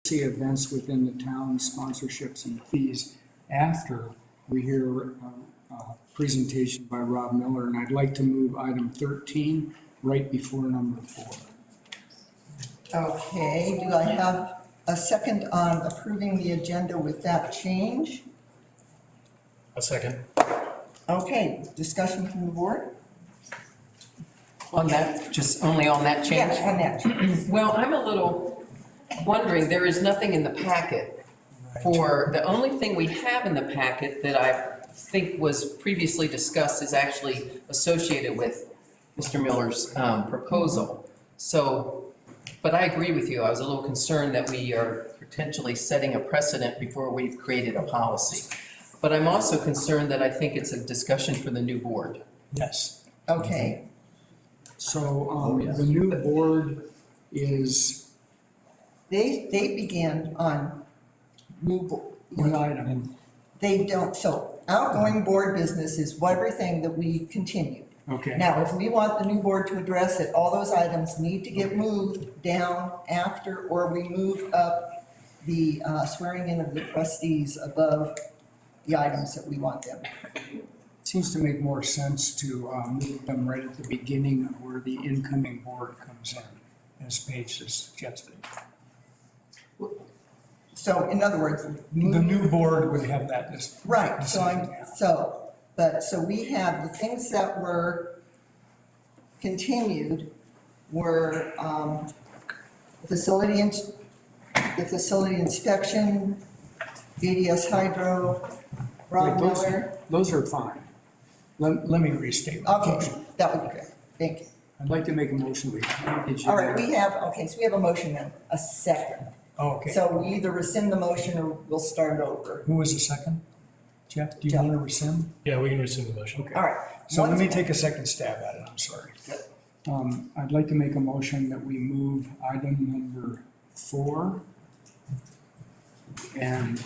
see events within the town, sponsorships and fees after we hear a presentation by Rob Miller, and I'd like to move item 13 right before number 4. Okay, do I have a second on approving the agenda with that change? A second. Okay, discussion from the board? On that, just only on that change? Yes, on that change. Well, I'm a little wondering, there is nothing in the packet for, the only thing we have in the packet that I think was previously discussed is actually associated with Mr. Miller's proposal. So, but I agree with you, I was a little concerned that we are potentially setting a precedent before we've created a policy. But I'm also concerned that I think it's a discussion for the new board. Yes. Okay, So the new board is they began on new, one item. they don't, so outgoing board business is everything that we continue. Okay. Now, if we want the new board to address it, all those items need to get moved down after, or we move up the swearing in of the trustees above the items that we want them. Seems to make more sense to move them right at the beginning where the incoming board comes in, as Paige has suggested. So in other words. The new board would have that. Right, so we have the things that were continued were the facility inspection, VDS Hydro, Rob Wait, Miller. Those are fine. Let me restate. my Okay, motion. that would be great, thank you. I'd like to make a motion. All right, we have a motion and a second. Oh, okay. So we either rescind the motion or we'll start over. Who was the second? Jeff, do you Jeff. want to rescind? Yeah, we can rescind the motion. Okay. All right. So let me take a second stab at it, I'm sorry. I'd like to make a motion that we move item number 4 and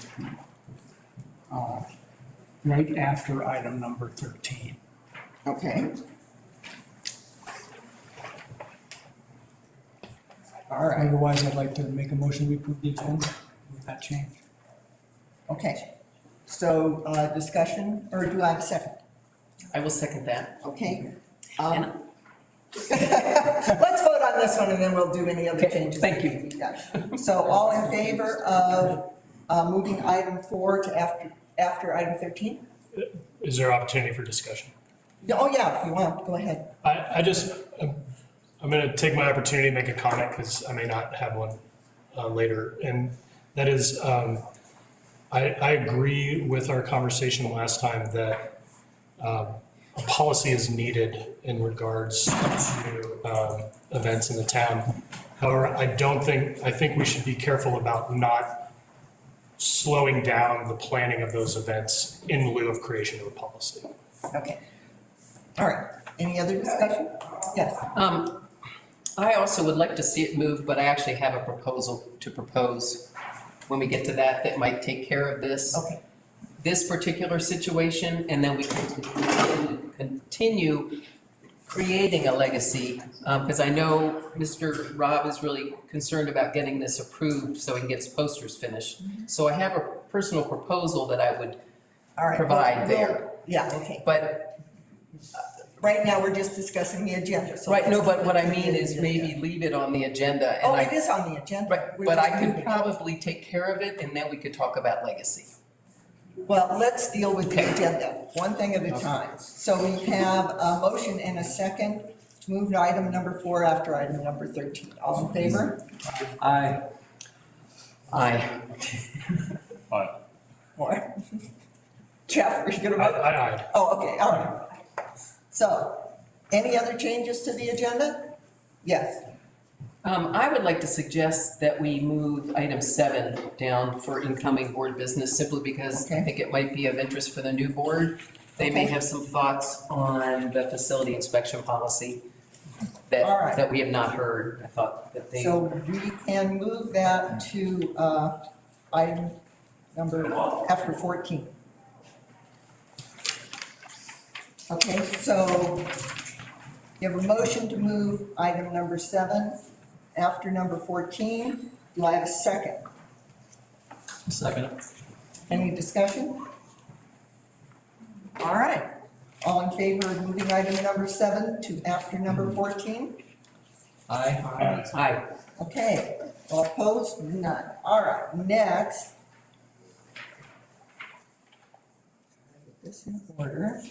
right after item number 13. Okay. All right, Otherwise, I'd like to make a motion we approve the agenda with that change. okay. So discussion, or do I have a second? I will second that. Okay. And- Let's vote on this one and then we'll do any other Okay, changes. thank that you. need to be done. So all in favor of moving item 4 to after item 13? Is there opportunity for discussion? Oh, yeah, if you want, go ahead. I'm going to take my opportunity to make a comment because I may not have one later. And that is, I agree with our conversation last time that a policy is needed in regards to events in the town. However, I think we should be careful about not slowing down the planning of those events in lieu of creation of a policy. Okay. All right. Any other discussion? Yes. I also would like to see it moved, but I actually have a proposal to propose when we get to that might take care of this. Okay. This particular situation, and then we can continue creating a legacy, because I know Mr. Rob is really concerned about getting this approved so he can get his posters finished. So I have a personal proposal that I would All right. provide there. Yeah, okay. But, Right now, we're just discussing the agenda. So right, no, let's but what I do mean the is agenda. maybe leave it on the agenda. And Oh, I- it is on the agenda. Right, We're but just I could moving. probably take care of it, and then we could talk about legacy. Well, let's deal with the Okay. agenda, one thing at a time. So we have a motion and a second to move to item number 4 after item number 13. All in favor? Aye. Aye. Or Jeff, are you gonna vote? Aye. Oh, okay, all right. So, any other changes to the agenda? Yes. I would like to suggest that we move item 7 down for incoming board business, simply because I Okay. think it might be of interest for the new board. They may Okay. have some thoughts on the facility inspection policy All right. that we have not heard. I thought that they. So we can move that to item number after 14. Okay, so you have a motion to move item number 7 after number 14. Do I have a second? Second. Any discussion? All right. All in favor of moving item number 7 to after number 14? Aye. Aye. Okay. All opposed? None. All right, next. Get this in order.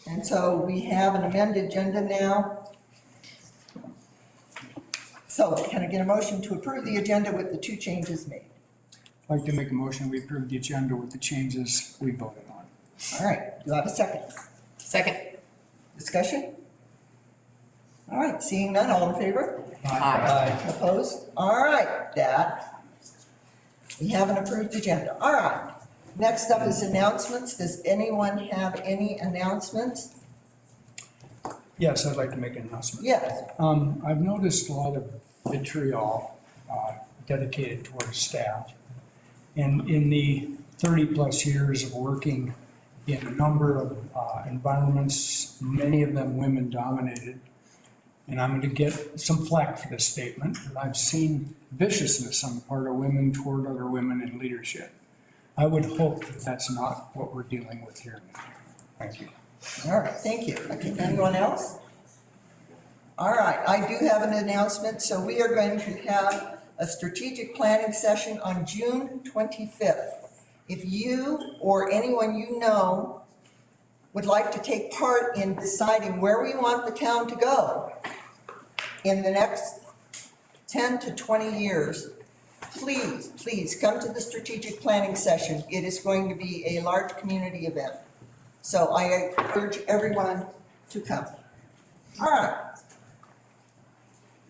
And so we have an amended agenda now. So can I get a motion to approve the agenda with the 2 changes made? I'd like to make a motion, we approve the agenda with the changes we voted on. All right, do I have a second? Second. Discussion? All right, seeing none, all in favor? Aye. Opposed? All right, that, we have an approved agenda. All right, next up is announcements. Does anyone have any announcements? Yes, I'd like to make an announcement. Yes. I've noticed a lot of vitriol dedicated towards staff. And in the 30-plus years of working in a number of environments, many of them women-dominated, and I'm going to get some flack for this statement, but I've seen viciousness on the part of women toward other women in leadership. I would hope that that's not what we're dealing with here. Thank you. All right, thank you. Okay, anyone else? All right, I do have an announcement. So we are going to have a strategic planning session on June 25th. If you or anyone you know would like to take part in deciding where we want the town to go in the next 10 to 20 years, please come to the strategic planning session. It is going to be a large community event. So I urge everyone to come. All right.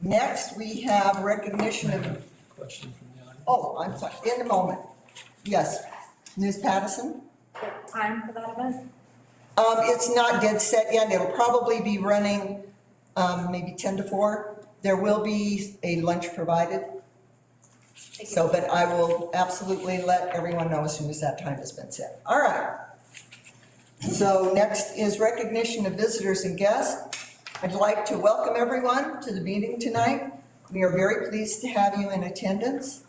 Next, we have recognition of, Question from the audience. oh, I'm sorry, in a moment. Yes, Ms. Pattison? Time for that event? It's not dead set yet. It'll probably be running maybe 10 to 4. There will be a lunch provided. So, but I will absolutely let everyone know as soon as that time has been set. All right. So next is recognition of visitors and guests. I'd like to welcome everyone to the meeting tonight. We are very pleased to have you in attendance.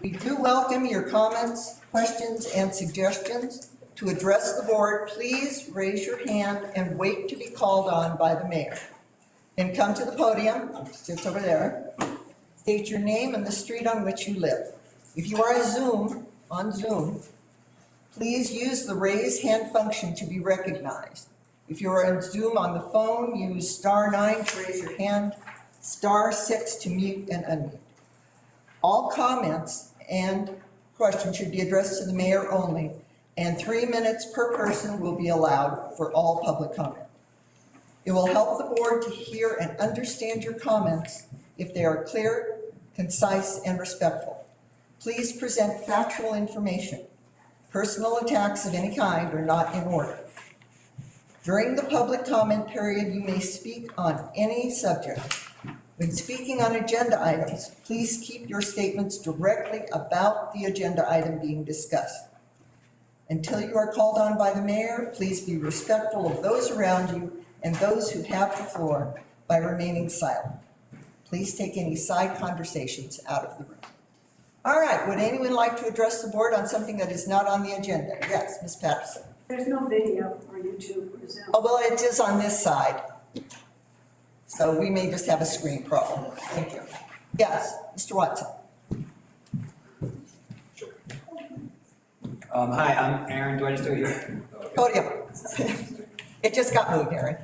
We do welcome your comments, questions, and suggestions. To address the board, please raise your hand and wait to be called on by the mayor. Then come to the podium, just over there. State your name and the street on which you live. If you are on Zoom, please use the raise hand function to be recognized. If you are on Zoom on the phone, use *9 to raise your hand, *6 to mute and unmute. All comments and questions should be addressed to the mayor only, and 3 minutes per person will be allowed for all public comment. It will help the board to hear and understand your comments if they are clear, concise, and respectful. Please present factual information. Personal attacks of any kind are not in order. During the public comment period, you may speak on any subject. When speaking on agenda items, please keep your statements directly about the agenda item being discussed. Until you are called on by the mayor, please be respectful of those around you and those who have the floor by remaining silent. Please take any side conversations out of the room. All right, would anyone like to address the board on something that is not on the agenda? Yes, Ms. Patterson. There's no video or YouTube or Zoom. Oh, well, it is on this side. So we may just have a screen problem. Thank you. Yes, Mr. Watson. Hi, I'm Aaron. Do I just do it here? Podium. It just got moved, Aaron.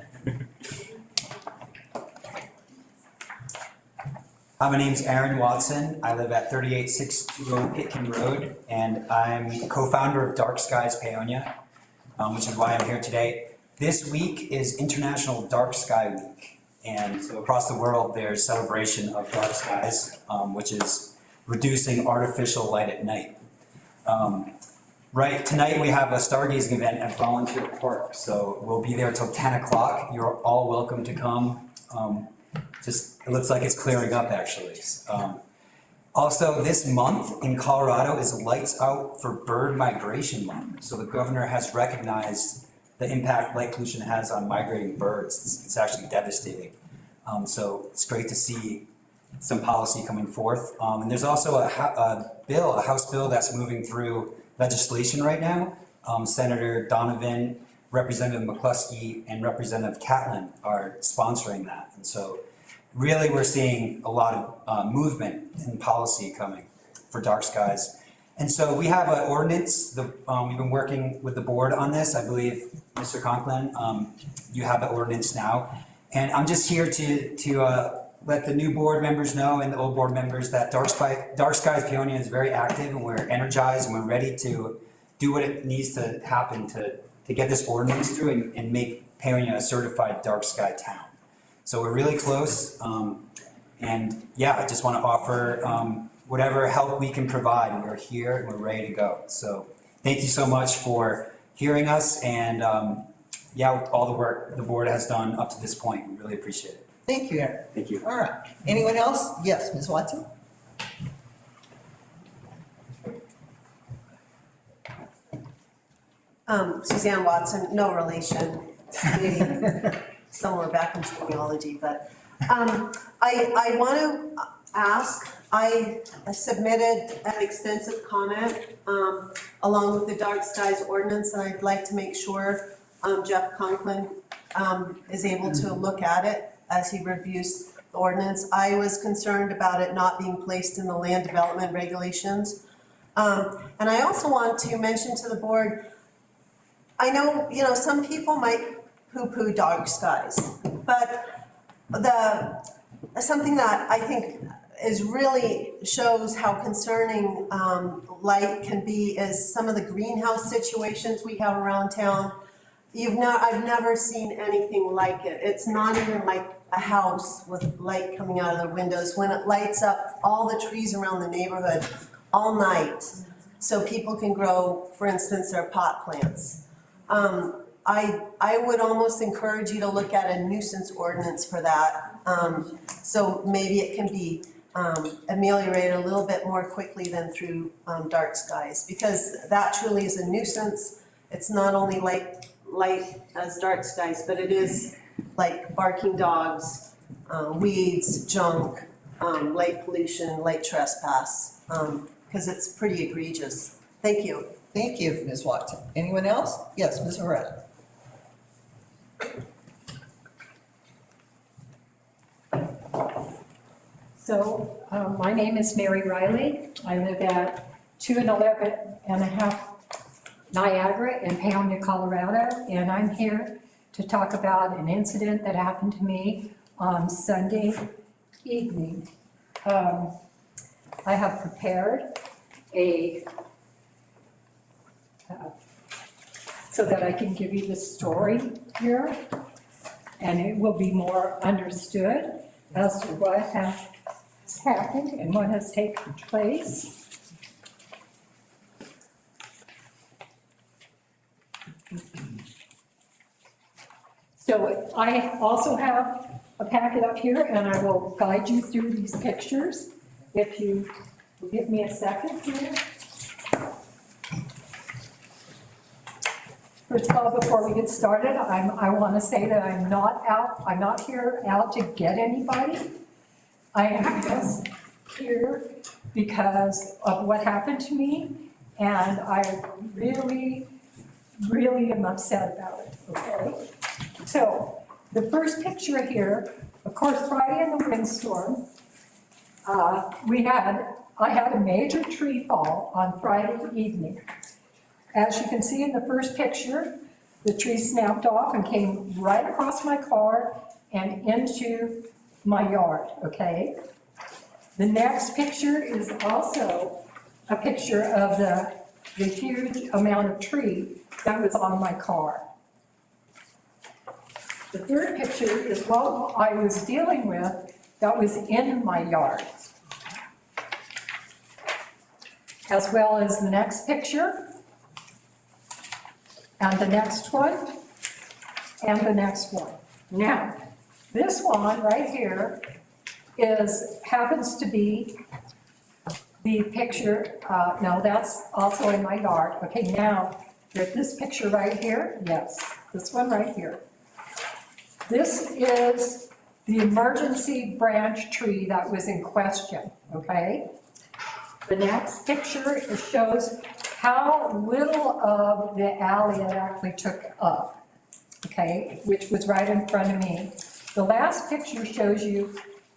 Hi, my name's Aaron Watson. I live at 38620 Pitkin Road, and I'm co-founder of Dark Skies Paonia, which is why I'm here today. This week is International Dark Sky Week, and so across the world there's celebration of dark skies, which is reducing artificial light at night. Right, tonight we have a stargazing event at Volunteer Park, so we'll be there till 10 o'clock. You're all welcome to come. It looks like it's clearing up, actually. Also, this month in Colorado is Lights Out for Bird Migration Month. So the governor has recognized the impact light pollution has on migrating birds. It's actually devastating. So it's great to see some policy coming forth. And there's also a House bill that's moving through legislation right now. Senator Donovan, Representative McCluskey, and Representative Catlin are sponsoring that. And so really we're seeing a lot of movement in policy coming for dark skies. And so we have an ordinance, we've been working with the board on this. I believe, Mr. Conklin, you have the ordinance now. And I'm just here to let the new board members know and the old board members that Dark Skies Peonia is very active, and we're energized and we're ready to do what it needs to happen to get this ordinance through and make Peonia a certified dark sky town. So we're really close. And yeah, I just want to offer whatever help we can provide. We're here and we're ready to go. So thank you so much for hearing us, and yeah, all the work the board has done up to this point. We really appreciate it. Thank you, Aaron. Thank you. All right. Anyone else? Yes, Ms. Watson? Suzanne Watson, no relation, maybe somewhere back in genealogy, but I want to ask, I submitted an extensive comment along with the dark skies ordinance, and I'd like to make sure Jeff Conklin is able to look at it as he reviews the ordinance. I was concerned about it not being placed in the land development regulations. And I also want to mention to the board, I know, some people might poo-poo dark skies, but something that I think is really shows how concerning light can be is some of the greenhouse situations we have around town. I've never seen anything like it. It's not even like a house with light coming out of the windows when it lights up all the trees around the neighborhood all night, so people can grow, for instance, their pot plants. I would almost encourage you to look at a nuisance ordinance for that. So maybe it can be ameliorated a little bit more quickly than through dark skies, because that truly is a nuisance. It's not only light as dark skies, but it is like barking dogs, weeds, junk, light pollution, light trespass, because it's pretty egregious. Thank you. Thank you, Ms. Watson. Anyone else? Yes, Ms. Herrera. So, my name is Mary Riley. I live at 211.5 Niagara in Peonia, Colorado, and I'm here to talk about an incident that happened to me on Sunday evening. I have prepared so that I can give you the story here, and it will be more understood as to what has happened and what has taken place. So I also have a packet up here, and I will guide you through these pictures. If you will give me a second here. First of all, before we get started, I want to say that I'm not here out to get anybody. I am just here because of what happened to me, and I really, really am upset about it, okay? So, the first picture here, of course, Friday in the windstorm, I had a major tree fall on Friday evening. As you can see in the first picture, the tree snapped off and came right across my car and into my yard, okay? The next picture is also a picture of the huge amount of tree that was on my car. The third picture is what I was dealing with that was in my yard. As well as the next picture, and the next one, and the next one. Now, this one right here happens to be the picture, no, that's also in my yard. Okay, now, there's this picture right here, yes, this one right here. This is the emergency branch tree that was in question, okay? The next picture shows how little of the alley it actually took up, okay, which was right in front of me. The last picture shows you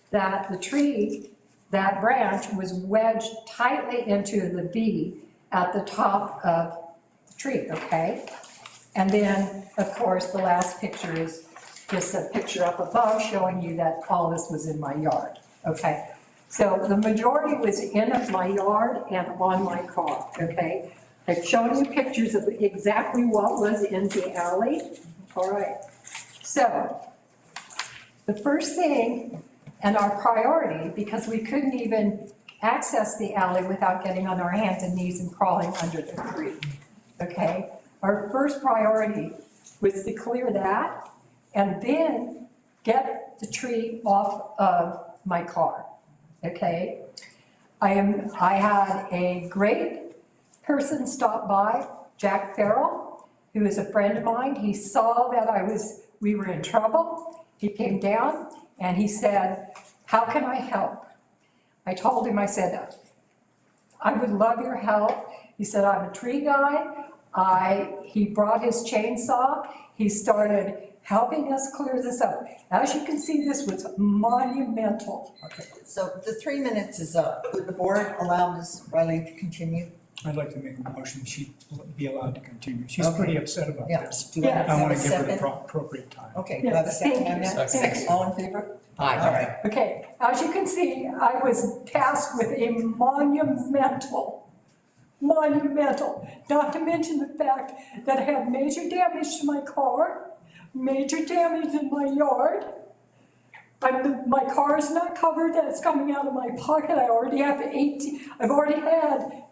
that the tree, that branch was wedged tightly into the V at the top of the tree, okay? And then, of course, the last picture is just a picture up above showing you that all this was in my yard, okay? So the majority was in my yard and on my car, okay? I've shown you pictures of exactly what was in the alley. All right, so the first thing and our priority, because we couldn't even access the alley without getting on our hands and knees and crawling under the tree, okay? Our first priority was to clear that and then get the tree off of my car, okay? I had a great person stop by, Jack Farrell, who is a friend of mine. He saw that we were in trouble. He came down and he said, how can I help? I told him, I said, I would love your help. He said, I'm a tree guy. He brought his chainsaw. He started helping us clear this up. As you can see, this was monumental. Okay, so the 3 minutes is up. Would the board allow Ms. Riley to continue? I'd like to make a motion, she be allowed to continue. She's Okay. pretty upset about Yeah. this. Do I Yes. I have want a to give her the second? appropriate time. Okay, do I have a Yes, second thank on you. that? Second. All in favor? Aye. All right. Okay, as you can see, I was tasked with a monumental, not to mention the fact that I had major damage to my car, major damage in my yard. My car is not covered, that's coming out of my pocket. I've already had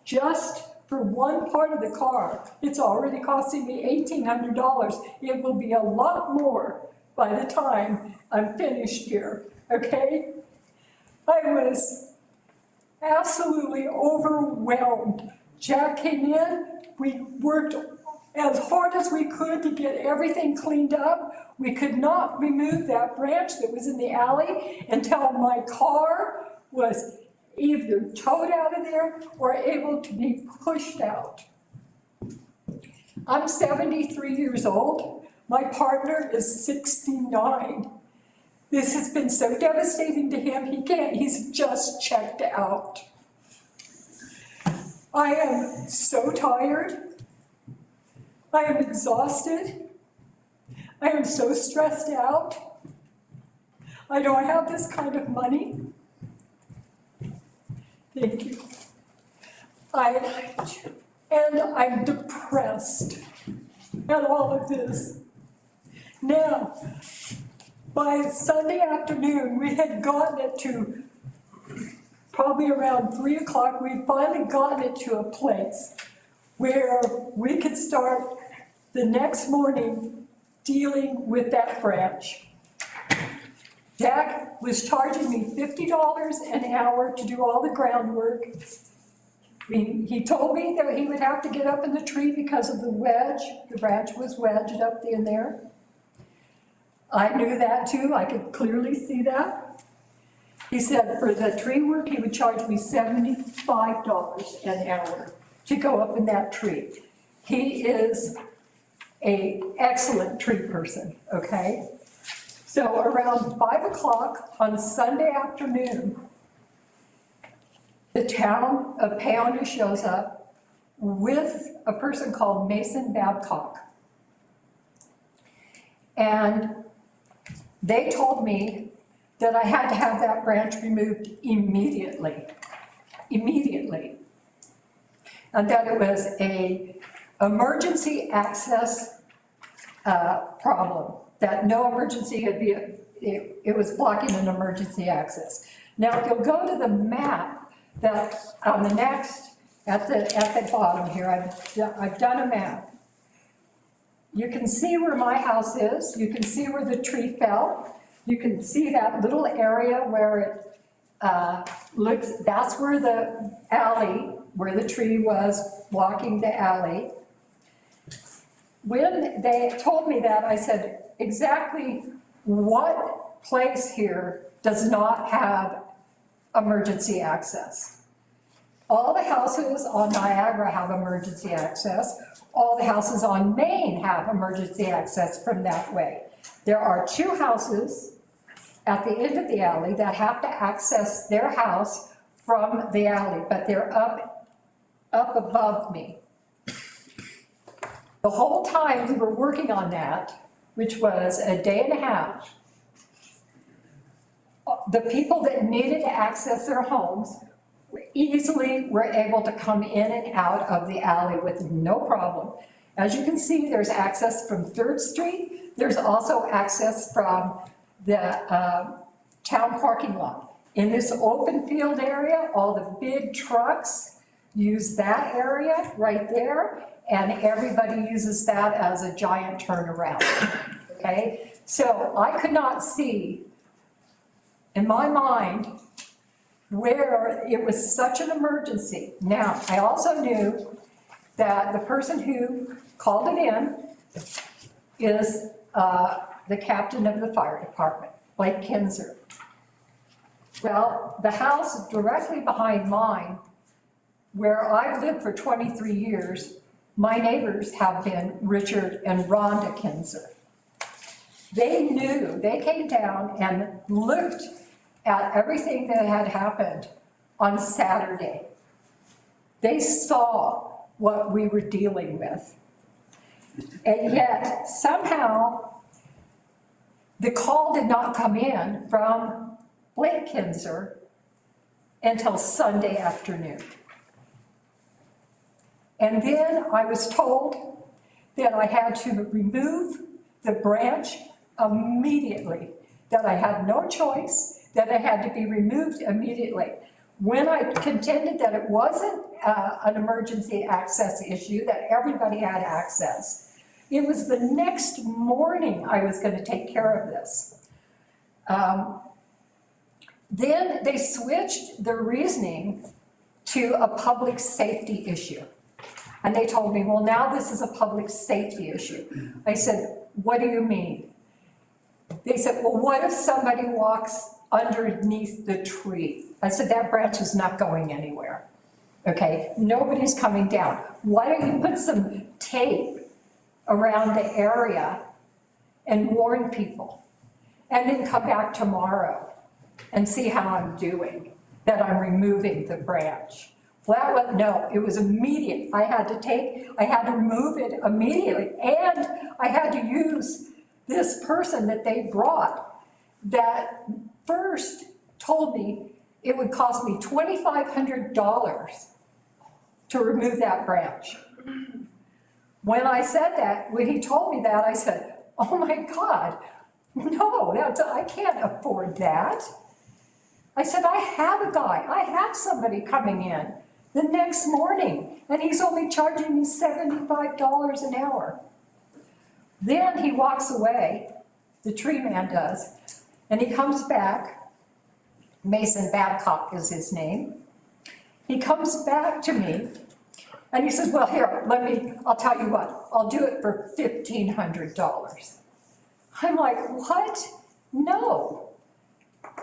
just for one part of the car, it's already costing me $1,800. It will be a lot more by the time I'm finished here, okay? I was absolutely overwhelmed. Jack came in, we worked as hard as we could to get everything cleaned up. We could not remove that branch that was in the alley until my car was either towed out of there or able to be pushed out. I'm 73 years old. My partner is 69. This has been so devastating to him, he's just checked out. I am so tired. I am exhausted. I am so stressed out. I don't have this kind of money. Thank you. And I'm depressed at all of this. Now, by Sunday afternoon, we had gotten it to probably around 3 o'clock. We finally gotten it to a place where we could start the next morning dealing with that branch. Jack was charging me $50 an hour to do all the groundwork. He told me that he would have to get up in the tree because of the wedge. The branch was wedged up in there. I knew that too, I could clearly see that. He said for the tree work, he would charge me $75 an hour to go up in that tree. He is an excellent tree person, okay? So around 5 o'clock on Sunday afternoon, the town of Paonia shows up with a person called Mason Babcock. And they told me that I had to have that branch removed immediately. And that it was an emergency access problem, that no emergency could be, it was blocking an emergency access. Now, if you'll go to the map that on the next, at the bottom here, I've done a map. You can see where my house is. You can see where the tree fell. You can see that little area where it looks, that's where the alley, where the tree was blocking the alley. When they told me that, I said, exactly what place here does not have emergency access. All the houses on Niagara have emergency access. All the houses on Main have emergency access from that way. There are 2 houses at the end of the alley that have to access their house from the alley, but they're up above me. The whole time we were working on that, which was a day and a half, the people that needed to access their homes easily were able to come in and out of the alley with no problem. As you can see, there's access from 3rd Street. There's also access from the town parking lot. In this open field area, all the big trucks use that area right there, and everybody uses that as a giant turnaround, okay? So I could not see, in my mind, where it was such an emergency. Now, I also knew that the person who called it in is the captain of the fire department, Blake Kinzer. Well, the house directly behind mine, where I've lived for 23 years, my neighbors have been Richard and Rhonda Kinzer. They knew, they came down and looked at everything that had happened on Saturday. They saw what we were dealing with. And yet, somehow, the call did not come in from Blake Kinzer until Sunday afternoon. And then I was told that I had to remove the branch immediately, that I had no choice, that it had to be removed immediately. When I contended that it wasn't an emergency access issue, that everybody had access, it was the next morning I was going to take care of this. Then they switched their reasoning to a public safety issue. And they told me, well, now this is a public safety issue. I said, what do you mean? They said, well, what if somebody walks underneath the tree? I said, that branch is not going anywhere. Okay, nobody's coming down. Why don't you put some tape around the area and warn people? And then come back tomorrow and see how I'm doing, that I'm removing the branch. Well, no, it was immediate. I had to remove it immediately. And I had to use this person that they brought that first told me it would cost me $2,500 to remove that branch. When I said that, when he told me that, I said, oh my God, no, I can't afford that. I said, I have a guy, I have somebody coming in the next morning, and he's only charging me $75 an hour. Then he walks away, the tree man does, and he comes back. Mason Babcock is his name. He comes back to me and he says, well, here, I'll tell you what, I'll do it for $1,500. I'm like, what? No.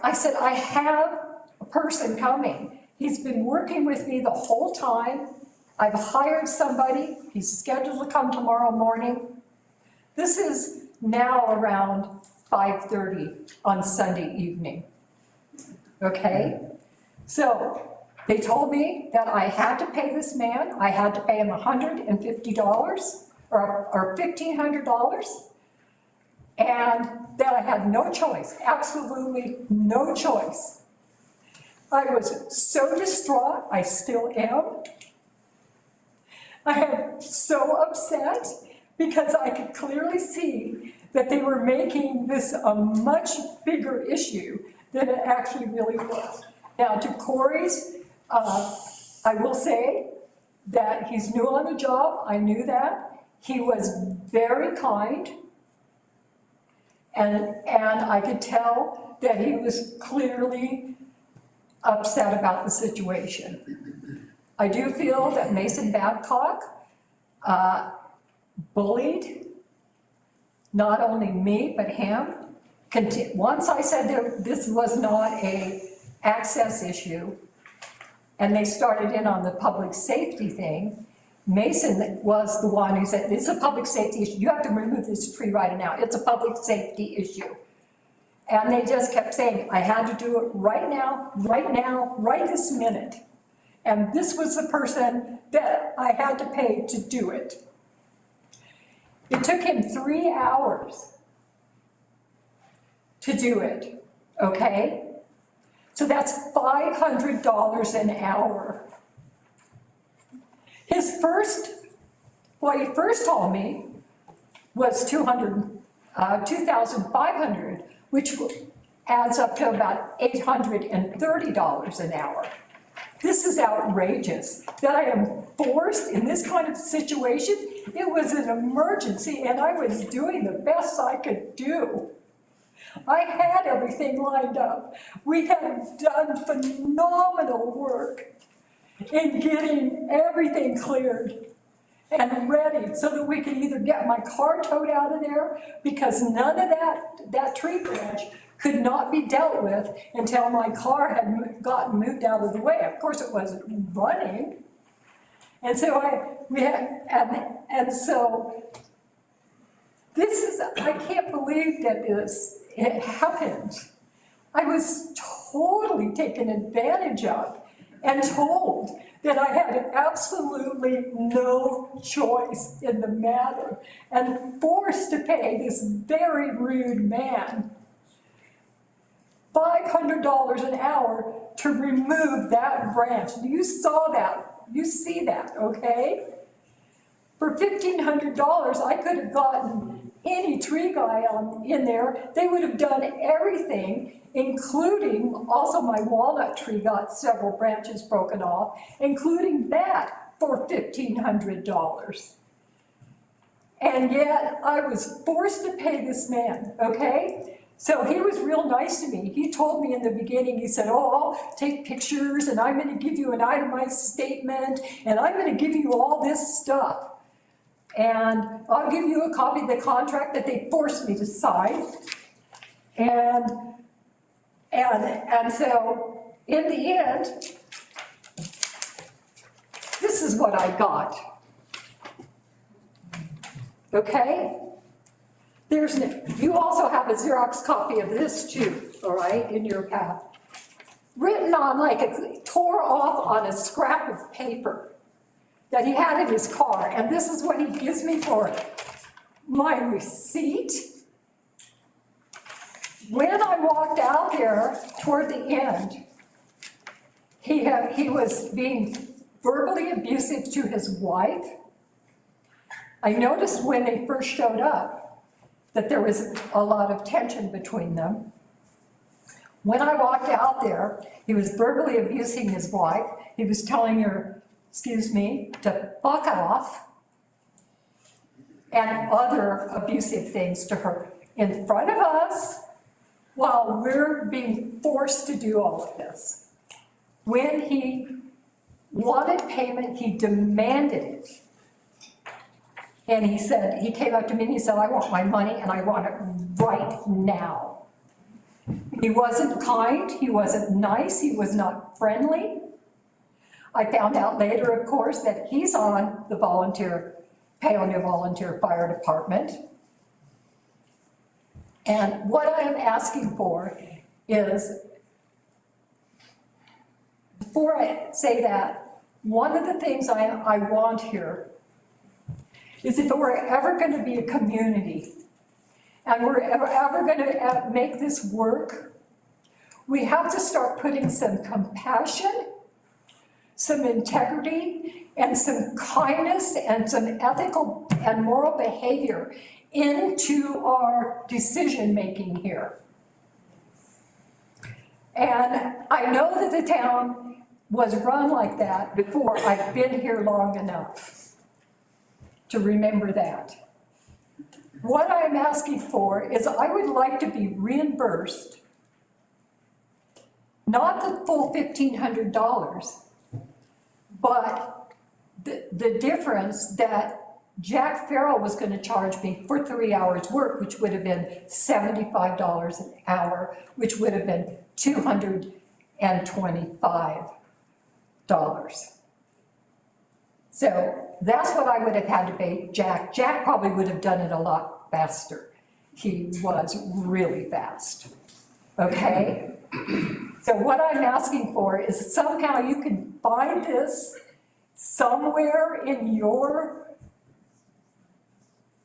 I said, I have a person coming. He's been working with me the whole time. I've hired somebody. He's scheduled to come tomorrow morning. This is now around 5:30 on Sunday evening. Okay? So they told me that I had to pay this man. I had to pay him $150 or $1,500. And that I had no choice, absolutely no choice. I was so distraught, I still am. I am so upset because I could clearly see that they were making this a much bigger issue than it actually really was. Now to Corey's, I will say that he's new on the job, I knew that. He was very kind. And I could tell that he was clearly upset about the situation. I do feel that Mason Babcock bullied not only me, but him, once I said that this was not a access issue, and they started in on the public safety thing, Mason was the one who said, it's a public safety issue, you have to remove this tree right now, it's a public safety issue. And they just kept saying, I had to do it right now, right this minute. And this was the person that I had to pay to do it. It took him 3 hours to do it, okay? So that's $500 an hour. What he first told me was $2,500, which adds up to about $830 an hour. This is outrageous, that I am forced in this kind of situation. It was an emergency and I was doing the best I could do. I had everything lined up. We had done phenomenal work in getting everything cleared and ready so that we could either get my car towed out of there, because none of that tree branch could not be dealt with until my car had gotten moved out of the way. Of course, it wasn't running. And so this is, I can't believe that it happened. I was totally taken advantage of and told that I had absolutely no choice in the matter and forced to pay this very rude man $500 an hour to remove that branch. You saw that, you see that, okay? For $1,500, I could have gotten any tree guy in there. They would have done everything, including also my walnut tree got several branches broken off, including that for $1,500. And yet I was forced to pay this man, okay? So he was real nice to me. He told me in the beginning, he said, oh, I'll take pictures and I'm going to give you an itemized statement and I'm going to give you all this stuff. And I'll give you a copy of the contract that they forced me to sign. And so in the end, this is what I got. Okay? You also have a Xerox copy of this too, all right, in your path. Written on, tore off on a scrap of paper that he had in his car, and this is what he gives me for my receipt. When I walked out there toward the end, he was being verbally abusive to his wife. I noticed when they first showed up that there was a lot of tension between them. When I walked out there, he was verbally abusing his wife. He was telling her, excuse me, to fuck off, and other abusive things to her in front of us while we're being forced to do all of this. When he wanted payment, he demanded it. And he said, he came up to me and he said, I want my money and I want it right now. He wasn't kind, he wasn't nice, he was not friendly. I found out later, of course, that he's on the Paonia Volunteer Fire Department. And what I am asking for is, before I say that, one of the things I want here is if we're ever going to be a community and we're ever going to make this work, we have to start putting some compassion, some integrity, and some kindness and some ethical and moral behavior into our decision-making here. And I know that the town was run like that before. I've been here long enough to remember that. What I'm asking for is I would like to be reimbursed, not the full $1,500, but the difference that Jack Farrell was gonna charge me for 3 hours work, which would have been $75 an hour, which would have been $225. So that's what I would have had to pay Jack. Jack probably would have done it a lot faster. He was really fast, okay? So what I'm asking for is somehow you can find this somewhere in your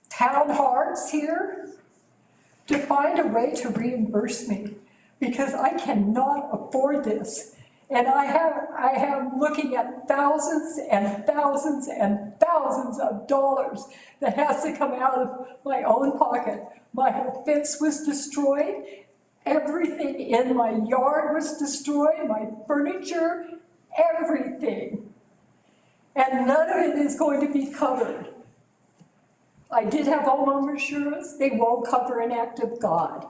town hearts here to find a way to reimburse me, because I cannot afford this. And I am looking at thousands and thousands and thousands of dollars that has to come out of my own pocket. My fence was destroyed. Everything in my yard was destroyed, my furniture, everything. And none of it is going to be covered. I did have homeowner insurance, they won't cover an act of God.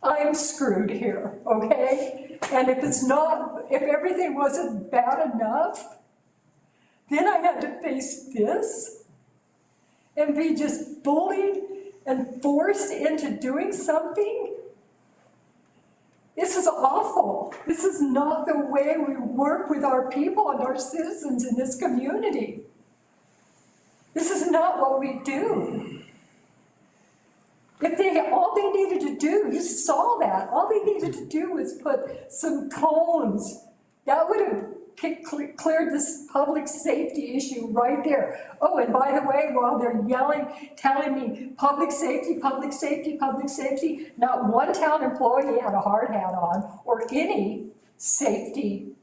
I'm screwed here, okay? And if everything wasn't bad enough, then I had to face this and be just bullied and forced into doing something. This is awful. This is not the way we work with our people and our citizens in this community. This is not what we do. All they needed to do, you saw that, all they needed to do was put some cones. That would have cleared this public safety issue right there. Oh, and by the way, while they're yelling, telling me public safety, public safety, public safety, not one town employee had a hard hat on or any safety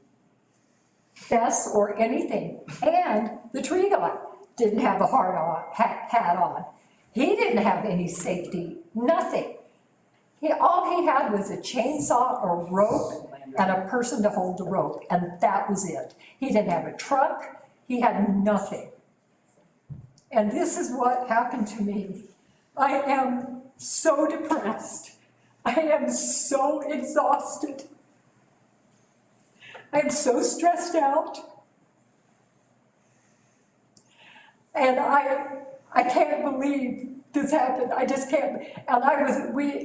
vest or anything. And the tree guy didn't have a hat on. He didn't have any safety, nothing. All he had was a chainsaw, a rope, and a person to hold the rope, and that was it. He didn't have a truck, he had nothing. And this is what happened to me. I am so depressed. I am so exhausted. I am so stressed out. And I can't believe this happened. I just can't. And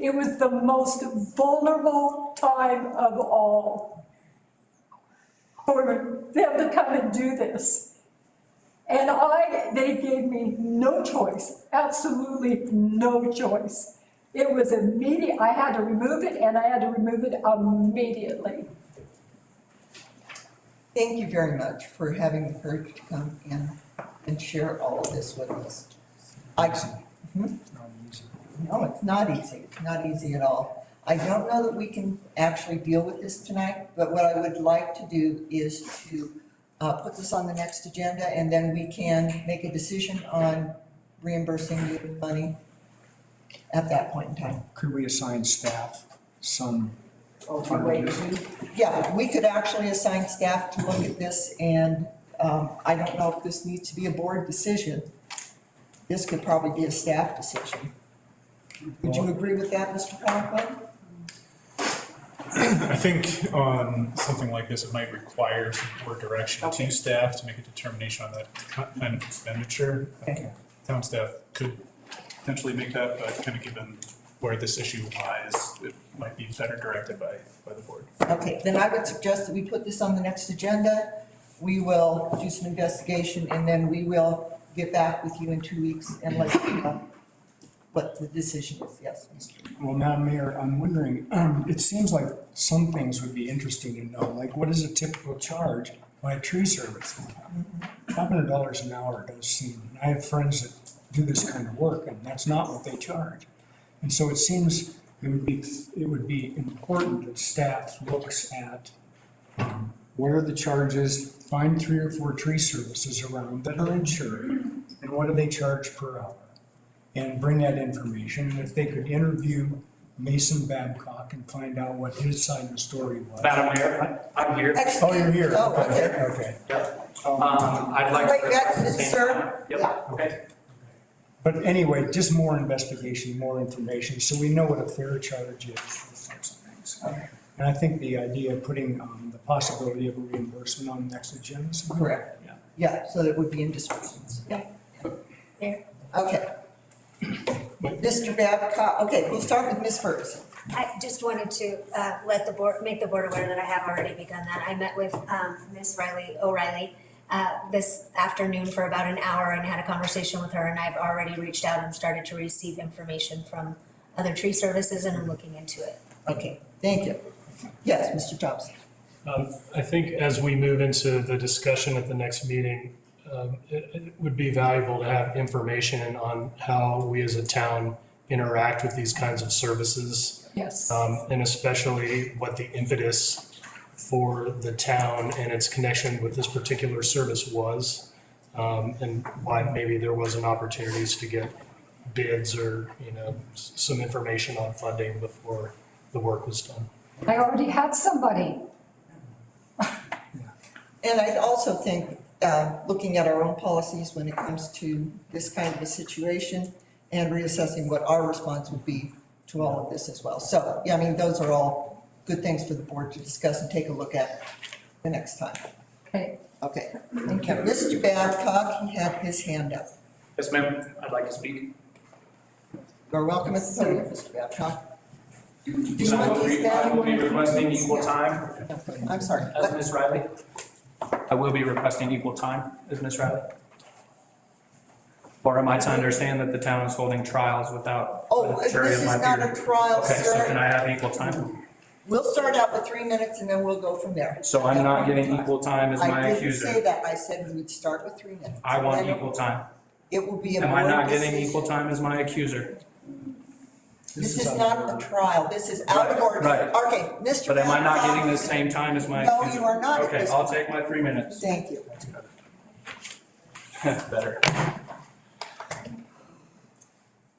it was the most vulnerable time of all for them to come and do this. And they gave me no choice, absolutely no choice. It was immediate. I had to remove it, and I had to remove it immediately. Thank you very much for having the courage to come in and share all of this with us. No, it's not easy. It's not easy at all. I don't know that we can actually deal with this tonight, but what I would like to do is to put this on the next agenda, and then we can make a decision on reimbursing you the money at that point in time. Could we assign staff some? Yeah, we could actually assign staff to look at this, and I don't know if this needs to be a board decision. This could probably be a staff decision. Would you agree with that, Mr. Conklin? I think on something like this, it might require some board direction to staff to make a determination on that kind of expenditure. Okay. Town staff could potentially make that, but kind of given where this issue lies, it might be better directed by the board. Okay, then I would suggest that we put this on the next agenda. We will do some investigation, and then we will get back with you in 2 weeks and let you know what the decision is. Yes, Mr. Well, now, Mayor, I'm wondering, it seems like some things would be interesting to know, like what is a typical charge by a tree service? $500 an hour does seem, I have friends that do this kind of work, and that's not what they charge. And so it seems it would be important that staff looks at what are the charges, find 3 or 4 tree services around that are insured, and what do they charge per hour? And bring that information, and if they could interview Mason Babcock and find out what his side of the story was. Madam Mayor, I'm here. Oh, you're here. Oh, okay. Okay. Yep. I'd like Wait, to. that's, sir? Yep, okay. But anyway, just more investigation, more information, so we know what a fair charge is, those types of things. And I think the idea of putting the possibility of a reimbursement on the next agenda is Correct. Yeah. Yeah, so it would be in disbursements. Yeah. Okay. Mr. Babcock, okay, we'll start with Ms. Ferguson. I just wanted to let the board, make the board aware that I have already begun that. I met with Ms. O'Reilly this afternoon for about an hour and had a conversation with her, and I've already reached out and started to receive information from other tree services, and I'm looking into it. Okay, thank you. Yes, Mr. Thompson. I think as we move into the discussion at the next meeting, it would be valuable to have information on how we as a town interact with these kinds of services. Yes. And especially what the impetus for the town and its connection with this particular service was, and why maybe there wasn't opportunities to get bids or, some information on funding before the work was done. I already had somebody. And I also think, looking at our own policies when it comes to this kind of a situation and reassessing what our response would be to all of this as well. So, yeah, I mean, those are all good things for the board to discuss and take a look at the next time. Okay. Okay, thank you. Mr. Babcock, he had his hand up. Yes, ma'am, I'd like to speak. You're welcome at the podium, Mr. Babcock. Do you I want these back? will be requesting equal time I'm sorry. as Ms. Riley. I will be requesting equal time as Ms. Riley. Or am I to understand that the town is holding trials without Oh, a jury this of is my not a peers? trial, Okay, so can sir. I have equal time? We'll start out with 3 minutes and then we'll go from there. So I'm not getting equal time as my I didn't say accuser. that. I said we would start with 3 minutes. I want Then equal time. It will be a Am I board not getting decision. equal time as my accuser? This is not a trial. This is out of order. Right. Okay, Mr. But am I not Babcock. getting the same time as my No, accuser? you are not at Okay, this I'll point. take my 3 minutes. Thank you. Better.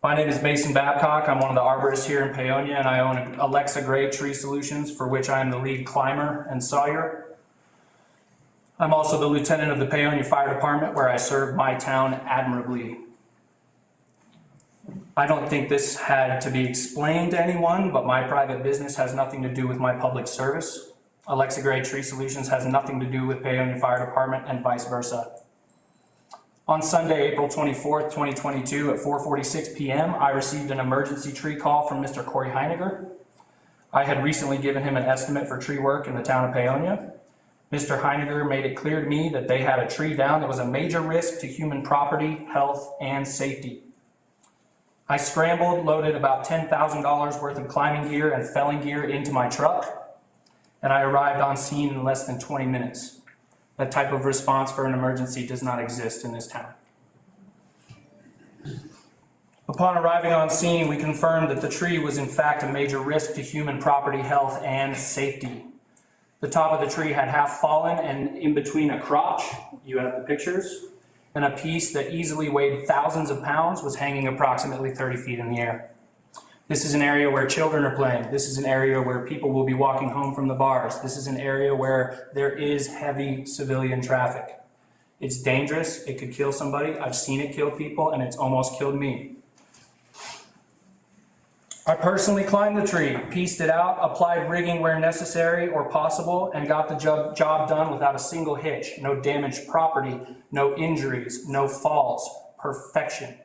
My name is Mason Babcock. I'm one of the arborists here in Paonia, and I own Alexa Gray Tree Solutions, for which I am the lead climber and sawyer. I'm also the lieutenant of the Paonia Fire Department, where I serve my town admirably. I don't think this had to be explained to anyone, but my private business has nothing to do with my public service. Alexa Gray Tree Solutions has nothing to do with Paonia Fire Department, and vice versa. On Sunday, April 24th, 2022 at 4:46 p.m., I received an emergency tree call from Mr. Corey Heiniger. I had recently given him an estimate for tree work in the town of Paonia. Mr. Heiniger made it clear to me that they had a tree down that was a major risk to human property, health, and safety. I scrambled, loaded about $10,000 worth of climbing gear and felling gear into my truck, and I arrived on scene in less than 20 minutes. That type of response for an emergency does not exist in this town. Upon arriving on scene, we confirmed that the tree was in fact a major risk to human property, health, and safety. The top of the tree had half fallen, and in between a crotch, you have the pictures, and a piece that easily weighed thousands of pounds was hanging approximately 30 feet in the air. This is an area where children are playing. This is an area where people will be walking home from the bars. This is an area where there is heavy civilian traffic. It's dangerous. It could kill somebody. I've seen it kill people, and it's almost killed me. I personally climbed the tree, pieced it out, applied rigging where necessary or possible, and got the job done without a single hitch. No damaged property, no injuries, no falls. Perfection.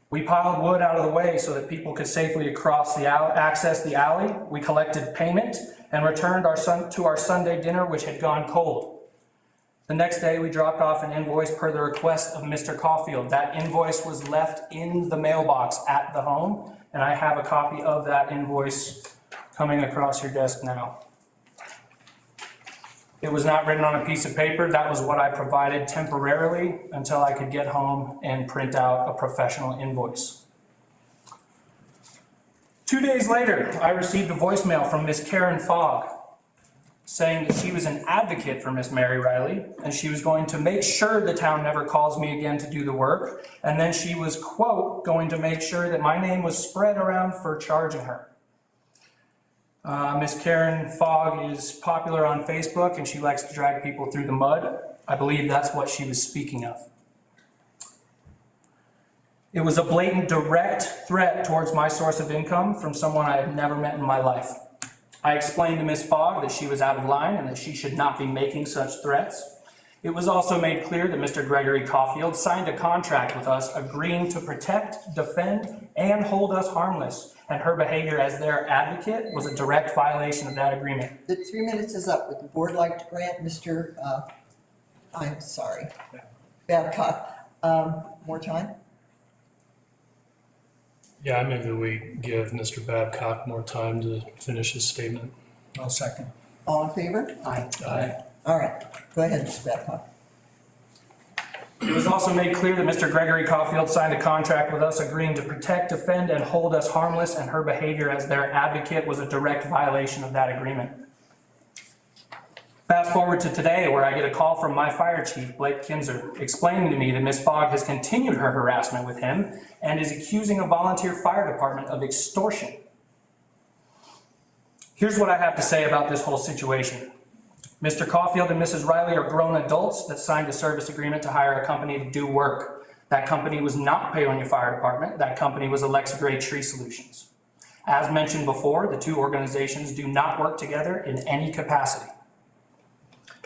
We piled wood out of the way so that people could safely access the alley. We collected payment and returned to our Sunday dinner, which had gone cold. The next day, we dropped off an invoice per the request of Mr. Caulfield. That invoice was left in the mailbox at the home, and I have a copy of that invoice coming across your desk now. It was not written on a piece of paper. That was what I provided temporarily until I could get home and print out a professional invoice. 2 days later, I received a voicemail from Miss Karen Fogg saying that she was an advocate for Miss Mary Riley, and she was going to make sure the town never calls me again to do the work, and then she was, quote, going to make sure that my name was spread around for charging her. Miss Karen Fogg is popular on Facebook, and she likes to drag people through the mud. I believe that's what she was speaking of. It was a blatant, direct threat towards my source of income from someone I had never met in my life. I explained to Miss Fogg that she was out of line and that she should not be making such threats. It was also made clear that Mr. Gregory Caulfield signed a contract with us agreeing to protect, defend, and hold us harmless, and her behavior as their advocate was a direct violation of that agreement. The 3 minutes is up. Would the board like to grant Mr., I'm sorry, Babcock, more time? Yeah, I move that we give Mr. Babcock more time to finish his statement. I'll second. All in favor? Aye. All right, go ahead, Mr. Babcock. It was also made clear that Mr. Gregory Caulfield signed a contract with us agreeing to protect, defend, and hold us harmless, and her behavior as their advocate was a direct violation of that agreement. Fast forward to today, where I get a call from my fire chief, Blake Kinzer, explaining to me that Ms. Fogg has continued her harassment with him and is accusing a volunteer fire department of extortion. Here's what I have to say about this whole situation. Mr. Caulfield and Mrs. Riley are grown adults that signed a service agreement to hire a company to do work. That company was not Paonia Fire Department. That company was Alexa Gray Tree Solutions. As mentioned before, the two organizations do not work together in any capacity.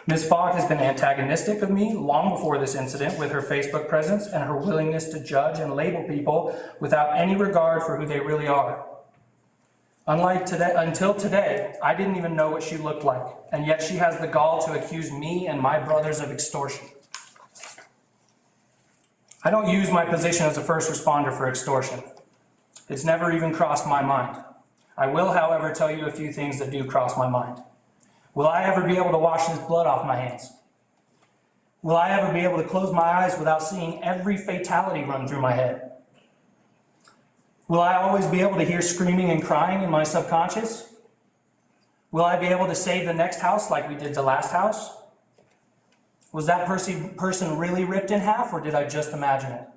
Ms. Fogg has been antagonistic of me long before this incident with her Facebook presence and her willingness to judge and label people without any regard for who they really are. Until today, I didn't even know what she looked like, and yet she has the gall to accuse me and my brothers of extortion. I don't use my position as a first responder for extortion. It's never even crossed my mind. I will, however, tell you a few things that do cross my mind. Will I ever be able to wash this blood off my hands? Will I ever be able to close my eyes without seeing every fatality run through my head? Will I always be able to hear screaming and crying in my subconscious? Will I be able to save the next house like we did the last house? Was that person really ripped in half, or did I just imagine it?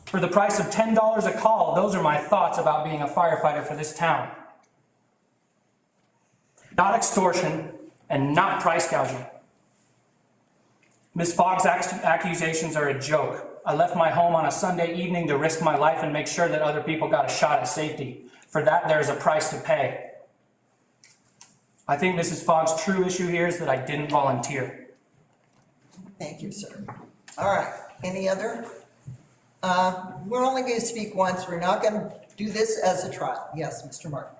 For the price of $10 a call, those are my thoughts about being a firefighter for this town. Not extortion and not price gouging. Ms. Fogg's accusations are a joke. I left my home on a Sunday evening to risk my life and make sure that other people got a shot at safety. For that, there is a price to pay. I think Mrs. Fogg's true issue here is that I didn't volunteer. Thank you, sir. All right, any other? We're only going to speak once. We're not going to do this as a trial. Yes, Mr. Martin.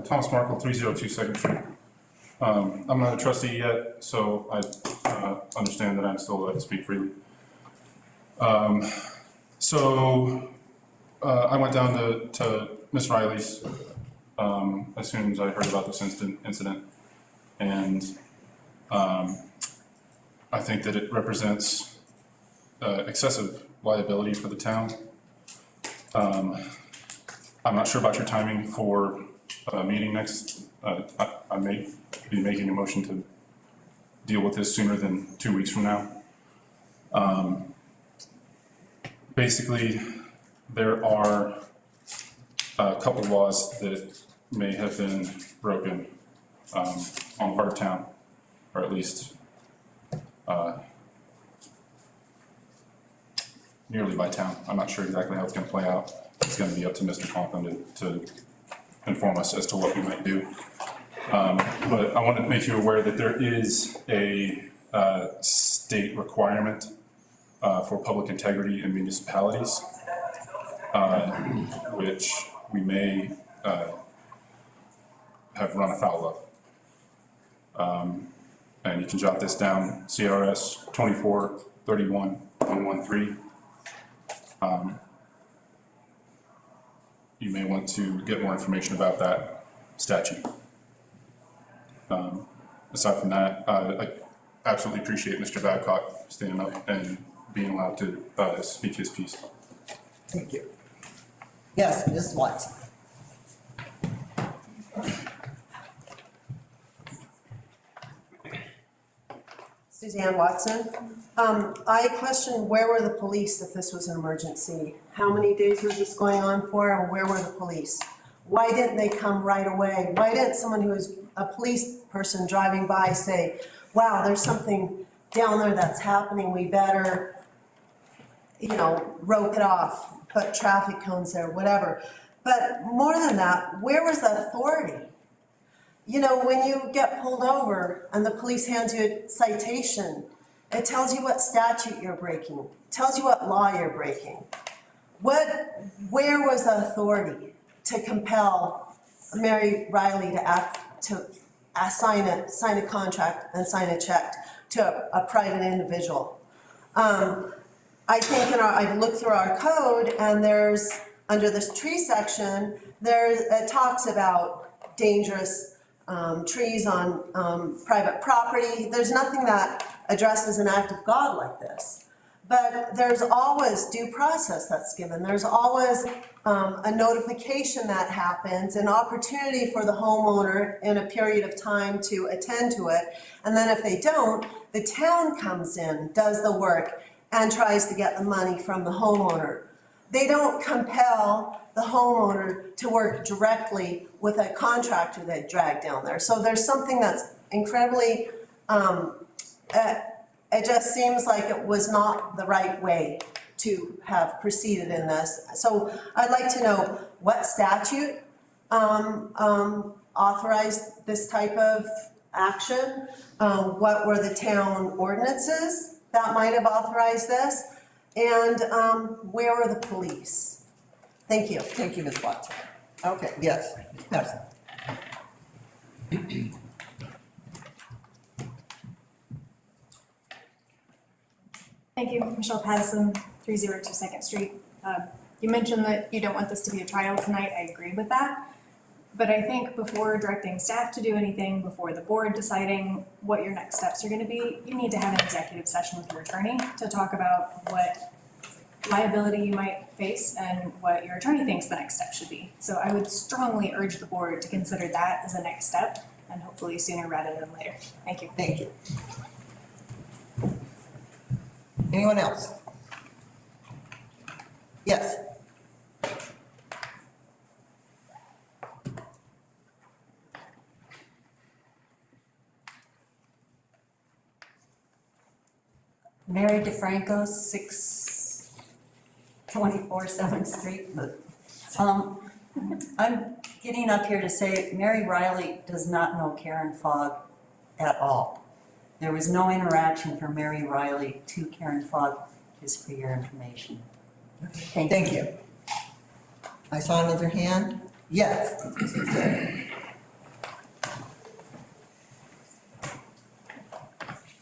Thomas Markle, 302 Second Street. I'm not a trustee yet, so I understand that I'm still allowed to speak freely. I went down to Miss Riley's as soon as I heard about this incident, and I think that it represents excessive liability for the town. I'm not sure about your timing for meeting next. I may be making a motion to deal with this sooner than 2 weeks from now. Basically, there are a couple laws that may have been broken on the part of town, or at least nearly by town. I'm not sure exactly how it's going to play out. It's going to be up to Mr. Conklin to inform us as to what we might do. But I want to make you aware that there is a state requirement for public integrity in municipalities, which we may have run afoul of. And you can jot this down, CRS 2431-113. You may want to get more information about that statute. Aside from that, I absolutely appreciate Mr. Babcock standing up and being allowed to speak his piece. Thank you. Yes, Ms. Watson. Suzanne Watson. I question, where were the police if this was an emergency? How many days was this going on for, and where were the police? Why didn't they come right away? Why didn't someone who is a police person driving by say, wow, there's something down there that's happening, we better, rope it off, put traffic cones there, whatever. But more than that, where was the authority? You know, when you get pulled over and the police hands you a citation, it tells you what statute you're breaking, tells you what law you're breaking. Where was the authority to compel Mary Riley to sign a contract and sign a check to a private individual? I think I've looked through our code, and there's, under this tree section, it talks about dangerous trees on private property. There's nothing that addresses an act of God like this. But there's always due process that's given. There's always a notification that happens, an opportunity for the homeowner in a period of time to attend to it. And then if they don't, the town comes in, does the work, and tries to get the money from the homeowner. They don't compel the homeowner to work directly with a contractor they drag down there. So there's something that's incredibly, it just seems like it was not the right way to have proceeded in this. So I'd like to know what statute authorized this type of action? What were the town ordinances that might have authorized this? And where are the police? Thank you. Thank you, Ms. Watson. Okay, yes, yes. Thank you, Michelle Pattison, 302 Second Street. You mentioned that you don't want this to be a trial tonight. I agree with that. But I think before directing staff to do anything, before the board deciding what your next steps are going to be, you need to have an executive session with your attorney to talk about what liability you might face and what your attorney thinks the next step should be. So I would strongly urge the board to consider that as a next step, and hopefully sooner rather than later. Thank you. Thank you. Anyone else? Yes. Mary DeFranco, 624 7th Street. I'm getting up here to say Mary Riley does not know Karen Fogg at all. There was no interaction from Mary Riley to Karen Fogg, just for your information. Thank you. I saw another hand. Yes.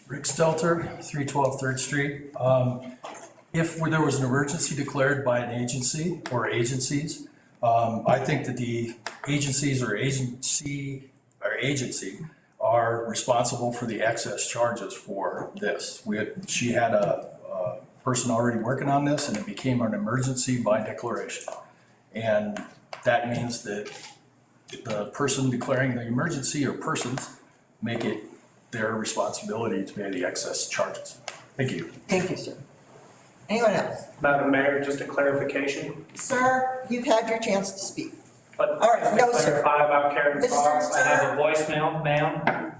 Rick Stelter, 312 3rd Street. If there was an emergency declared by an agency or agencies, I think that the agencies or agency are responsible for the excess charges for this. She had a person already working on this, and it became an emergency by declaration. And that means that the person declaring the emergency or persons make it their responsibility to pay the excess charges. Thank you. Thank you, sir. Anyone else? Madam Mayor, just a clarification. Sir, you've had your chance to speak. But All right, no, to sir. clarify about Karen Mr. Fox, I have a Sir. voicemail, ma'am,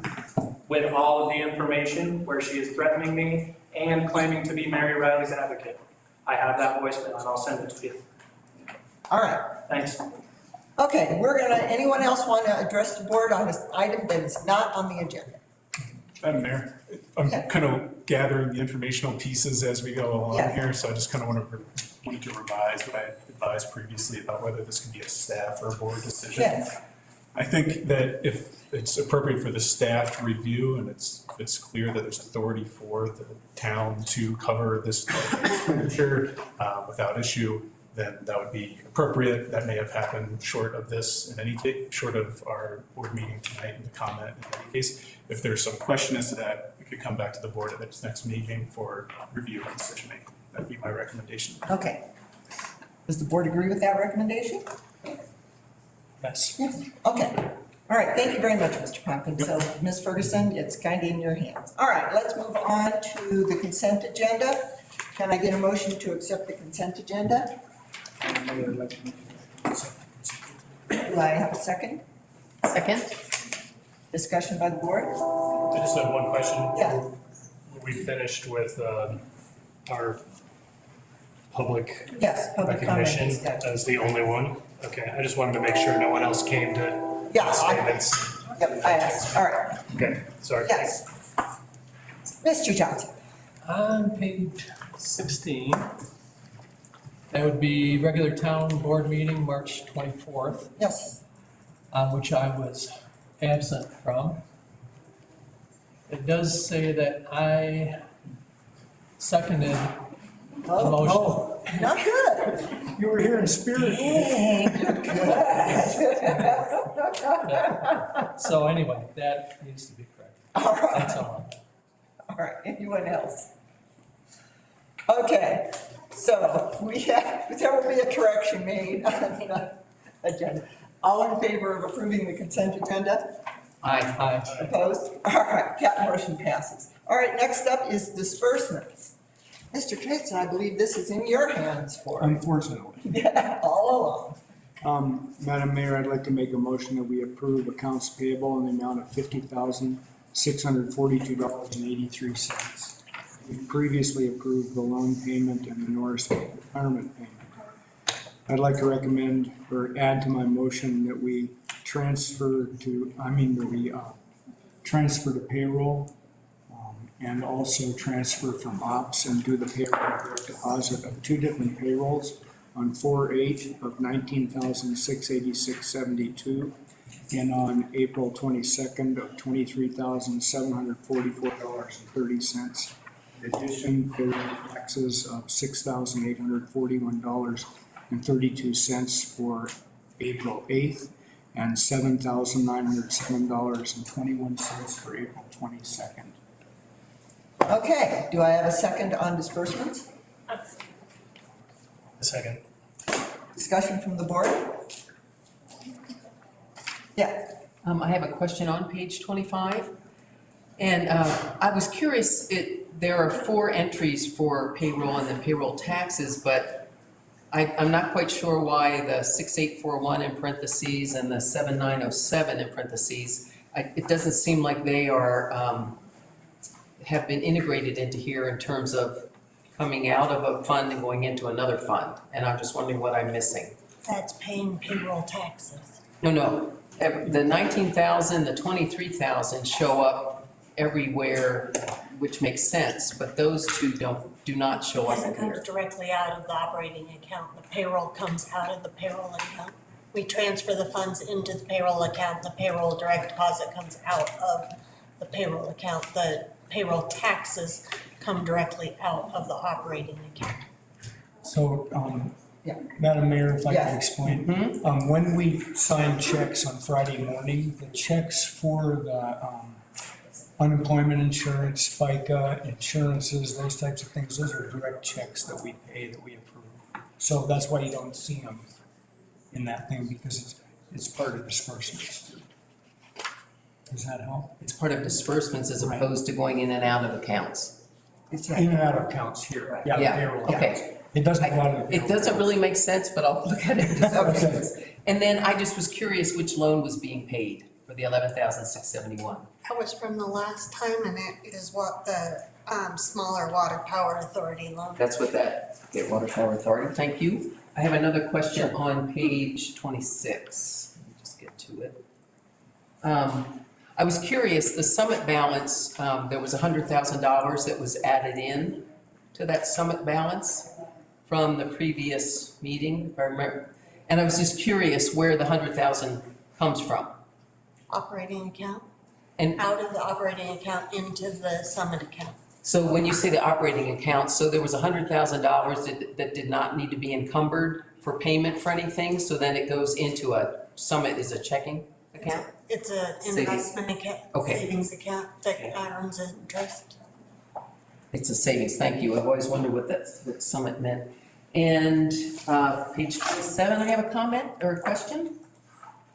with all of the information where she is threatening me and claiming to be Mary Riley's advocate. I have that voicemail and I'll send it to you. All right. Thanks. Okay, anyone else want to address the board on this item that is not on the agenda? Madam Mayor, I'm kind of gathering the informational pieces as we go along here, so I just kind of wanted to revise what I advised previously about whether this could be a staff or a board decision. Yes. I think that if it's appropriate for the staff to review and it's clear that there's authority for the town to cover this expenditure without issue, then that would be appropriate. That may have happened short of this in any case, short of our board meeting tonight and the comment in any case. If there's some question as to that, we could come back to the board at its next meeting for review and decision making. That'd be my recommendation. Okay. Does the board agree with that recommendation? Yes. Yes. Okay. All right. Thank you very much, Mr. Pumpkin. So, Ms. Ferguson, it's kind of in your hands. All right. Let's move on to the consent agenda. Can I get a motion to accept the consent agenda? Do I have a second? Second? Discussion by the board? I just have one question. Yeah. We finished with our public Yes, public comment recognition instead. as the only one. Okay, I just wanted to make sure no one else came to Yeah, statements. Yep, I asked, all right, Okay, sorry. yes. Mr. Johnson? On page 16, that would be regular town board meeting, March 24th, Yes. which I was absent from. It does say that I seconded the motion. Oh, not good. You were here in spirit. So anyway, that needs to be corrected. All right, That's all. all right, anyone else? Okay, so there will be a correction made on the agenda. All in favor of approving the consent agenda? Aye. Opposed? All right, that motion passes. All right, next up is disbursements. Mr. Tracy, I believe this is in your hands for, Unfortunately. yeah, all along. Madam Mayor, I'd like to make a motion that we approve accounts payable in the amount of $50,642.83. We previously approved the loan payment and the Norris retirement payment. I'd like to recommend or add to my motion that we transfer to payroll and also transfer from ops and do the payroll direct deposit of two different payrolls on 4/8 of $19,686.72 and on April 22nd of $23,744.30. In addition, payroll taxes of $6,841.32 for April 8th and $7,907.21 for April 22nd. Okay, do I have a second on disbursements? A second. Discussion from the board? Yeah. I have a question on page 25. And I was curious, there are 4 entries for payroll and then payroll taxes, but I'm not quite sure why the 6841 in parentheses and the 7907 in parentheses. It doesn't seem like they are, have been integrated into here in terms of coming out of a fund and going into another fund. And I'm just wondering what I'm missing. That's paying payroll taxes. No. The 19,000, the 23,000 show up everywhere, which makes sense, but those two do not show up Because in it comes here. directly out of the operating account. The payroll comes out of the payroll account. We transfer the funds into the payroll account. The payroll direct deposit comes out of the payroll account. The payroll taxes come directly out of the operating account. So, Yeah. Madam Mayor, if I Yes. could explain. When we sign checks on Friday morning, the checks for the unemployment insurance, FICA, insurances, those types of things, those are direct checks that we pay, that we approve. So that's why you don't see them in that thing, because it's part of disbursements. Does that help? It's part of disbursements as opposed to going in and out of accounts. It's In and out of accounts here. Yeah, the Yeah, payroll okay. accounts. It doesn't go out of the It payroll. doesn't really make sense, but I'll look at it. in disbursements. And then I just was curious which loan was being paid for the 11,671. That was from the last time, and it is what the smaller water power authority loan. That's what that, Get Water Power Authority, thank you. I have another question on page 26. Let me just get to it. I was curious, the summit balance, there was $100,000 that was added in to that summit balance from the previous meeting, if I remember. And I was just curious where the 100,000 comes from. Operating account, And out of the operating account into the summit account. so when you say the operating account, so there was $100,000 that did not need to be encumbered for payment for anything, so then it goes into a, summit is a checking account? It's an Savings. investment account, Okay. savings account that earns interest. It's a savings, thank you. I've always wondered what summit meant. And page 27, I have a comment or a question.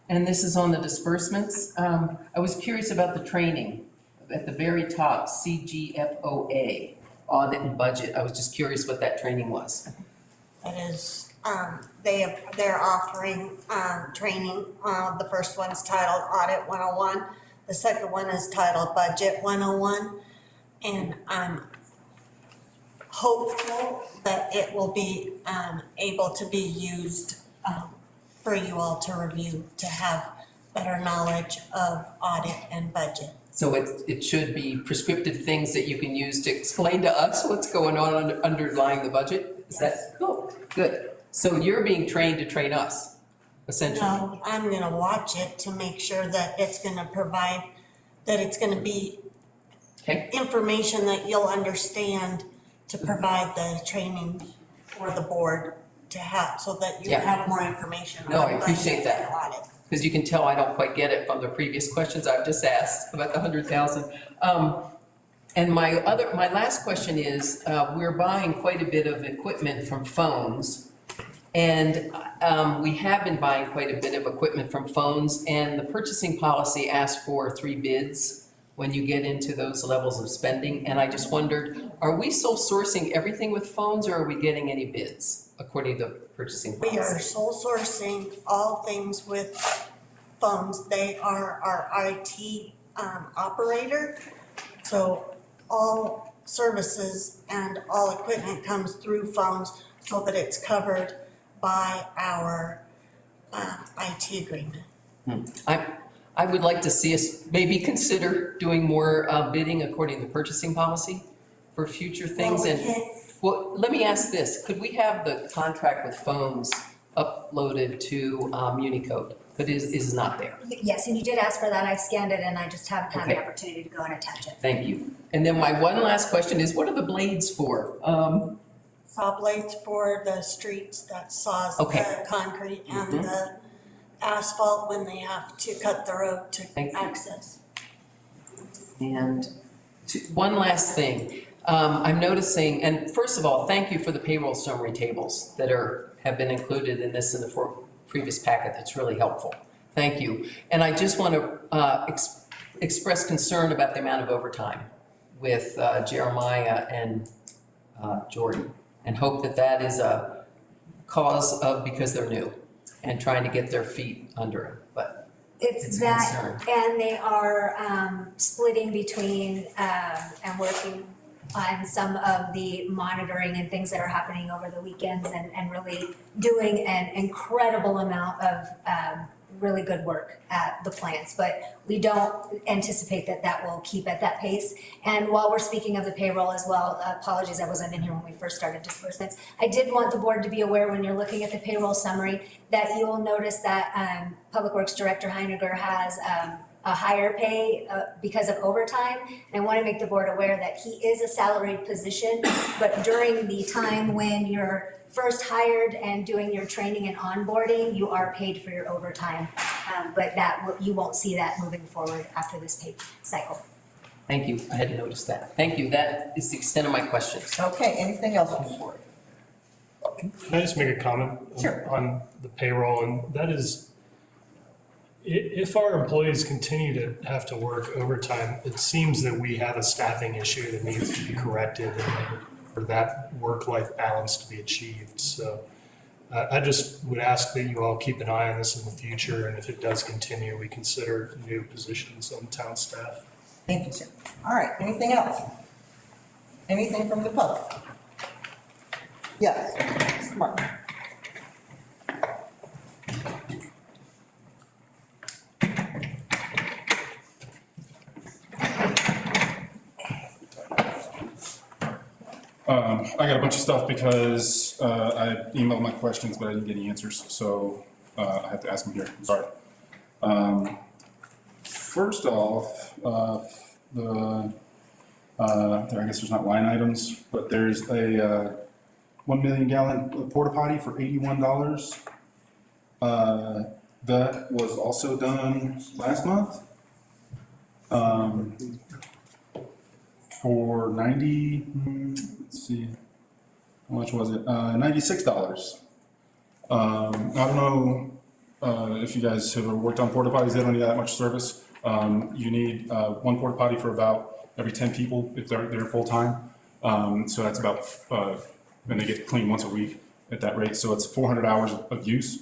And this is on the disbursements. I was curious about the training at the very top, CGFOA, audit and budget. I was just curious what that training was. That is, they're offering training. The first one is titled Audit 101. The second one is titled Budget 101. And I'm hopeful that it will be able to be used for you all to review, to have better knowledge of audit and budget. So it should be prescriptive things that you can use to explain to us what's going on underlying the budget? Is that, cool, good. So you're being trained to train us, essentially? No, I'm gonna watch it to make sure that it's gonna provide, that it's gonna be information that you'll understand to provide the training for the board to have, so that you Yeah. have more information. No, on I appreciate budget and that. audit. Because you can tell I don't quite get it from the previous questions I've just asked about the 100,000. And my last question is, we're buying quite a bit of equipment from phones. And we have been buying quite a bit of equipment from phones, and the purchasing policy asks for 3 bids when you get into those levels of spending. And I just wondered, are we sole sourcing everything with phones, or are we getting any bids according to purchasing policy? We are sole sourcing all things with phones. They are our IT operator. So all services and all equipment comes through phones so that it's covered by our IT agreement. I would like to see us maybe consider doing more bidding according to purchasing policy for future things. Well, let me ask this, could we have the contract with phones uploaded to Unicode? But it is not there. Yes, and you did ask for that. I've scanned it and I just haven't had the Okay. opportunity to go and attach it. Thank you. And then my one last question is, what are the blades for? Saw blades for the streets that saws Okay. the concrete and Mhm. the asphalt when they have to cut the road to Thank you. access. And one last thing, I'm noticing, and first of all, thank you for the payroll summary tables that have been included in this in the previous packet. That's really helpful. Thank you. And I just want to express concern about the amount of overtime with Jeremiah and Jordan, and hope that that is a cause of, because they're new and trying to get their feet under it, but It's a that, concern. and they are splitting between and working on some of the monitoring and things that are happening over the weekends, and really doing an incredible amount of really good work at the plants. But we don't anticipate that that will keep at that pace. And while we're speaking of the payroll as well, apologies, I wasn't in here when we first started disbursements. I did want the board to be aware, when you're looking at the payroll summary, that you will notice that Public Works Director Heiniger has a higher pay because of overtime. And I want to make the board aware that he is a salaried position, but during the time when you're first hired and doing your training and onboarding, you are paid for your overtime. But you won't see that moving forward after this pay cycle. Thank you. I hadn't noticed that. Thank you. That is the extent of my questions. Okay, anything else from the board? Can I just make a comment? Sure. On the payroll, and that is, if our employees continue to have to work overtime, it seems that we have a staffing issue that needs to be corrected and for that work-life balance to be achieved. So I just would ask that you all keep an eye on this in the future, and if it does continue, we consider new positions on town staff. Thank you, sir. All right, anything else? Anything from the public? Yes, Mr. Martin. I got a bunch of stuff because I emailed my questions, but I didn't get any answers, so I have to ask them here. I'm sorry. First off, I guess there's not line items, but there's a 1 million gallon porta potty for $81. That was also done last month. For let's see, how much was it? $96. I don't know if you guys have ever worked on porta potties. They don't need that much service. You need one porta potty for about every 10 people if they're full time. So that's about, and they get cleaned once a week at that rate. So it's 400 hours of use.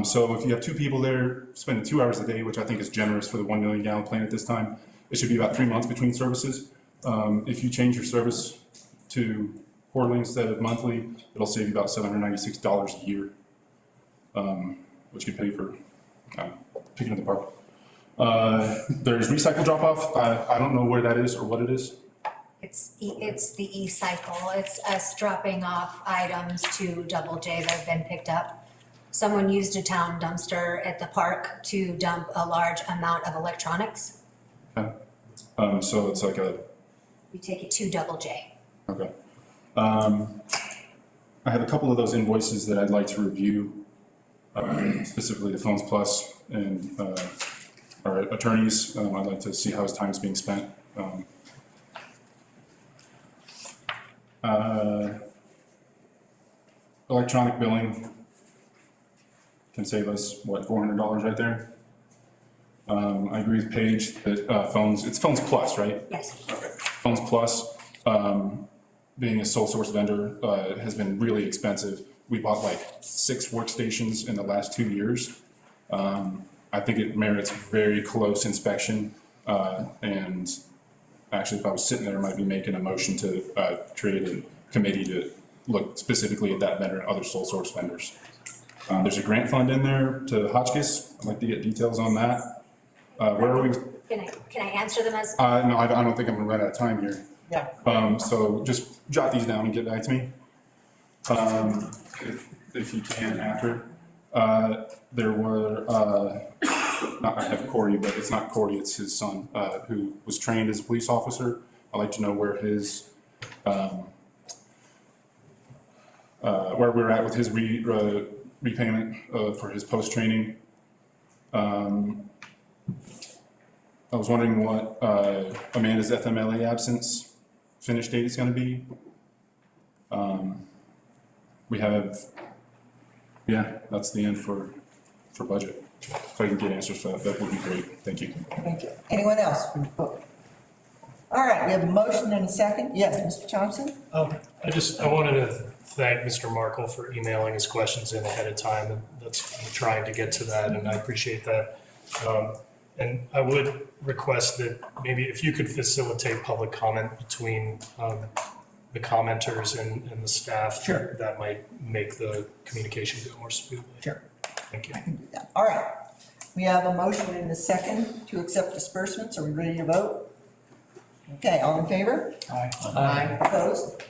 So if you have 2 people there spending 2 hours a day, which I think is generous for the 1 million gallon plant at this time, it should be about 3 months between services. If you change your service to quarterly instead of monthly, it'll save you about $796 a year. which could pay for picking up the park. There's recycle drop-off. I don't know where that is or what it is. It's the e-cycle. It's us dropping off items to Double J that have been picked up. Someone used a town dumpster at the park to dump a large amount of electronics. Okay. So it's like a, We take it to Double J. okay. I have a couple of those invoices that I'd like to review, specifically the Phones Plus and our attorneys. I'd like to see how his time is being spent. Electronic billing can save us, what, $400 right there? I agree with Paige that it's Phones Plus, right? Yes. Okay. Phones Plus, being a sole source vendor, has been really expensive. We bought like 6 workstations in the last 2 years. I think it merits very close inspection. And actually, if I was sitting there, I might be making a motion to create a committee to look specifically at that vendor and other sole source vendors. There's a grant fund in there to Hotchkiss. I'd like to get details on that. Where are we? Can I answer them as? No, I don't think I'm gonna run out of time here. Yeah. So just jot these down and get back to me. If you can after. There were, I have Corey, but it's not Corey, it's his son, who was trained as a police officer. I'd like to know where his, where we're at with his repayment for his post-training. I was wondering what Amanda's FMLA absence finish date is going to be. We have, yeah, that's the end for budget. If I can get answers for that, that would be great. Thank you. Thank you. Anyone else from the book? All right, we have a motion and a second. Yes, Mr. Thompson? I wanted to thank Mr. Markle for emailing his questions in ahead of time, and I'm trying to get to that, and I appreciate that. And I would request that maybe if you could facilitate public comment between the commenters and the staff. Sure. That might make the communication go more smoothly. Sure. Thank you. I can do that. All right. We have a motion and a second to accept disbursements. Are we ready to vote? Okay, all in favor? Aye. Opposed?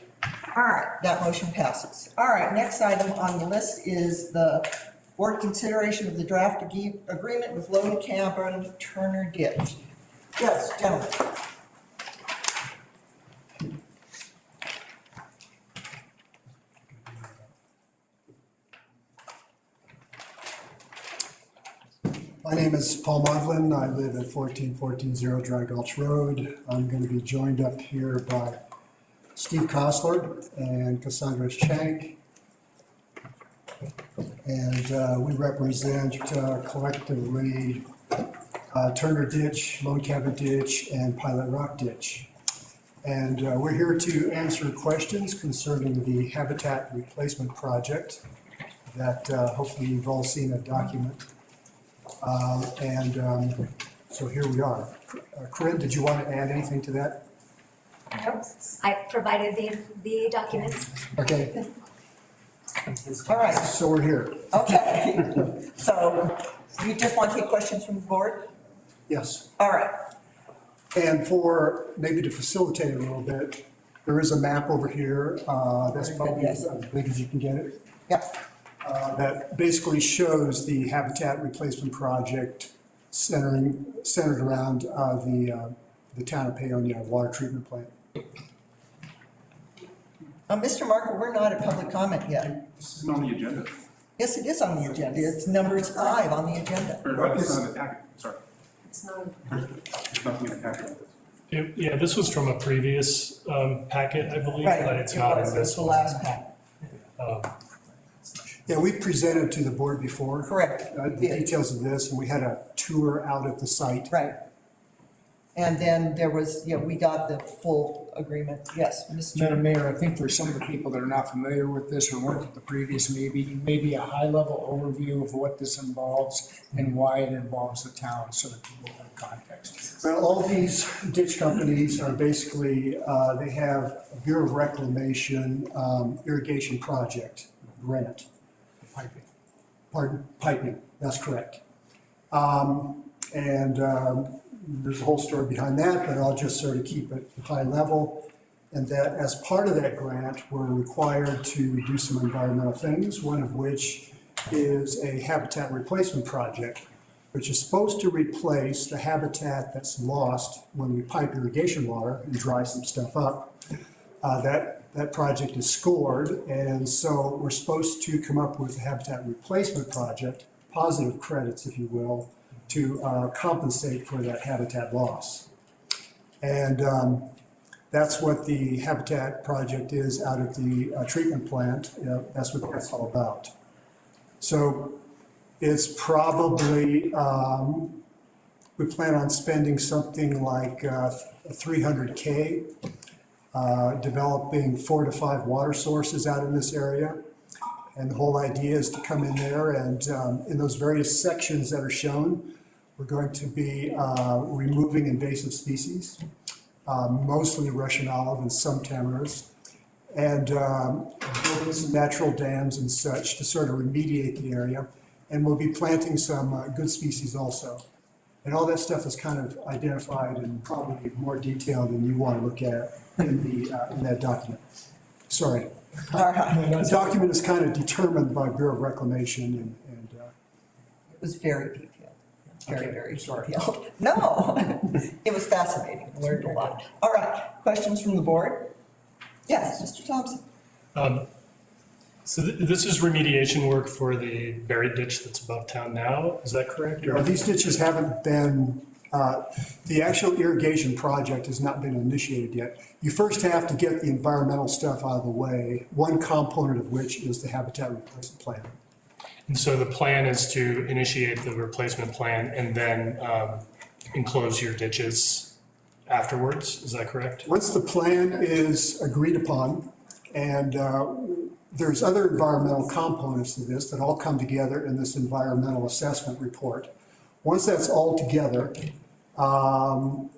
All right, that motion passes. All right, next item on the list is the board consideration of the draft agreement with Lone Cabin Turner Ditch. Yes, gentlemen. My name is Paul Modlin. I live at 14410 Dry Gulch Road. I'm going to be joined up here by Steve Kostler and Cassandra Shank. And we represent collectively Turner Ditch, Lone Cabin Ditch, and Pilot Rock Ditch. And we're here to answer questions concerning the habitat replacement project that hopefully you've all seen a document. So here we are. Corinne, did you want to add anything to that? Nope. I provided the documents. Okay. All right. So we're here. Okay. So you just want to take questions from the board? Yes. All right. And for, maybe to facilitate it a little bit, there is a map over here. That's probably as big as you can get it. Yep. That basically shows the habitat replacement project centered around the town of Paonia water treatment plant. Mr. Markle, we're not at public comment yet. This isn't on the agenda. Yes, it is on the agenda. It's number 5 on the agenda. It's not in the packet, sorry. It's not. There's nothing in the packet. Yeah, this was from a previous packet, I believe, Right. but it's not in It's this the one. last packet. Yeah, we've presented to the board before. Correct. The details of this, and we had a tour out at the site. Right. And then there was, we got the full agreement. Yes, Mr. Madam Mayor, I think for some of the people that are not familiar with this or weren't at the previous meeting, maybe a high-level overview of what this involves and why it involves the town, so that people have context. Well, all these ditch companies are basically, they have a Bureau of Reclamation irrigation project grant. Piping. Pardon, piping, that's correct. There's a whole story behind that, but I'll just sort of keep it high level. And that as part of that grant, we're required to do some environmental things, one of which is a habitat replacement project, which is supposed to replace the habitat that's lost when we pipe irrigation water and dry some stuff up. That project is scored, and so we're supposed to come up with a habitat replacement project, positive credits, if you will, to compensate for that habitat loss. And that's what the habitat project is out of the treatment plant. That's what that's all about. So it's probably, we plan on spending something like $300K developing 4 to 5 water sources out in this area. And the whole idea is to come in there and in those various sections that are shown, we're going to be removing invasive species, mostly Russian olive and some tamarinds, and building some natural dams and such to sort of remediate the area. And we'll be planting some good species also. And all that stuff is kind of identified in probably more detail than you want to look at in that document. Sorry. The document is kind of determined by Bureau of Reclamation and It was very detailed. Very detailed. No, it was fascinating. Learned a lot. All right, questions from the board? Yes, Mr. Thompson. So this is remediation work for the buried ditch that's above town now, is that correct? Or- these ditches haven't been, the actual irrigation project has not been initiated yet. You first have to get the environmental stuff out of the way, one component of which is the habitat replacement plan. And so the plan is to initiate the replacement plan and then enclose your ditches afterwards, is that correct? Once the plan is agreed upon, and there's other environmental components to this that all come together in this environmental assessment report. Once that's all together, and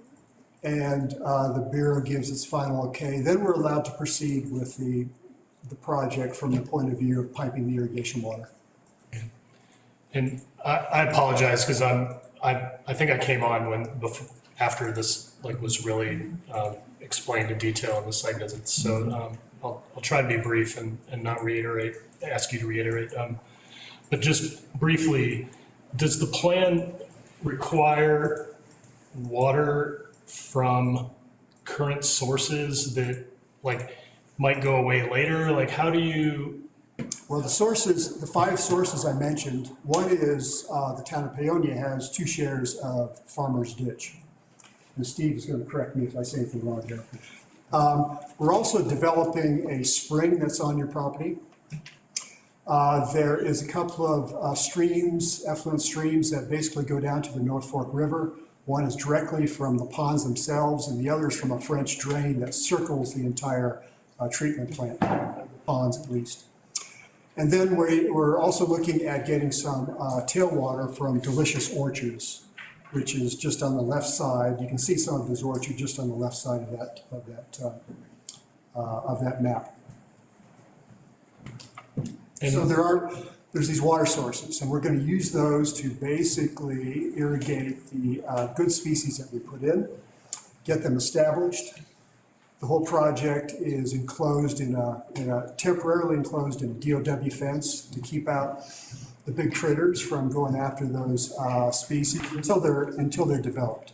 the Bureau gives its final okay, then we're allowed to proceed with the project from the point of view of piping the irrigation water. And I apologize because I think I came on after this was really explained in detail in the site visits. So I'll try to be brief and not ask you to reiterate. But just briefly, does the plan require water from current sources that might go away later? How do you? Well, the 5 sources I mentioned, one is the town of Paonia has 2 shares of Farmer's Ditch. And Steve is going to correct me if I say anything wrong here. We're also developing a spring that's on your property. There is a couple of streams, effluent streams that basically go down to the North Fork River. One is directly from the ponds themselves, and the other is from a French drain that circles the entire treatment plant, ponds at least. And then we're also looking at getting some tailwater from Delicious Orchards, which is just on the left side. You can see some of those orchards just on the left side of that map. So there's these water sources, and we're going to use those to basically irrigate the good species that we put in, get them established. The whole project is enclosed temporarily enclosed in a DOW fence to keep out the big critters from going after those species until they're developed.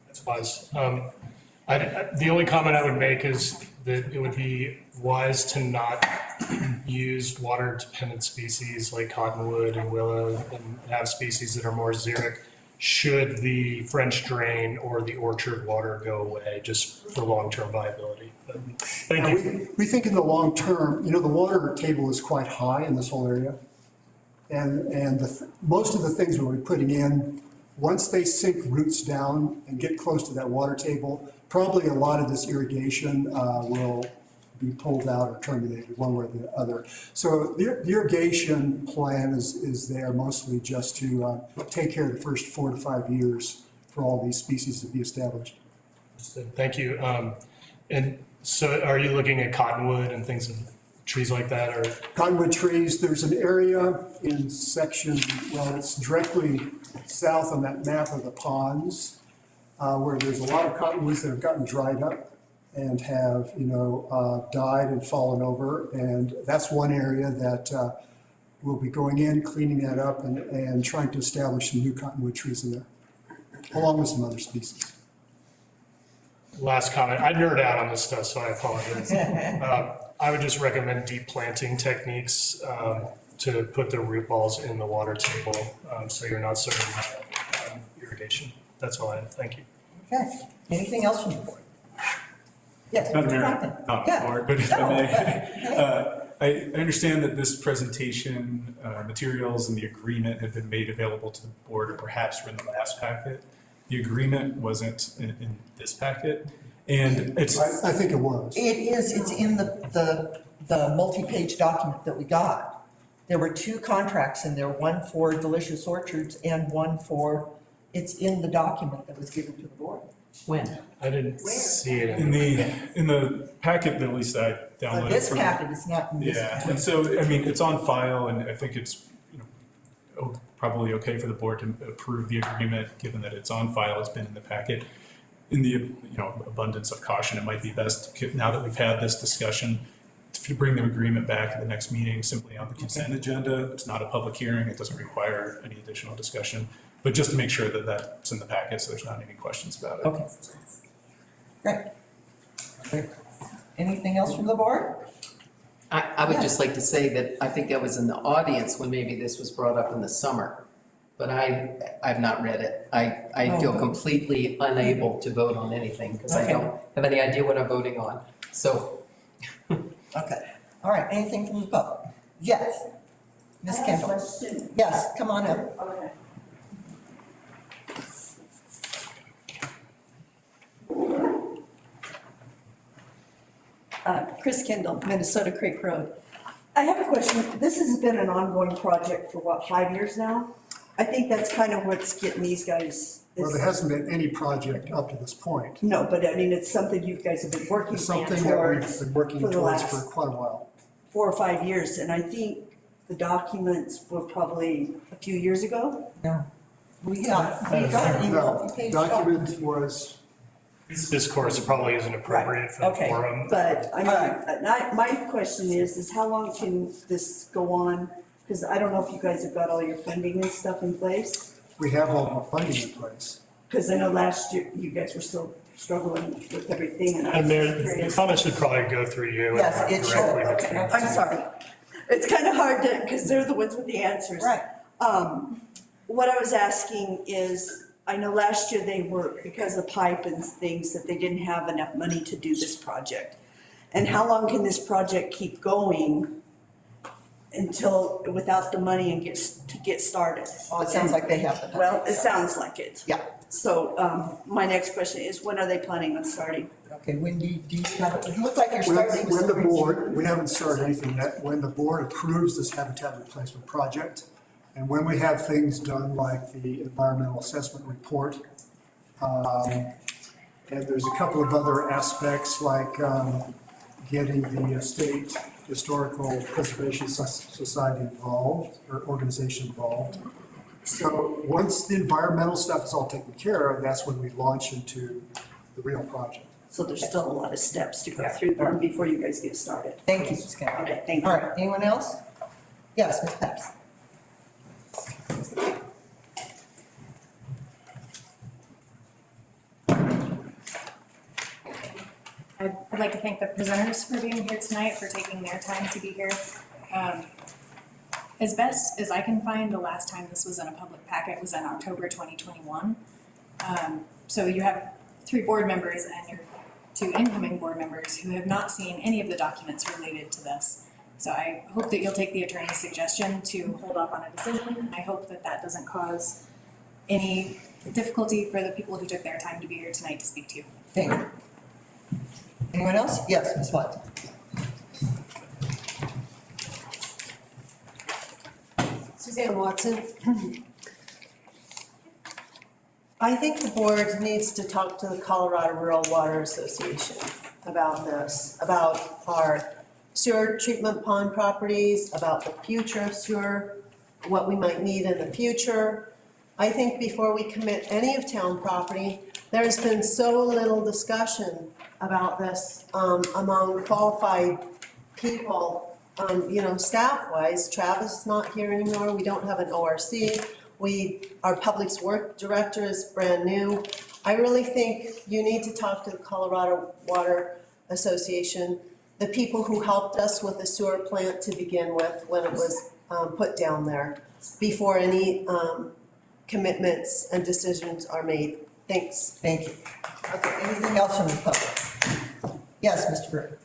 That's wise. The only comment I would make is that it would be wise to not use water-dependent species like cottonwood and willow and have species that are more xeric should the French drain or the orchard water go away, just for long-term viability. But thank you. We think in the long term, the water table is quite high in this whole area. And most of the things we'll be putting in, once they sink roots down and get close to that water table, probably a lot of this irrigation will be pulled out or terminated one way or the other. So the irrigation plan is there mostly just to take care of the first 4 to 5 years for all these species to be established. Thank you. And so are you looking at cottonwood and things of trees like that are, Cottonwood trees, there's an area in section, well, it's directly south on that map of the ponds, where there's a lot of cottonwoods that have gotten dried up and have, died and fallen over. And that's one area that we'll be going in, cleaning that up and trying to establish some new cottonwood trees in there, along with some other species. last comment, I nerd out on this stuff, so I apologize. I would just recommend deep planting techniques to put the root balls in the water table, so you're not serving irrigation. That's all I have. Thank you. Okay. Anything else from the board? Yes. Madam Mayor, Mr. not Yeah. board, but if I may. I understand that this presentation, materials and the agreement had been made available to the board, or perhaps were in the last packet. The agreement wasn't in this packet, and it's. I think it was. It is, it's in the multi-page document that we got. There were two contracts in there, one for Delicious Orchards and one for, it's in the document that was given to the board. When? I didn't see it. In the packet that at least I downloaded. This from- packet is not in this. Yeah, and so, I mean, it's on file, and I think it's, probably okay for the board to approve the agreement, given that it's on file, it's been in the packet. In the, abundance of caution, it might be best, now that we've had this discussion, to bring the agreement back at the next meeting simply on the consent agenda. It's not a public hearing, it doesn't require any additional discussion, but just to make sure that that's in the packet, so there's not any questions about it. Okay. Great. Anything else from the board? I would just like to say that I think I was in the audience when maybe this was brought up in the summer, but I've not read it. I feel completely unable to vote on anything because I don't have any idea what I'm voting on, so. Okay, all right, anything from the public? Yes, Ms. Kendall. Yes, come on up. Okay. Chris Kendall, Minnesota Creek Road. I have a question. This has been an ongoing project for what, 5 years now? I think that's kind of what's getting these guys. Well, there hasn't been any project up to this point. No, but I mean, it's something you guys have been working It's on something that we've been working for the towards last for quite a while. 4 or 5 years, and I think the documents were probably a few years ago. No. We got an email. The document was, This discourse probably isn't appropriate for the Okay, forum. but I mean, my question is how long can this go on? Because I don't know if you guys have got all your funding and stuff in place. we have all our funding in place. Because I know last year you guys were still struggling with everything, and I And was Mayor, the curious. comments should probably go through you. and Yes, not it should. directly Okay, between the I'm two. sorry. It's kind of hard to, because they're the ones with the answers. Right. What I was asking is, I know last year they were, because of pipe and things, that they didn't have enough money to do this project. And how long can this project keep going until, without the money and get started? Well, it sounds like they have the funding. Well, it sounds like it. Yeah. So, my next question is, when are they planning on starting? Okay, Wendy, do you have it? It looks like you're starting with When the some board, we haven't started anything yet, when the board approves this habitat replacement project, and when we have things done like the environmental assessment report, and there's a couple of other aspects like getting the State Historical Preservation Society involved, or organization involved. So once the environmental stuff is all taken care of, that's when we launch into the real project. So there's still a lot of steps to go through there before you guys get started. Thank you, Ms. Kendall. Okay, thank you. All right, anyone else? Yes, Ms. Peps. I'd like to thank the presenters for being here tonight, for taking their time to be here. As best as I can find, the last time this was in a public packet was in October 2021. So you have 3 board members and your 2 incoming board members who have not seen any of the documents related to this. So I hope that you'll take the attorney's suggestion to hold off on a decision. I hope that that doesn't cause any difficulty for the people who took their time to be here tonight to speak to you. Thank you. Anyone else? Yes, Ms. Watson. Suzanne Watson. I think the board needs to talk to the Colorado Rural Water Association about this, about our sewer treatment pond properties, about the future of sewer, what we might need in the future. I think before we commit any of town property, there's been so little discussion about this among qualified people, staff-wise. Travis is not here anymore, we don't have an ORC, our public works director is brand new. I really think you need to talk to the Colorado Water Association, the people who helped us with the sewer plant to begin with when it was put down there, before any commitments and decisions are made. Thanks. Thank you. Okay, anything else from the public? Yes, Mr. Burke.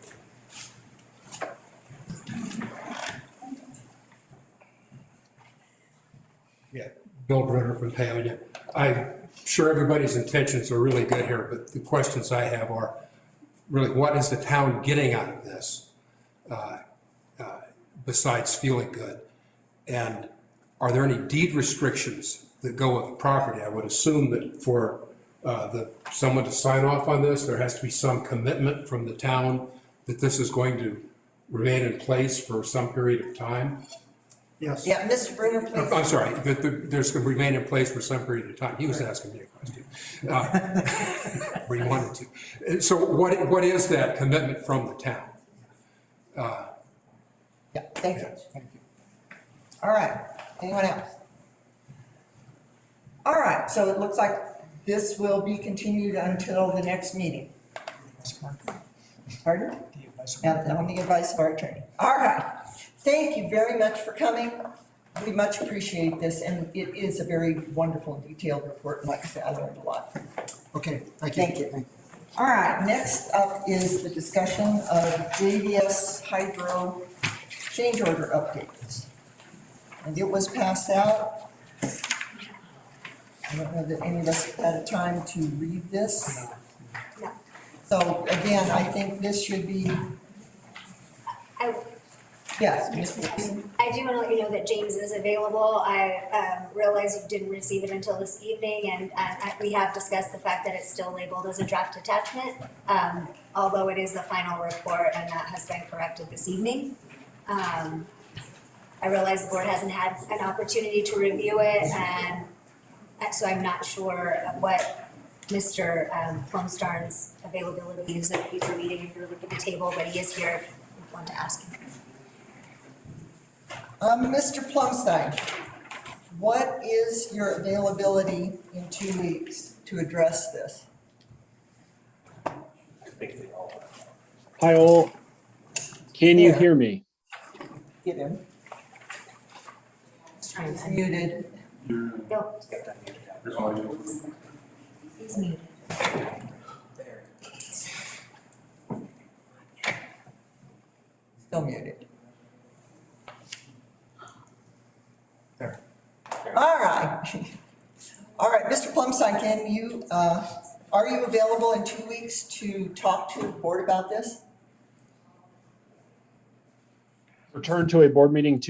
Yeah, Bill Brenner from Paonia. I'm sure everybody's intentions are really good here, but the questions I have are really, what is the town getting out of this besides feeling good? And are there any deed restrictions that go with the property? I would assume that for someone to sign off on this, there has to be some commitment from the town that this is going to remain in place for some period of time. Yes. Yeah, Mr. Brenner, please. I'm sorry, that there's going to remain in place for some period of time. He was asking me a question. Where he wanted to. So what is that commitment from the town? Yeah, thank you. All right, anyone else? All right, so it looks like this will be continued until the next meeting. Pardon? On the advice of our attorney. All right, thank you very much for coming. We much appreciate this, and it is a very wonderful, detailed report, and like I said, I learned a lot. Okay, thank you. Thank you. All right, next up is the discussion of JVS Hydro change order updates. And it was passed out. I don't know that any of us had a time to read this. No. So again, I think this should be, yes, Ms. Wilson. I do want to let you know that James is available. I realize you didn't receive it until this evening, and we have discussed the fact that it's still labeled as a draft attachment, although it is the final report, and that has been corrected this evening. I realize the board hasn't had an opportunity to review it, and so I'm not sure what Mr. Plumstarn's availability is at a future meeting if you're looking at the table, but he is here if you want to ask him. Mr. Plumstein, what is your availability in 2 weeks to address this? Hi all. Can you hear me? Get him. He's muted. No. He's muted. Still muted. There. All right. All right, Mr. Plumstein, can you, are you available in 2 weeks to talk to the board about this? Return to a board meeting,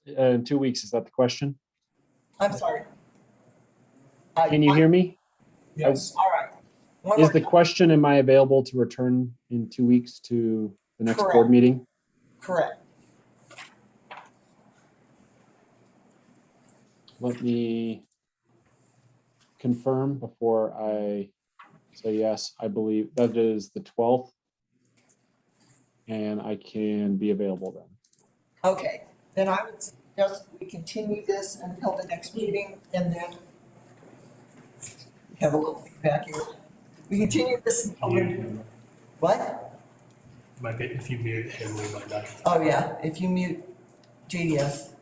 in 2 weeks, is that the question? I'm sorry. Can you hear me? Yes. All right. Is the question, am I available to return in 2 weeks to the next Correct. board meeting? Correct. Let me confirm before I say yes. I believe that is the 12th. And I can be available then. Okay, then I would suggest we continue this until the next meeting, and then have a little feedback here. We continue this until, what? Might be, if you mute him, we might not. Oh, yeah, if you mute JDS.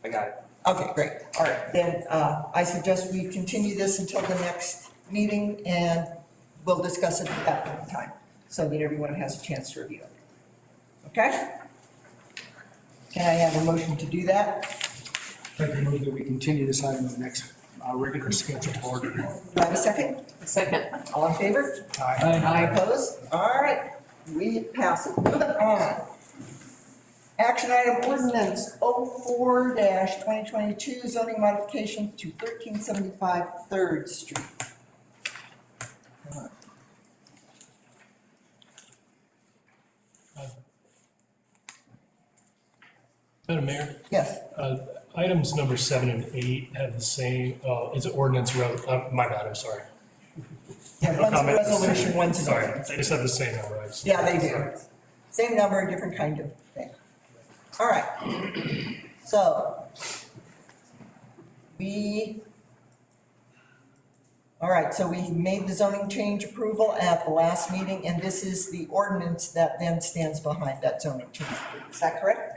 I got it. Okay, great, all right, then I suggest we continue this until the next meeting, and we'll discuss it at that point in time, so that everyone has a chance to review it. Okay? Can I have a motion to do that? I'd like to move that we continue this item to the next regular scheduled board. Do I have a second? Second. All in favor? Aye. Aye opposed? All right, we pass it. Moving on. Action item ordinance 04-2022 zoning modification to 1375 3rd Street. Madam Mayor, Yes. items number 7 and 8 have the same, is it ordinance, my bad, I'm sorry. Yeah, No one's a comment. resolution, one's an Sorry, ordinance. they just have the same number, right? Yeah, they do. Same number, different kind of thing. All right. So we made the zoning change approval at the last meeting, and this is the ordinance that then stands behind that zoning change. Is that correct?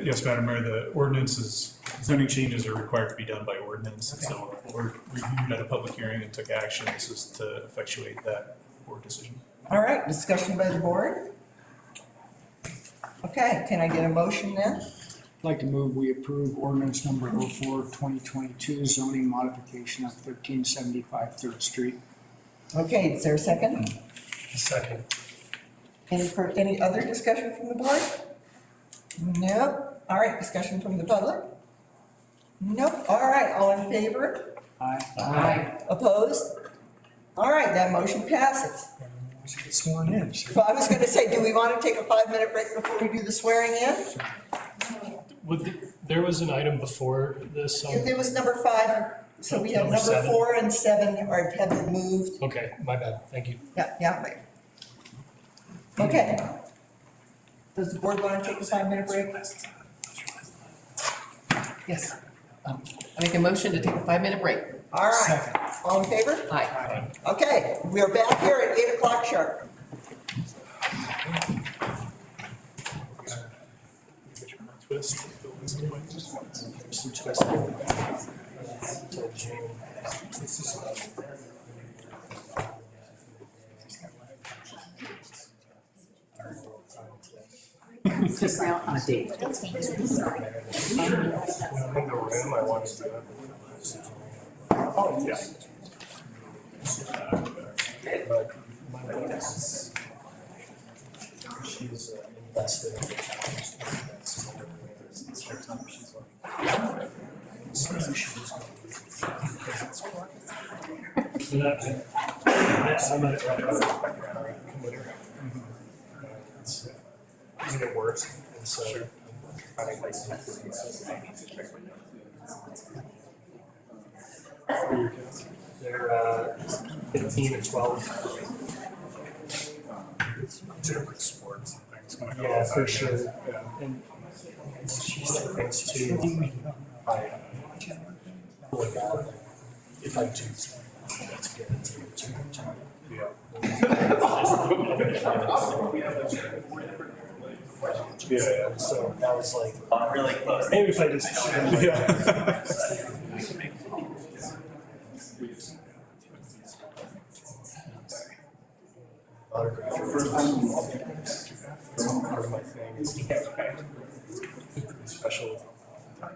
Yes, Madam Mayor, the ordinances, zoning changes are required to be done by ordinance. Okay. So we're reviewed at a public hearing and took action. This is to effectuate that board decision. All right, discussion by the board. Okay, can I get a motion then? I'd like to move we approve ordinance number 04-2022, zoning modification of 1375 Third Street. Okay, is there a second? Second. Any other discussion from the board? No. All right, discussion from the public? Nope. All right, all in favor? Aye. Opposed? All right, that motion passes. Get sworn in. Well, I was gonna say, do we want to take a 5-minute break before we do the swearing in? There was an item before this. There was number 5, so we have Number number 7. 4 and 7 have been moved. Okay, my bad, thank you. Yeah, wait. Okay. Does the board want to take a 5-minute break? Yes. I make a motion to take a 5-minute break. All right. All in favor? Aye. Okay, we are back here at 8 o'clock sharp. Twist. Just now on a date. Oh, yeah. She's invested in it works, and so finding places. They're 15 and 12. Different sports and things going on. Yeah, for sure. And she's thanks to if I choose, let's get it to yeah, so that was like really close. Maybe if I just part of my thing is to get special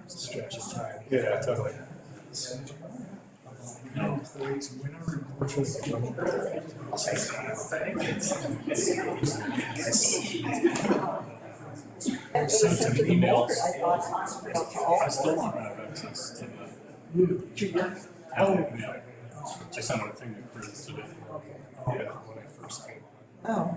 stretch of time. Yeah, totally. Sent to the board, I thought. I still don't have access to the. I sent out a thing to Chris today. Yeah, when I first came. Oh.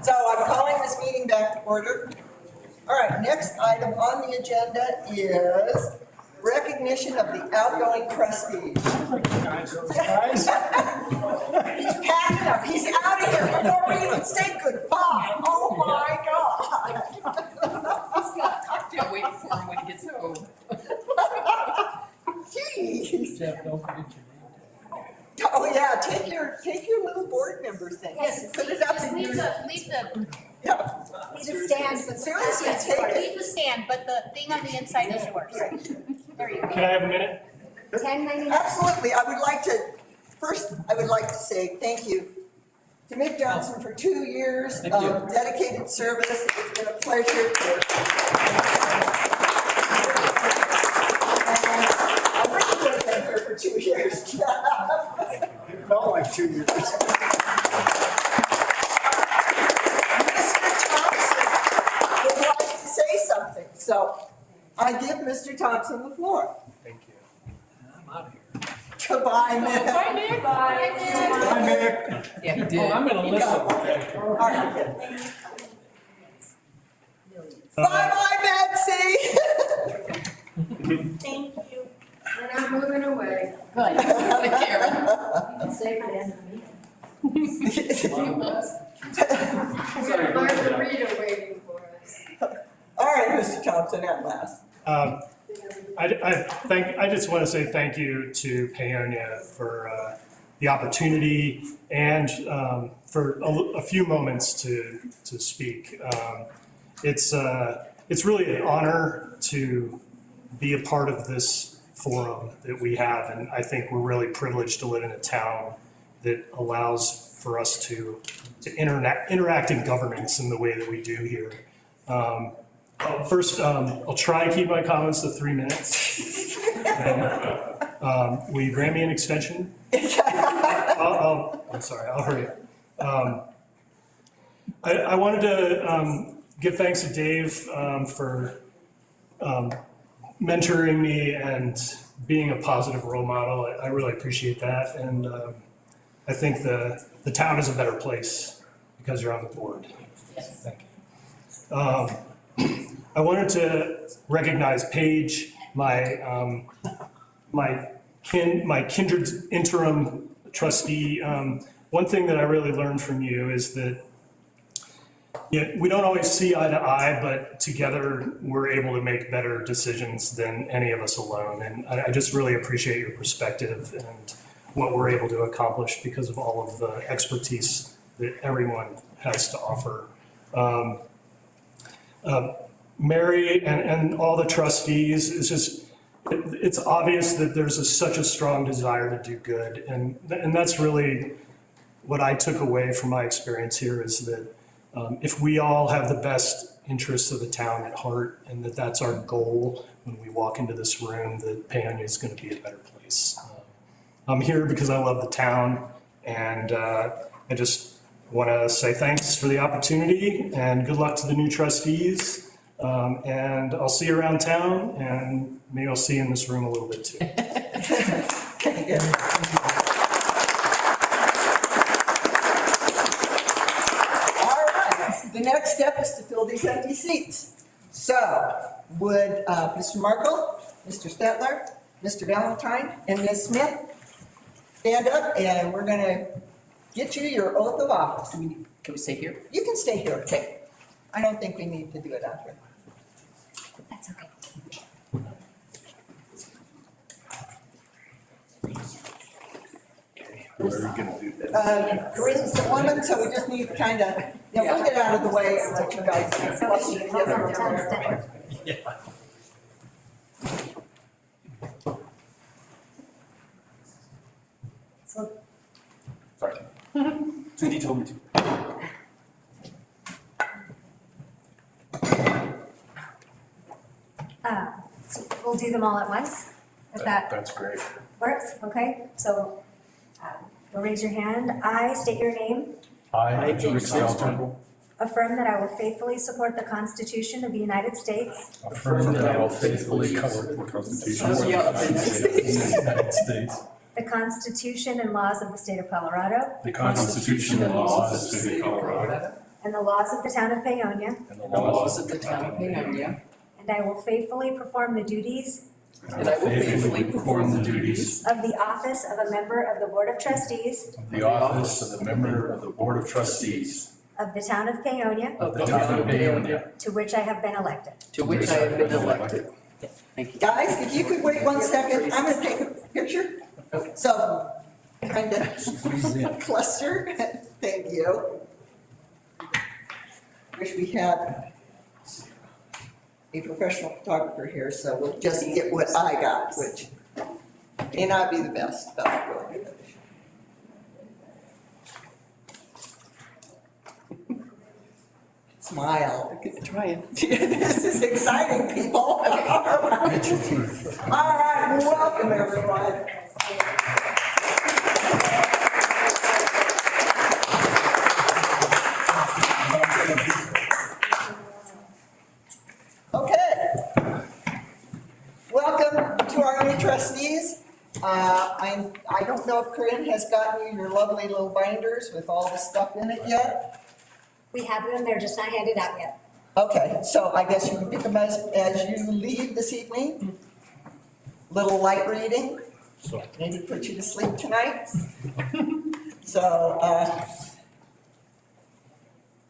So I'm calling this meeting back to order. All right, next item on the agenda is recognition of the outgoing trustees. He's packing up, he's out of here before we even say goodbye. Oh my God. Can't wait for him when he gets home. Jeez. Jeff, don't forget your name. Oh yeah, take your little board member thing. Yes, Put it up just in leave your. the Yeah. stand, but Seriously, yes, take it. leave the stand, but the thing on the inside is yours. There you go. Can I have a minute? 10.99. Absolutely. I would like to say thank you to Mick Johnson for 2 years Thank you. of dedicated service. It's been a pleasure to. I'm really going to be here for 2 years. It felt like 2 years. Mr. Thompson would like to say something, so I give Mr. Thompson the floor. Thank you. I'm out of here. Goodbye, Mick. Bye, Nick. Bye. Hi, Mick. Yeah, he Oh, did. I'm gonna listen. All right. Bye-bye, Betsy. Thank you. We're not moving away. Good. Good, Karen. Stay for the end of the meeting. We got margarita waiting for us. All right, Mr. Thompson, at last. I just want to say thank you to Paonia for the opportunity and for a few moments to speak. It's really an honor to be a part of this forum that we have, and I think we're really privileged to live in a town that allows for us to interact in governance in the way that we do here. First, I'll try to keep my comments to 3 minutes. And, will you grant me an extension? I'm sorry, I'll hurry up. I wanted to give thanks to Dave for mentoring me and being a positive role model. I really appreciate that. And I think the town is a better place because you're on the board. Thank you. I wanted to recognize Paige, my kindred interim trustee. One thing that I really learned from you is that we don't always see eye to eye, but together we're able to make better decisions than any of us alone. And I just really appreciate your perspective and what we're able to accomplish because of all of the expertise that everyone has to offer. Mary and all the trustees, it's obvious that there's such a strong desire to do good. And that's really what I took away from my experience here is that if we all have the best interests of the town at heart and that's our goal when we walk into this room, that Paonia is going to be a better place. I'm here because I love the town, and I just want to say thanks for the opportunity and good luck to the new trustees. And I'll see you around town, and maybe I'll see you in this room a little bit too. All right, the next step is to fill these empty seats. So would Mr. Markle, Mr. Stetler, Mr. Valentine, and Ms. Smith stand up, and we're going to get you your oath of office. Can we stay here? You can stay here, okay. I don't think we need to do it out here. That's okay. Corinne's the woman, so we just need to kind of, we'll get out of the way and let you guys. Sorry. Cindy told me to. So we'll do them all at once, if that That's great. works, okay? So, you'll raise your hand. I state your name. I, Rick Stelter, Affirm that I will faithfully support the Constitution of the United States. affirm that I will faithfully cover the Constitution of the United States, The the Constitution and laws of the state of Colorado, the Constitution and laws of the state of Colorado, and the laws of the town of Paonia, and the laws of the town of Paonia, and I will faithfully perform the duties and I will faithfully perform the duties of the office of a member of the Board of Trustees the office of the member of the Board of Trustees of the town of Paonia, of the town of Paonia, to which I have been elected. to which I have been elected. Thank you. Guys, if you could wait 1 second, I'm gonna take a picture. So, kind of cluster, thank you. Wish we had a professional photographer here, so we'll just get what I got, which may not be the best, but we'll do it. Smile. Try it. This is exciting, people. All right, welcome everyone. Okay. Welcome to our new trustees. I don't know if Corinne has gotten you your lovely little binders with all the stuff in it yet. We have them, they're just not handed out yet. Okay, so I guess you can pick them as you leave this evening. Little light reading, maybe put you to sleep tonight. So,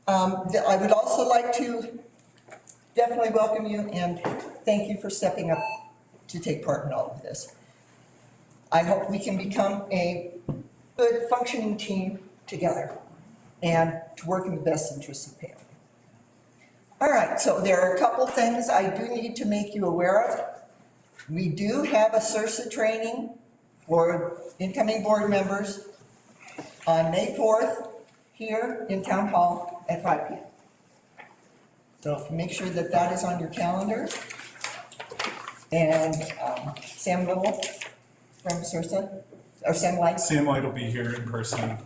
I would also like to definitely welcome you and thank you for stepping up to take part in all of this. I hope we can become a good functioning team together and to work in the best interest of Pam. All right, so there are a couple things I do need to make you aware of. We do have a CIRSA training for incoming board members on May 4th here in Town Hall at 5 p.m. So make sure that that is on your calendar. And Sam Little from CIRSA, or Sam White? Sam White will be here in person.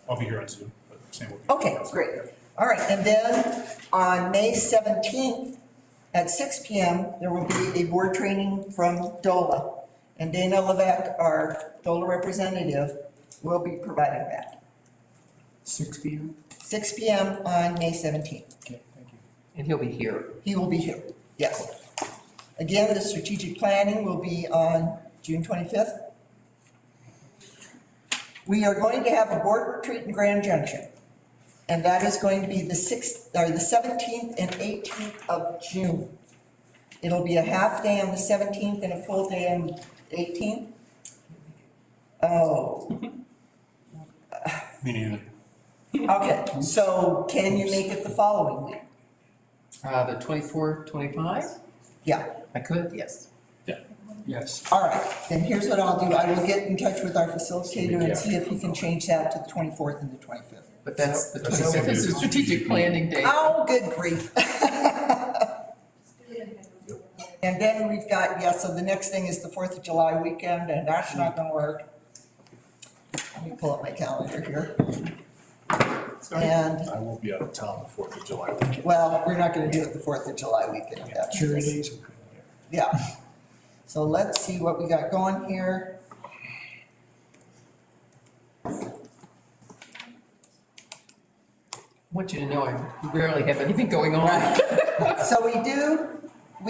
I'll be here on Zoom, but Sam will be. Okay, great. All right, and then on May 17th at 6 p.m., there will be a board training from DOLA. And Dana Levesque, our DOLA representative, will be providing that. 6 p.m.? 6 p.m. on May 17th. Okay, thank you. And he'll be here. He will be here, yes. Again, the strategic planning will be on June 25th. We are going to have a board retreat in Grand Junction. And that is going to be the 17th and 18th of June. It'll be a half day on the 17th and a full day on the 18th. Oh. Me neither. Okay, so can you make it the following week? The 24, 25? Yeah. I could, yes. Yes. All right, then here's what I'll do. I will get in touch with our facilitator and see if he can change that to the 24th and the 25th. But that's, the 25th is a strategic planning day. Oh, good grief. And then we've got, yeah, so the next thing is the 4th of July weekend, and that's not gonna work. Let me pull up my calendar here. And, I won't be out of town the 4th of July weekend. well, we're not gonna do it the 4th of July weekend. That's Jury just- days? Yeah. So let's see what we got going here. I want you to know I rarely have anything going on. So we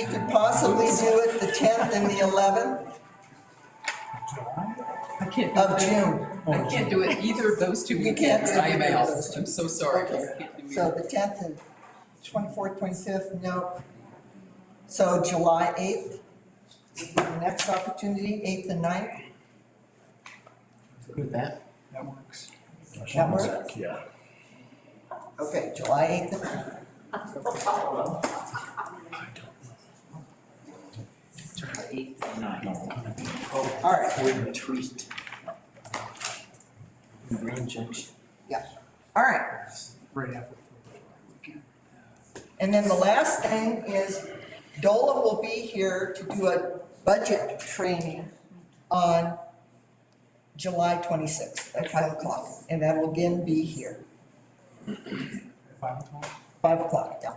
could possibly do it the 10th and the 11th I can't do of it. June. I can't do it either of those two You can't weekends. do I am either of out. those two. I'm so sorry. Okay. I can't do So either. the 10th and 24th, 25th, no. So July 8th, the next opportunity, 8th and 9th, With that. That works. that works? Yeah. Okay, July 8th and 9th. All right. Retreat. Grand Junction. Yeah, all right. Right after the 4th of July weekend. And then the last thing is DOLA will be here to do a budget training on July 26th at 5 o'clock. And that will again be here. 5 o'clock? 5 o'clock, yeah.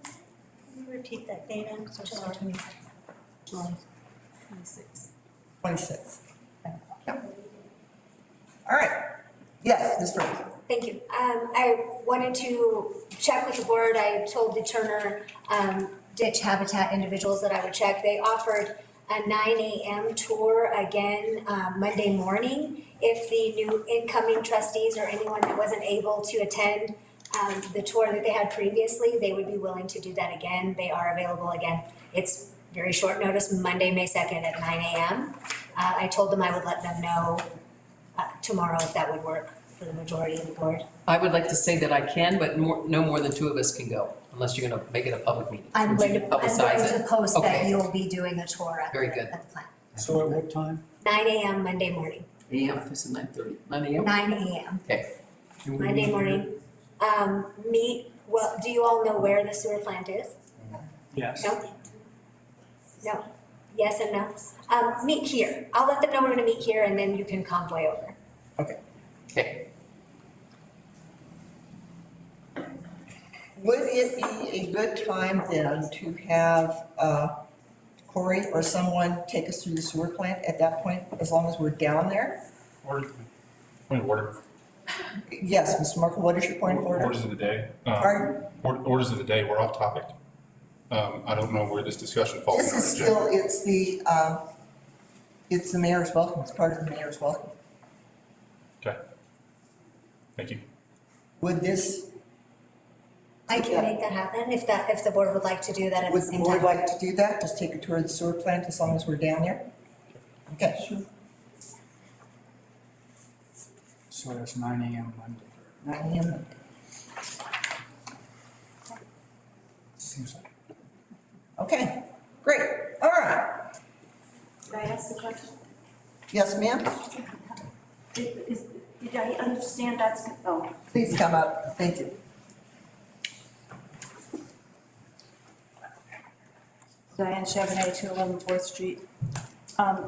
Can you repeat that date? I'm so sorry. Okay, 26th. All right. Yes, Ms. Burns. Thank you. I wanted to check with the board. I told the Turner Ditch Habitat individuals that I would check. They offered a 9 a.m. tour again Monday morning. If the new incoming trustees or anyone that wasn't able to attend the tour that they had previously, they would be willing to do that again. They are available again. It's very short notice, Monday, May 2nd at 9 a.m. I told them I would let them know tomorrow if that would work for the majority of the board. I would like to say that I can, but no more than 2 of us can go, unless you're gonna make it a public meeting. I'm going to Publicize it. post that Okay. you'll be doing a tour at Very the, good. at the plant. So at what time? 9 a.m. Monday morning. AM, this is 9:30, 9 AM? 9 a.m. Okay. Monday morning. Well, do you all know where the sewer plant is? Yes. No? No? Yes and no? Meet here. I'll let them know we're gonna meet here and then you can convoy over. Okay. Would it be a good time then to have Corey or someone take us through the sewer plant at that point, as long as we're down there? Point of order. Yes, Mr. Markle, what is your point of order? Orders of the day. Pardon? Orders of the day, we're off topic. I don't know where this discussion falls. This on is the agenda. still, it's the mayor's welcome, it's part of the mayor's welcome. Okay. Thank you. Would this, I can make that happen if the board would like to do that at the would the same board time. like to do that? Just take a tour of the sewer plant as long as we're down there? Okay. Sure. So that's 9 a.m. Monday. 9 a.m. Monday. Seems like. Okay, great, all right. Did I ask the question? Yes, ma'am? Did I understand that's, oh. Please come up, thank you. Diane Charbonnet, 211 4th Street.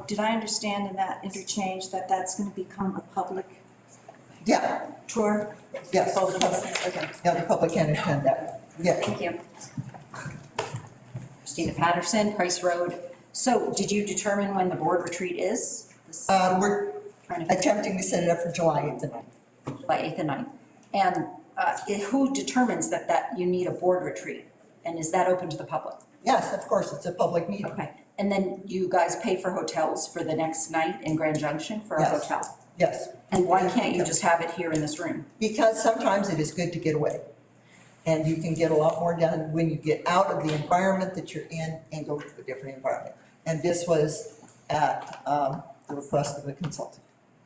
Did I understand in that interchange that that's going to become a public Yeah, tour? yes. Oh, the public, okay. Yeah, the public can attend that, yeah. Thank you. Christina Patterson, Price Road. So did you determine when the board retreat is? We're attempting to set it up for July 8th and 9th. July 8th and 9th. And who determines that you need a board retreat? And is that open to the public? Yes, of course, it's a public meeting. Okay. And then you guys pay for hotels for the next night in Grand Junction for a Yes. hotel? Yes. And why can't you just have it here in this room? Because sometimes it is good to get away. And you can get a lot more done when you get out of the environment that you're in and go to a different environment. And this was at the request of the consultant.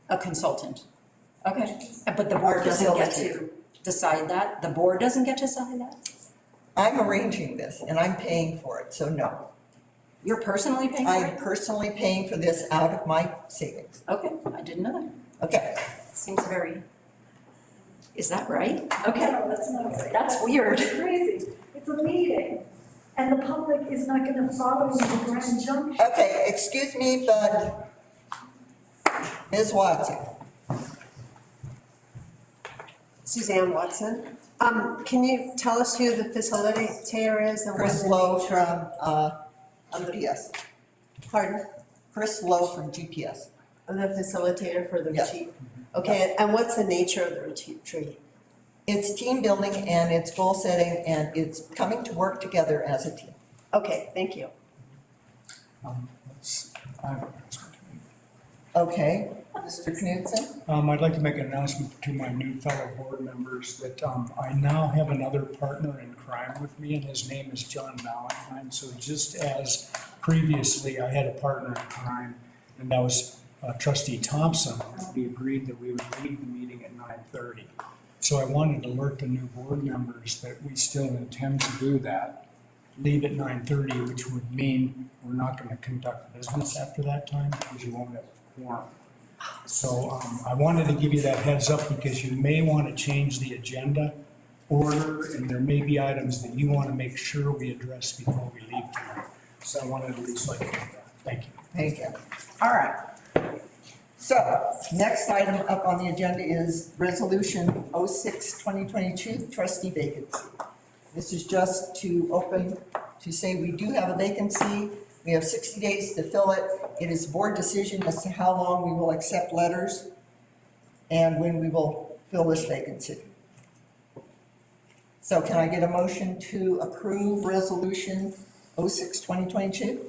A consultant? Okay. But the board doesn't get to decide that? The board doesn't get to decide that? I'm arranging this and I'm paying for it, so no. You're personally paying for it? I'm personally paying for this out of my savings. Okay, I didn't know that. Okay. Seems very, is that right? Okay. No, that's not right. That's weird. It's crazy. It's a meeting, and the public is not gonna follow the Grand Junction. Okay, excuse me, but Ms. Watson. Suzanne Watson. Can you tell us who the facilitator is and what Chris the Lowe nature- from GPS. Pardon? Chris Lowe from GPS. The facilitator for the Yes. retreat? Okay, and what's the nature of the retreat? It's team building and it's goal setting and it's coming to work together as a team. Okay, thank you. Okay, Mr. Knudsen? I'd like to make an announcement to my new fellow board members that I now have another partner in crime with me, and his name is John Valentine. So just as previously I had a partner in crime, and that was Trustee Thompson, we agreed that we would leave the meeting at 9:30. So I wanted to alert the new board members that we still intend to do that. Leave at 9:30, which would mean we're not going to conduct business after that time because you won't have a quorum. So I wanted to give you that heads up because you may want to change the agenda order and there may be items that you want to make sure we address before we leave tonight. So I wanted to at least let you know that. Thank you. Thank you. All right. So, next item up on the agenda is Resolution 06-2022, Trustee Vacancy. This is just to open, to say we do have a vacancy. We have 60 days to fill it. It is board decision as to how long we will accept letters and when we will fill this vacancy. So can I get a motion to approve Resolution 06-2022?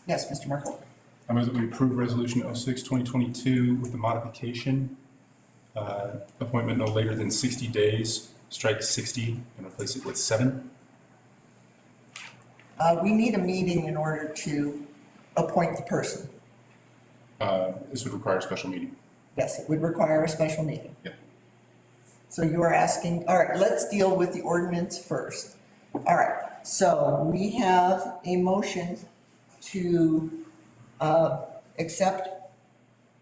Yes, Mr. Merkel? I move that we approve Resolution 06-2022 with the modification, appointment no later than 60 days, strike 60 and replace it with 7. We need a meeting in order to appoint the person. This would require a special meeting. Yes, it would require a special meeting. Yeah. So you are asking, all right, let's deal with the ordinance first. All right, so we have a motion to accept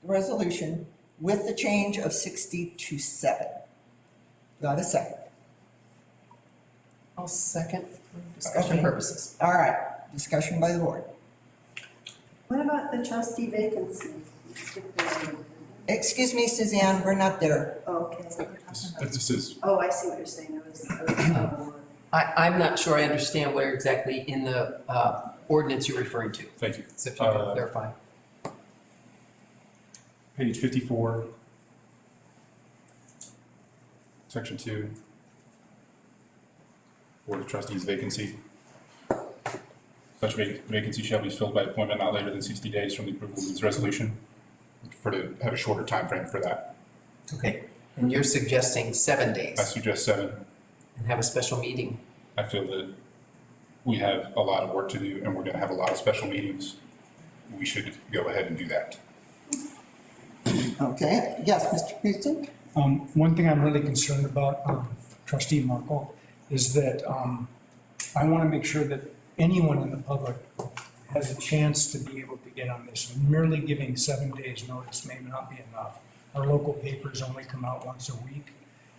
the resolution with the change of 60 to 7. Do I have a second? I'll second for discussion purposes. All right, discussion by the board. What about the trustee vacancy? Excuse me, Suzanne, we're not there. Okay. This is, Oh, I see what you're saying. I'm not sure I understand where exactly in the ordinance you're referring to. thank you. So if you can clarify. Page 54, Section 2, Board of Trustees vacancy. Such vacancy shall be filled by appointment not later than 60 days from the approval of this resolution. To have a shorter time frame for that. Okay, and you're suggesting 7 days? I suggest 7. And have a special meeting? I feel that we have a lot of work to do and we're gonna have a lot of special meetings. We should go ahead and do that. Okay, yes, Mr. Houston? One thing I'm really concerned about, Trustee Merkel, is that I want to make sure that anyone in the public has a chance to be able to get on this. Merely giving 7 days notice may not be enough. Our local papers only come out once a week,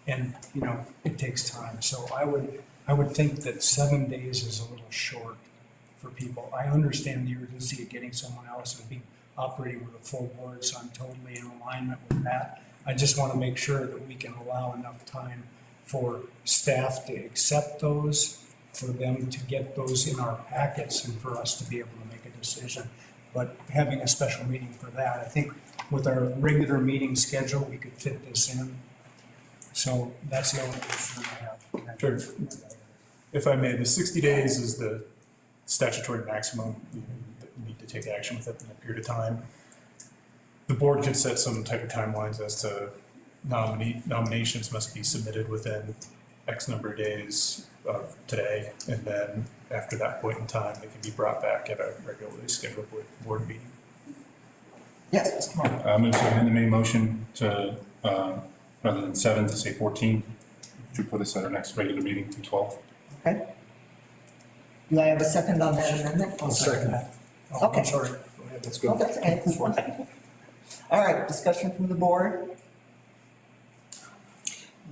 and, you know, it takes time. So I would think that 7 days is a little short for people. I understand the urgency of getting someone else and operating with a full board, so I'm totally in alignment with that. I just want to make sure that we can allow enough time for staff to accept those, for them to get those in our packets, and for us to be able to make a decision. But having a special meeting for that, I think with our regular meeting schedule, we could fit this in. So that's the only concern I have. Sure. If I may, the 60 days is the statutory maximum that you need to take action within a period of time. The board could set some type of timelines as to nominations must be submitted within X number of days of today, and then after that point in time, they can be brought back at a regularly scheduled board meeting. Yes, Mr. Moore. I move to amend the main motion to, rather than 7, to say 14, to put us at our next regular meeting, the 12th. Okay. Do I have a second on that amendment? I'll second that. Okay. I'm sorry. Go ahead, let's go. Oh, that's okay. All right, discussion from the board?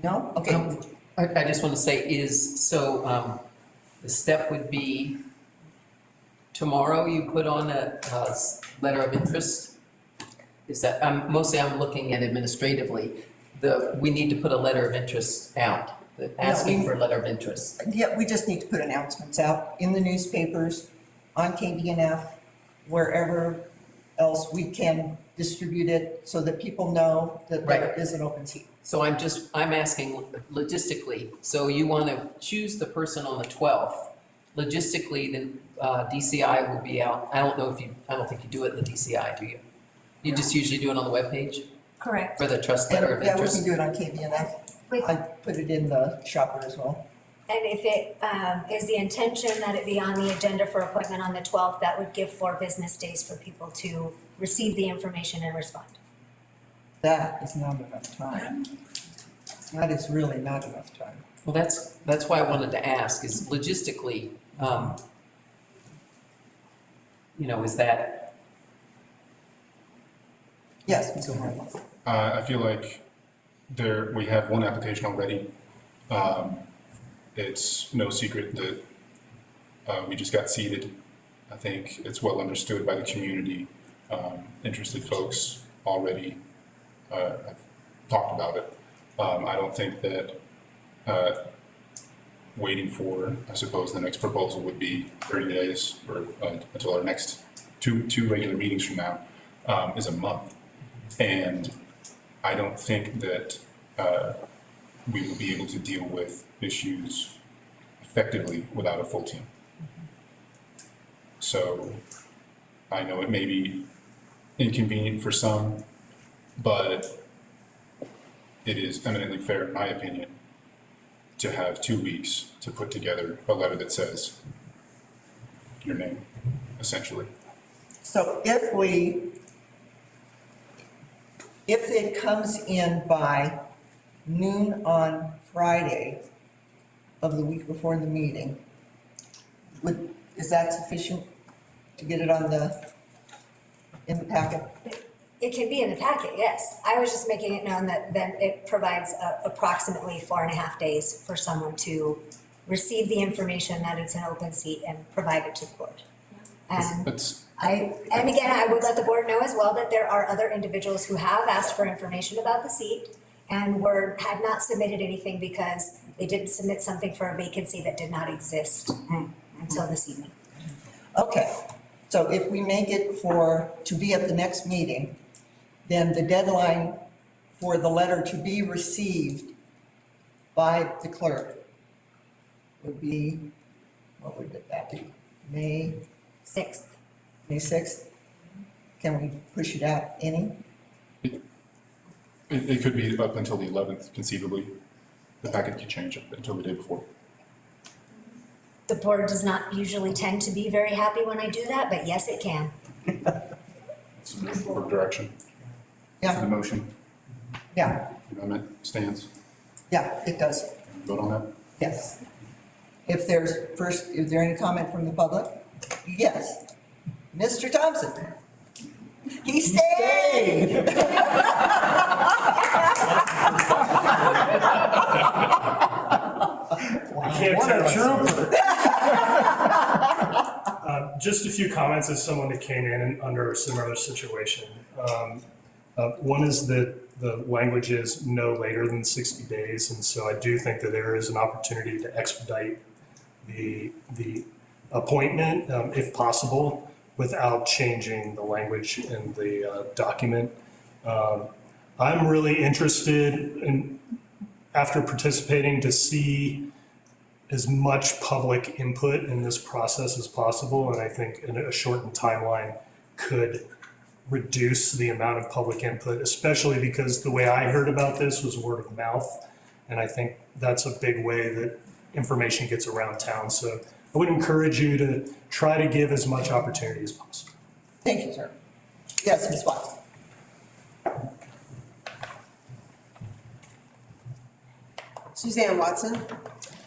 No? Okay. I just want to say the step would be tomorrow you put on a letter of interest? Is that, I'm looking at administratively, we need to put a letter of interest out, asking for a letter of interest. Yeah, we just need to put announcements out in the newspapers, on KBNF, wherever else we can distribute it so that people know that there is an open seat. So I'm asking logistically, so you want to choose the person on the 12th. Logistically, then DCI will be out. I don't think you do it in the DCI, do you? You just usually do it on the webpage? Correct. For the trust letter of Yeah, we interest? can do it on KBNF. I put it in the shopper as well. And if it is the intention that it be on the agenda for appointment on the 12th, that would give 4 business days for people to receive the information and respond. That is not enough time. That is really not enough time. Well, that's why I wanted to ask, is logistically, is that? Yes, Mr. Harlan. I feel like we have one application already. It's no secret that we just got seated. I think it's well understood by the community. Interested folks already have talked about it. I don't think that waiting for, I suppose the next proposal would be 30 days or until our next two regular meetings from now, is a month. And I don't think that we will be able to deal with issues effectively without a full team. So I know it may be inconvenient for some, but it is eminently fair, in my opinion, to have 2 weeks to put together a letter that says your name, essentially. So if it comes in by noon on Friday of the week before the meeting, is that sufficient to get it in the packet? It can be in the packet, yes. I was just making it known that then it provides approximately 4.5 days for someone to receive the information that it's an open seat and provide it to the board. And again, I would let the board know as well that there are other individuals who have asked for information about the seat and had not submitted anything because they didn't submit something for a vacancy that did not exist until this evening. Okay, so if we make it to be at the next meeting, then the deadline for the letter to be received by the clerk would be, what would that be? May 6th. May 6th? Can we push it out any? It could be up until the 11th, conceivably. The packet could change up until the day before. The board does not usually tend to be very happy when I do that, but yes, it can. It's a motion for direction. Yeah. For the motion. Yeah. The amendment stands. Yeah, it does. Vote on that? Yes. Is there any comment from the public? Yes. Mr. Thompson? He stayed! What a trooper. Just a few comments as someone that came in under a similar situation. One is that the language is no later than 60 days, and so I do think that there is an opportunity to expedite the appointment, if possible, without changing the language in the document. I'm really interested in, after participating, to see as much public input in this process as possible, and I think a shortened timeline could reduce the amount of public input, especially because the way I heard about this was word of mouth, and I think that's a big way that information gets around town. So I would encourage you to try to give as much opportunity as possible. Thank you, sir. Yes, Ms. Watson. Suzanne Watson.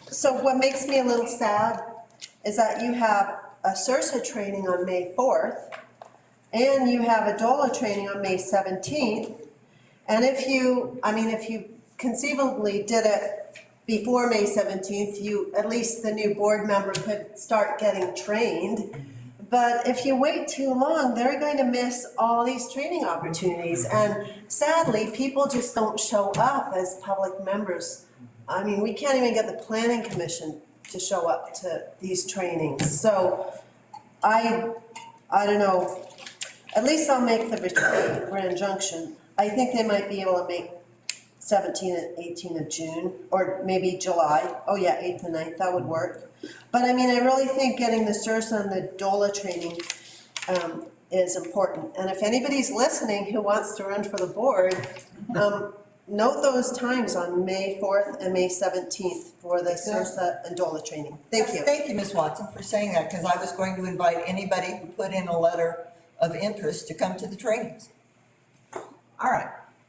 So what makes me a little sad is that you have a SRSA training on May 4th, and you have a DOLA training on May 17th. And if you conceivably did it before May 17th, at least the new board member could start getting trained. But if you wait too long, they're going to miss all these training opportunities. And sadly, people just don't show up as public members. I mean, we can't even get the planning commission to show up to these trainings. So I don't know, at least I'll make the retreat, Grand Junction. I think they might be able to make 17 and 18 of June, or maybe July. Oh yeah, 8th and 9th, that would work. But I mean, I really think getting the SRSA and the DOLA training is important. And if anybody's listening who wants to run for the board, note those times on May 4th and May 17th for the SRSA and DOLA training. Thank you. Thank you, Ms. Watson, for saying that, because I was going to invite anybody who put in a letter of interest to come to the trainings. All right,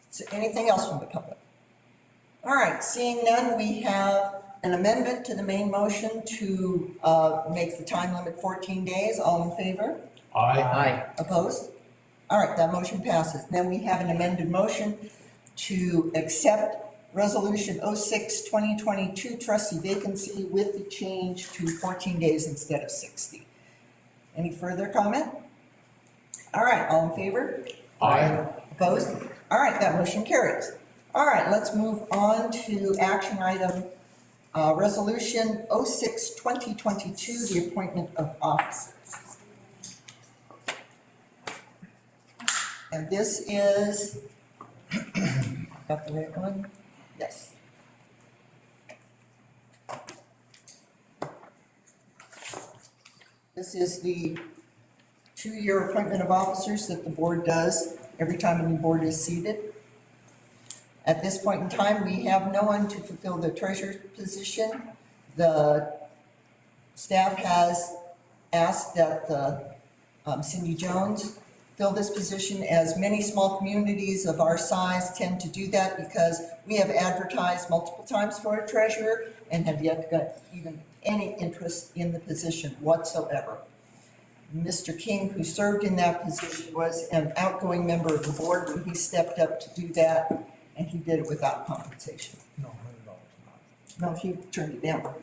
so anything else from the public? All right, seeing none, we have an amendment to the main motion to make the time limit 14 days. All in favor? Aye. Aye. Opposed? All right, that motion passes. Then we have an amended motion to accept Resolution 06-2022 trustee vacancy with the change to 14 days instead of 60. Any further comment? All right, all in favor? Aye. Opposed? All right, that motion carries. All right, let's move on to action item Resolution 06-2022, the appointment of officers. And this is, got the right one? Yes. This is the 2-year appointment of officers that the board does every time a new board is seated. At this point in time, we have no one to fulfill the treasurer's position. The staff has asked that Cindy Jones fill this position, as many small communities of our size tend to do that because we have advertised multiple times for a treasurer and have yet got even any interest in the position whatsoever. Mr. King, who served in that position, was an outgoing member of the board when he stepped up to do that, and he did it without compensation. No, he turned it down.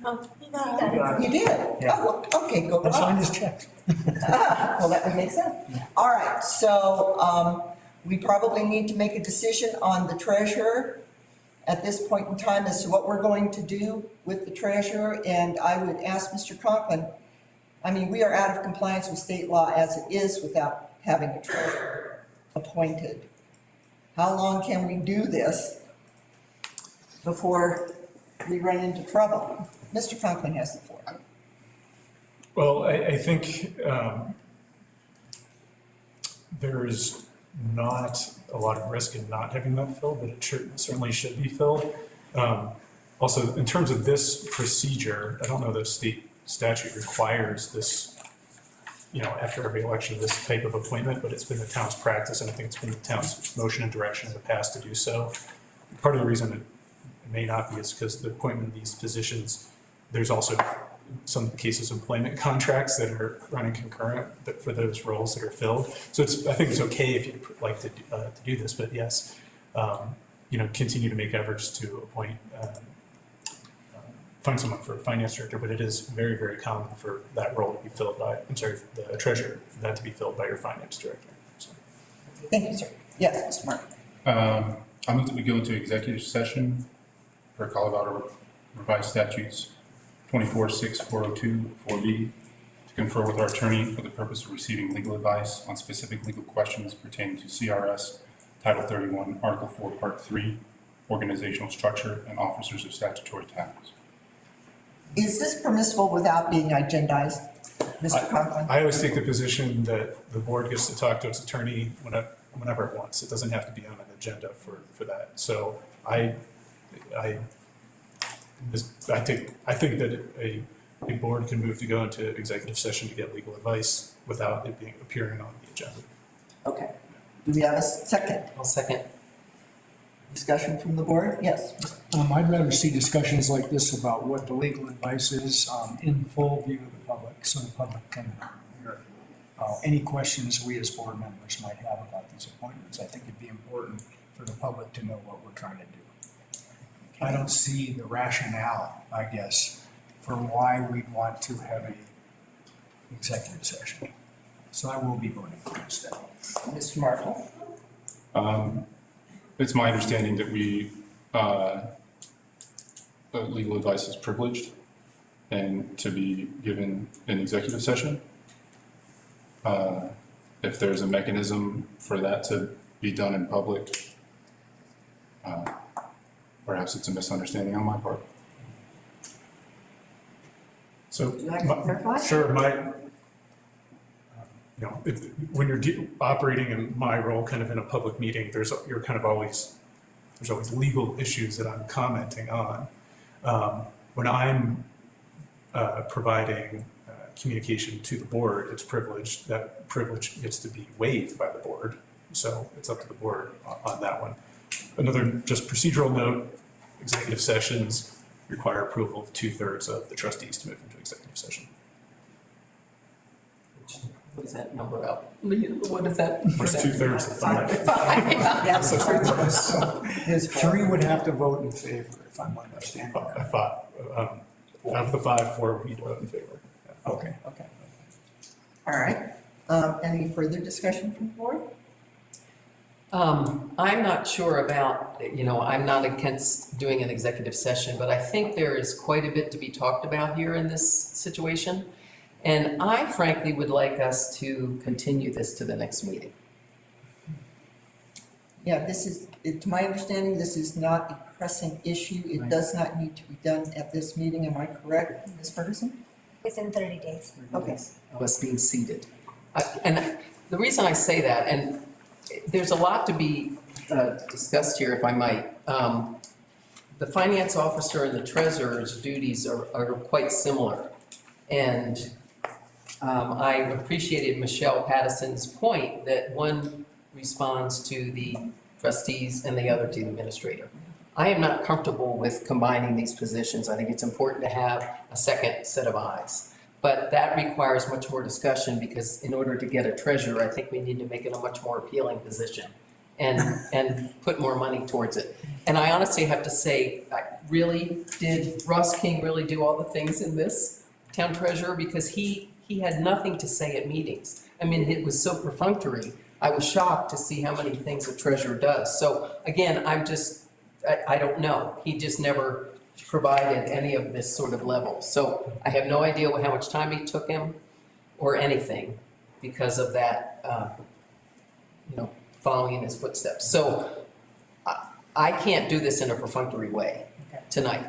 No, you got it. You did? Yeah. Oh, okay, go I on. signed his check. Well, that would make sense. All right, so we probably need to make a decision on the treasurer at this point in time as to what we're going to do with the treasurer. And I would ask Mr. Conklin, I mean, we are out of compliance with state law as it is without having a treasurer appointed. How long can we do this before we run into trouble? Mr. Conklin has the floor. Well, I think there's not a lot of risk in not having that filled, but it certainly should be filled. Also, in terms of this procedure, I don't know that state statute requires this, after every election, this type of appointment, but it's been the town's practice, and I think it's been the town's motion and direction in the past to do so. Part of the reason it may not be is because the appointment of these positions, there's also some cases employment contracts that are running concurrent but for those roles that are filled. So I think it's okay if you'd like to do this, but yes, continue to make efforts to appoint, find someone for a finance director, but it is very, very common for that role to be filled by, the treasurer, for that to be filled by your finance director. So. Thank you, sir. Yes, Mr. Martin. I move that we go into executive session for Colorado Revised Statutes 246402 4B to confer with our attorney for the purpose of receiving legal advice on specific legal questions pertaining to CRS Title 31, Article 4, Part 3, Organizational Structure and Officers of Statutory Towns. Is this permissible without being agendized, Mr. Conklin? I always take the position that the board gets to talk to its attorney whenever it wants. It doesn't have to be on an agenda for that. So I think that a board can move to go into executive session to get legal advice without it appearing on the agenda. Okay. Do we have a second? I'll second. Discussion from the board? Yes. I'd rather see discussions like this about what the legal advice is in full view of the public, so the public can hear any questions we as board members might have about these appointments. I think it'd be important for the public to know what we're trying to do. I don't see the rationale, I guess, for why we'd want to have an executive session. So I will be voting against that. Mr. Martin? It's my understanding that legal advice is privileged and to be given in executive session. If there's a mechanism for that to be done in public, perhaps it's a misunderstanding on my part. So, Would you like to clarify? sure, when you're operating in my role kind of in a public meeting, there's always legal issues that I'm commenting on. When I'm providing communication to the board, it's privileged. That privilege gets to be waived by the board. So it's up to the board on that one. Another just procedural note, executive sessions require approval of 2/3 of the trustees to move into executive session. What is that number out? What is that? What's 2/3 of 5? Yes. Three would have to vote in favor, if I'm understanding. I thought, of the 5, 4 would need to vote in favor. Okay. Okay. All right. Any further discussion from the board? I'm not sure about, I'm not against doing an executive session, but I think there is quite a bit to be talked about here in this situation. And I frankly would like us to continue this to the next meeting. Yeah, to my understanding, this is not a pressing issue. It does not need to be done at this meeting. Am I correct, Ms. Ferguson? Within 30 days. Okay. Of us being seated. And the reason I say that, and there's a lot to be discussed here, if I might. The finance officer and the treasurer's duties are quite similar. And I appreciated Michelle Patterson's point that one responds to the trustees and the other to the administrator. I am not comfortable with combining these positions. I think it's important to have a second set of eyes. But that requires much more discussion because in order to get a treasurer, I think we need to make it a much more appealing position and put more money towards it. And I honestly have to say, did Ross King really do all the things in this, town treasurer? Because he had nothing to say at meetings. I mean, it was so perfunctory. I was shocked to see how many things a treasurer does. So again, I don't know. He just never provided any of this sort of level. So I have no idea how much time it took him or anything because of that, following in his footsteps. So I can't do this in a perfunctory way tonight.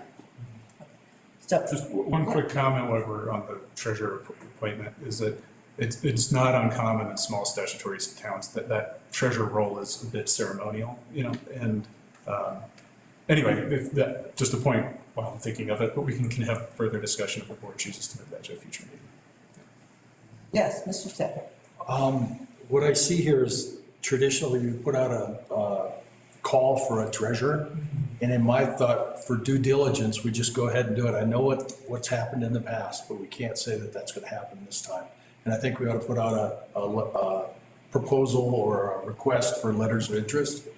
Just one quick comment while we're on the treasurer appointment is that it's not uncommon in small statutory towns that treasurer role is a bit ceremonial, and anyway, if that, just a point while I'm thinking of it, but we can have further discussion if the board chooses to move that to a future meeting. Yes, Mr. Stecker. What I see here is traditionally we put out a call for a treasurer. And in my thought, for due diligence, we just go ahead and do it. I know what's happened in the past, but we can't say that that's going to happen this time. And I think we ought to put out a proposal or a request for letters of interest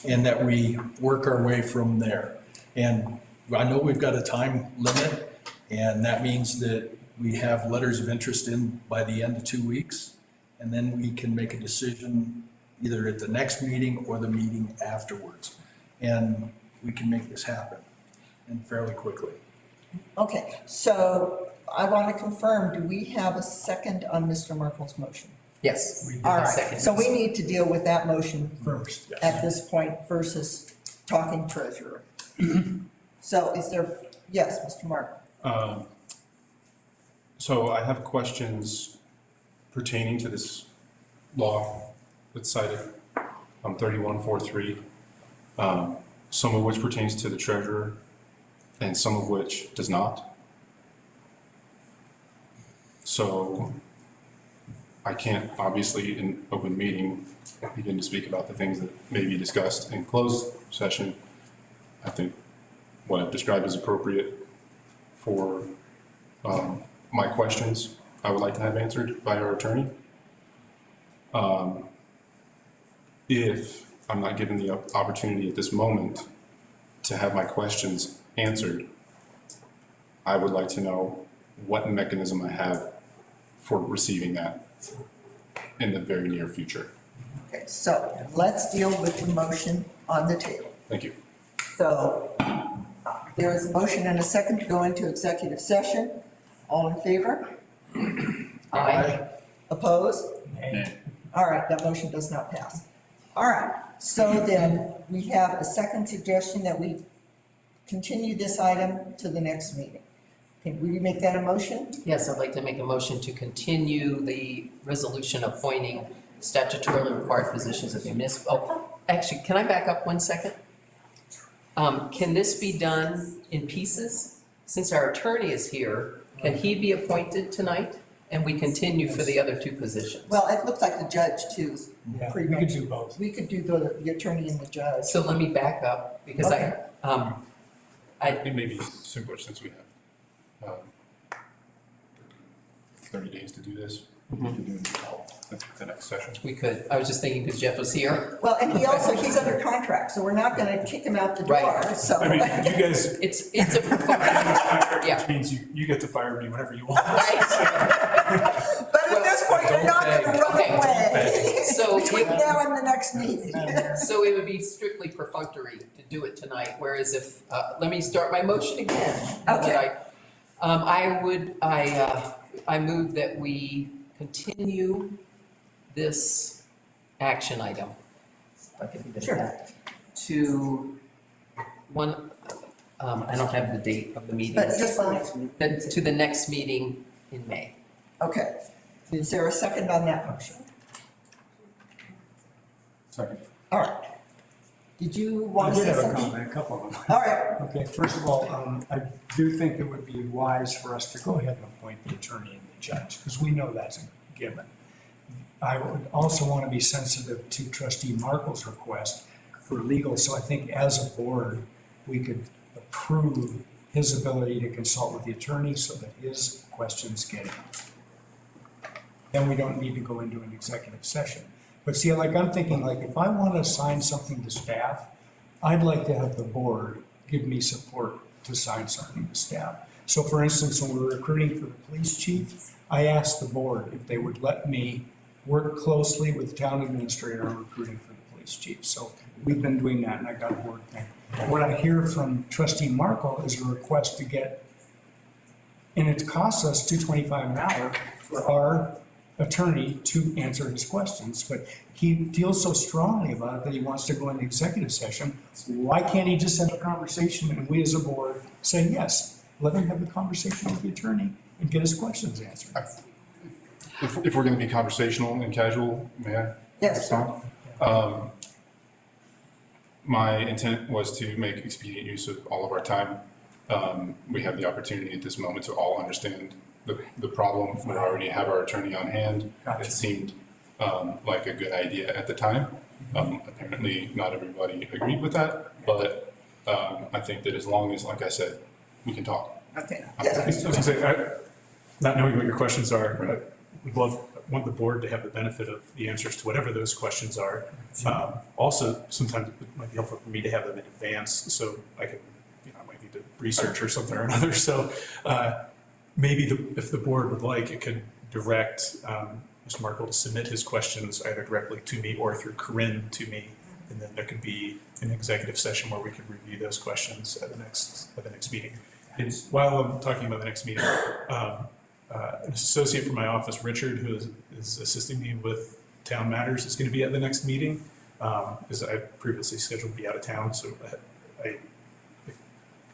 and that we work our way from there. And I know we've got a time limit, and that means that we have letters of interest in by the end of 2 weeks. And then we can make a decision either at the next meeting or the meeting afterwards. And we can make this happen and fairly quickly. Okay, so I want to confirm, do we have a second on Mr. Merkel's motion? Yes. All right, so we need to deal with that motion first at this point versus talking treasurer. So is there, yes, Mr. Mark? So I have questions pertaining to this law that's cited, 3143, some of which pertains to the treasurer and some of which does not. So I can't obviously in open meeting begin to speak about the things that may be discussed in closed session. I think what I've described is appropriate for my questions I would like to have answered by our attorney. If I'm not given the opportunity at this moment to have my questions answered, I would like to know what mechanism I have for receiving that in the very near future. Okay, so let's deal with the motion on the table. Thank you. So there is a motion and a second to go into executive session. All in favor? Aye. Opposed? Nay. All right, that motion does not pass. All right, so then we have a second suggestion that we continue this item to the next meeting. Okay, will you make that a motion? Yes, I'd like to make a motion to continue the resolution appointing statutorily required positions of the municipal. Oh, actually, can I back up 1 second? Can this be done in pieces? Since our attorney is here, can he be appointed tonight? And we continue for the other two positions? Well, it looks like the judge too. Yeah, pretty we could much. do both. We could do the attorney and the judge. So let me back up because It may be simpler since we have 30 days to do this. We can do it at the next session. We could. I was just thinking because Jeff was here. Well, and he's under contract, so we're not gonna kick him out the door, Right. so. I mean, you guys, It's a which means you get to fire me whenever you want. But at this point, you're not gonna run away. So Between now and the next meeting. So it would be strictly perfunctory to do it tonight, whereas if, let me start my motion again. Okay. I move that we continue this action item, if I can leave it at that, to one, I don't have the date of the meeting. But just To the next meeting in May. Okay. Is there a second on that motion? Second. All right. Did you want to say I did have a something? comment, a couple of them. All right. Okay, first of all, I do think it would be wise for us to go ahead and appoint the attorney and the judge, because we know that's a given. I would also want to be sensitive to Trustee Markle's request for legal, so I think as a board, we could approve his ability to consult with the attorney so that his questions get answered. Then we don't need to go into an executive session. But see, like I'm thinking, like if I want to assign something to staff, I'd like to have the board give me support to assign something to staff. So for instance, when we're recruiting for the police chief, I asked the board if they would let me work closely with the town administrator on recruiting for the police chief. So we've been doing that and I got a board thing. What I hear from Trustee Markle is a request to get, and it costs us $2.25 an hour for our attorney to answer his questions, but he feels so strongly about it that he wants to go into executive session. Why can't he just have a conversation and we as a board say, yes, let him have the conversation with the attorney and get his questions answered? If we're going to be conversational and casual, may I? Yes. My intent was to make expedient use of all of our time. We have the opportunity at this moment to all understand the problem. We already have our attorney on hand. It seemed like a good idea at the time. Apparently not everybody agreed with that, but I think that as long as, like I said, we can talk. Okay. I was gonna say, not knowing what your questions are, I want the board to have the benefit of the answers to whatever those questions are. Also, sometimes it might be helpful for me to have them in advance, so I can, I might need to research or something or another. So maybe if the board would like, it could direct Mr. Markle to submit his questions either directly to me or through Corinne to me, and then there could be an executive session where we could review those questions at the next meeting. And while I'm talking about the next meeting, an associate from my office, Richard, who is assisting me with town matters, is going to be at the next meeting, because I previously scheduled to be out of town. So if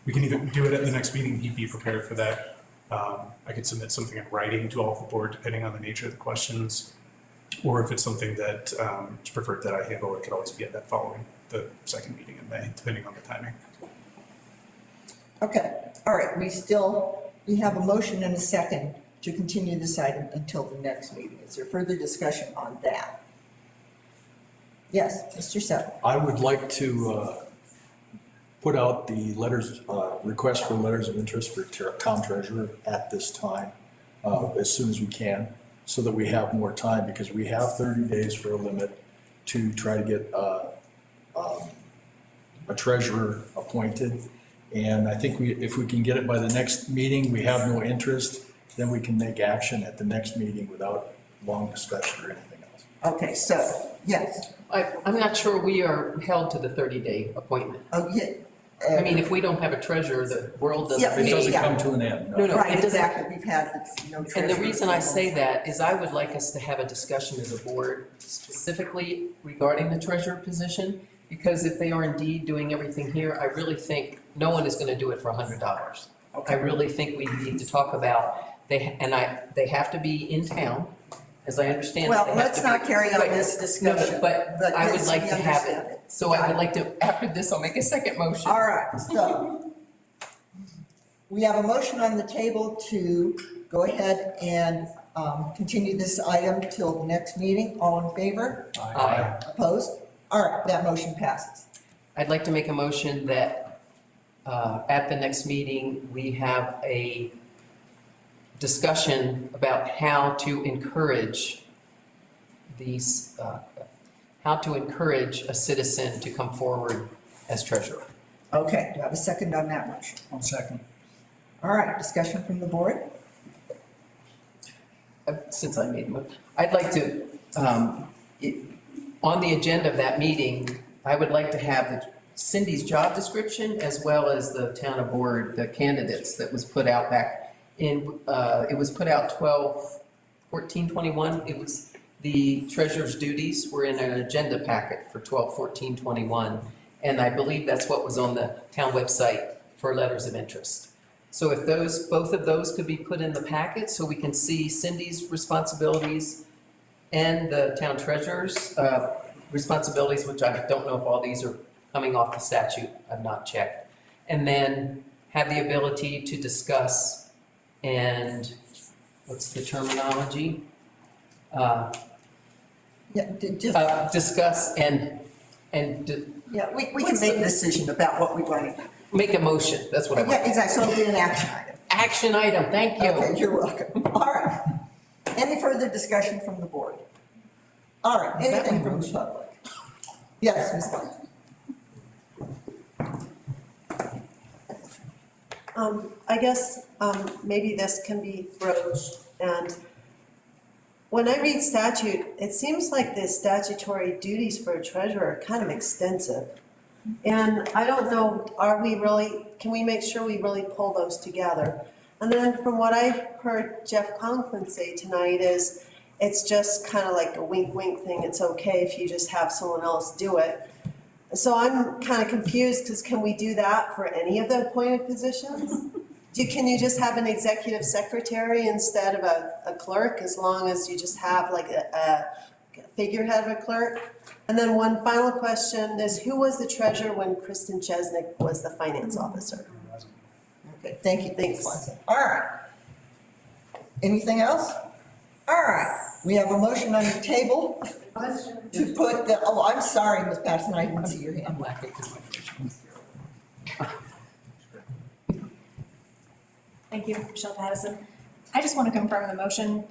we can either do it at the next meeting, he'd be prepared for that. I could submit something in writing to all of the board, depending on the nature of the questions, or if it's something that it's preferred that I handle, it could always be at that following the second meeting in May, depending on the timing. Okay, all right, we have a motion and a second to continue this item until the next meeting. Is there further discussion on that? Yes, Mr. Settle. I would like to put out the letters, request for letters of interest for town treasurer at this time, as soon as we can, so that we have more time, because we have 30 days for a limit to try to get a treasurer appointed. And I think if we can get it by the next meeting, we have no interest, then we can make action at the next meeting without long discussion or anything else. Okay, so, yes. I'm not sure we are held to the 30-day appointment. Oh, yeah. I mean, if we don't have a treasurer, the world doesn't. Yeah, It doesn't come to an end. No, Right, it doesn't. exactly, we've had no treasurer. And the reason I say that is I would like us to have a discussion as a board specifically regarding the treasurer position, because if they are indeed doing everything here, I really think no one is gonna do it for $100. I really think we need to talk about, they have to be in town, as I understand it. Well, they have let's to be- not carry on Right. this discussion. No, but I would yes, like we to have understand it. So I would like to, after this, I'll make a second motion. All right, so we have a motion on the table to go ahead and continue this item till the next meeting. All in favor? Aye. Opposed? All right, that motion passes. I'd like to make a motion that at the next meeting, we have a discussion about how to encourage these, how to encourage a citizen to come forward as treasurer. Okay, do I have a second on that motion? One second. All right, discussion from the board? Since I made one, I'd like to on the agenda of that meeting, I would like to have Cindy's job description as well as the town of board, the candidates that was put out back in, it was put out 12/14/21. It was the treasurer's duties were in an agenda packet for 12/14/21. And I believe that's what was on the town website for letters of interest. So if both of those could be put in the packet so we can see Cindy's responsibilities and the town treasurer's responsibilities, which I don't know if all these are coming off the statute, I've not checked. And then have the ability to discuss and, what's the terminology? Discuss and. Yeah, we can make a decision about what we want to do. Make a motion, that's what I want. Yeah, exactly, so it'll be an action item. Action item, thank you. Okay, you're welcome. All right. Any further discussion from the board? All right, anything from the public? Yes, Ms. Lund. I guess maybe this can be broached, and when I read statute, it seems like the statutory duties for a treasurer are kind of extensive. And I don't know, can we make sure we really pull those together? And then from what I heard Jeff Conklin say tonight is, it's just kind of like a wink wink thing, it's okay if you just have someone else do it. So I'm kind of confused, because can we do that for any of the appointed positions? Can you just have an executive secretary instead of a clerk, as long as you just have like a figurehead of a clerk? And then one final question is, who was the treasurer when Kristen Chesnick was the finance officer? Okay, thank you, thanks, Lisa. All right. Anything else? All right, we have a motion on the table to put the, oh, I'm sorry, Ms. Patterson, I didn't see your hand. I'm laughing because my fridge. Thank you, Michelle Pattison. I just want to confirm the motion.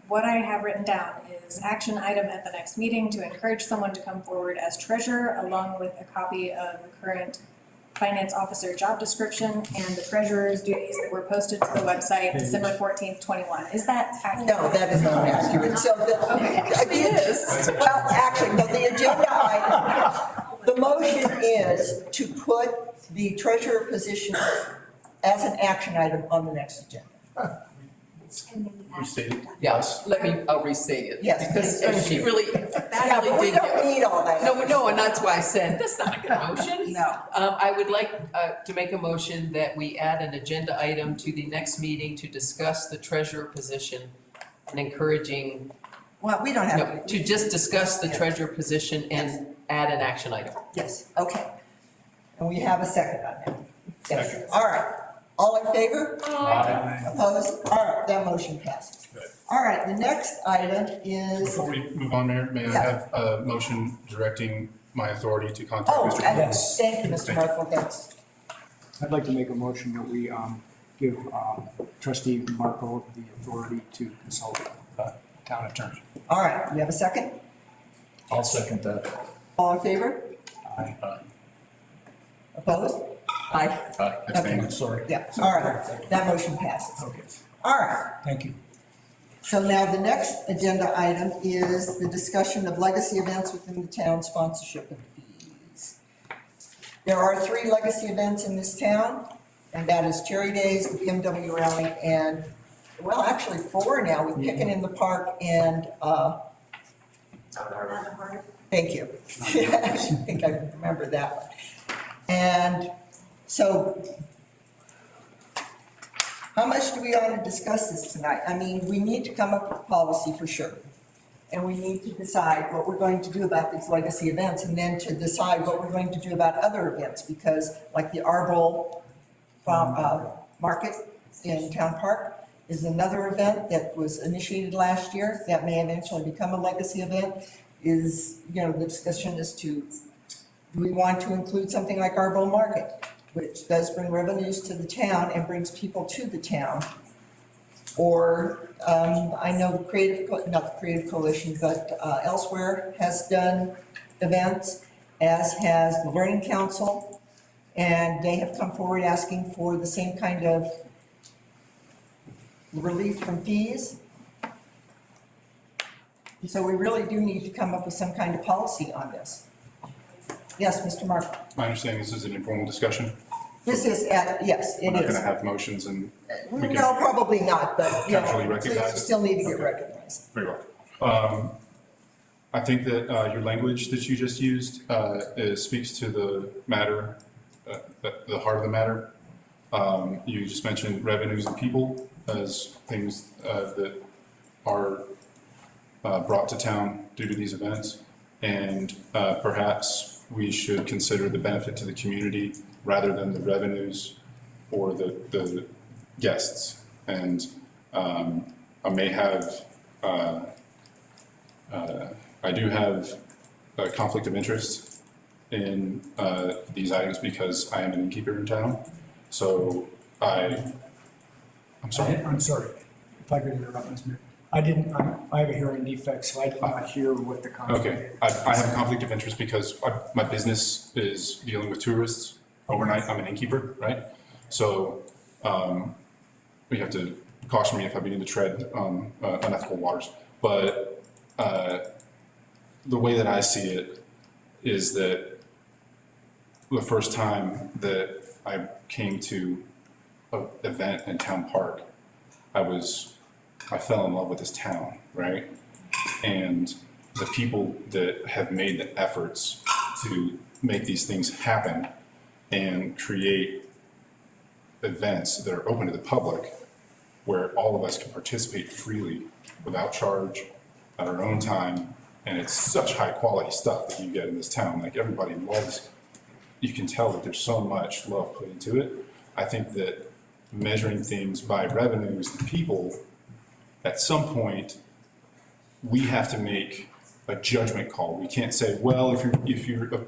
What I have written down is action item at the next meeting to encourage someone to come forward as treasurer, along with a copy of the current finance officer job description and the treasurer's duties that were posted to the website December 14th, 21. Is that accurate? No, that is not accurate. So It is. Well, actually, no, the agenda item, the motion is to put the treasurer position as an action item on the next agenda. Restate it. Yes, I'll restate it. Yes. Because she really, Yeah, but we don't need all that. No, and that's why I said, that's not a good motion. No. I would like to make a motion that we add an agenda item to the next meeting to discuss the treasurer position and encouraging. Well, we don't have. To just discuss the treasurer position and add an action item. Yes, okay. And we have a second on that. Second. All right. All in favor? Aye. Opposed? All right, that motion passes. All right, the next item is. Before we move on, Mayor, may I have a motion directing my authority to contact Oh, Mr. yes. Thank you, Mr. Markle, that's. I'd like to make a motion that we give trustee Marco the authority to consult the town attorney. All right, you have a second? I'll second that. All in favor? Aye. Opposed? Aye. Abstain. Sorry. Yeah, all right, that motion passes. Okay. All right, Thank you. so now the next agenda item is the discussion of legacy events within the town, sponsorship and fees. There are 3 legacy events in this town, and that is Cherry Days, the BMW Rally, and, well, actually 4 now, with Pickin' in the Park and, thank you. I think I remember that one. And so, how much do we want to discuss this tonight? I mean, we need to come up with a policy for sure. And we need to decide what we're going to do about these legacy events, and then to decide what we're going to do about other events, because like the Arbol Market in Town Park is another event that was initiated last year that may eventually become a legacy event. The discussion is do we want to include something like Arbol Market, which does bring revenues to the town and brings people to the town? Or I know not the Creative Coalition, but elsewhere has done events, as has the Learning Council, and they have come forward asking for the same kind of relief from fees. So we really do need to come up with some kind of policy on this. Yes, Mr. Mark? My understanding this is an informal discussion. This is, yes, We're it not is. gonna have motions and we can No, probably not, but, you Casually know, recognized? you still need to get recognized. very well. I think that your language that you just used speaks to the matter, the heart of the matter. You just mentioned revenues and people as things that are brought to town due to these events. And perhaps we should consider the benefit to the community rather than the revenues or the guests. And I may have, I do have a conflict of interest in these items because I am an innkeeper in town. So I'm sorry. I'm sorry, if I could interrupt, Ms. Mayor. I have a hearing defect, so I did not hear what the conflict is. Okay, I have a conflict of interest because my business is dealing with tourists overnight. I'm an innkeeper, right? So we have to caution me if I begin to tread on unethical waters. But the way that I see it is that the first time that I came to an event in Town Park, I fell in love with this town, right? And the people that have made the efforts to make these things happen and create events that are open to the public where all of us can participate freely without charge at our own time. And it's such high quality stuff that you get in this town. Like everybody loves, you can tell that there's so much love put into it. I think that measuring things by revenues and people, at some point, we have to make a judgment call. We can't say, well, if your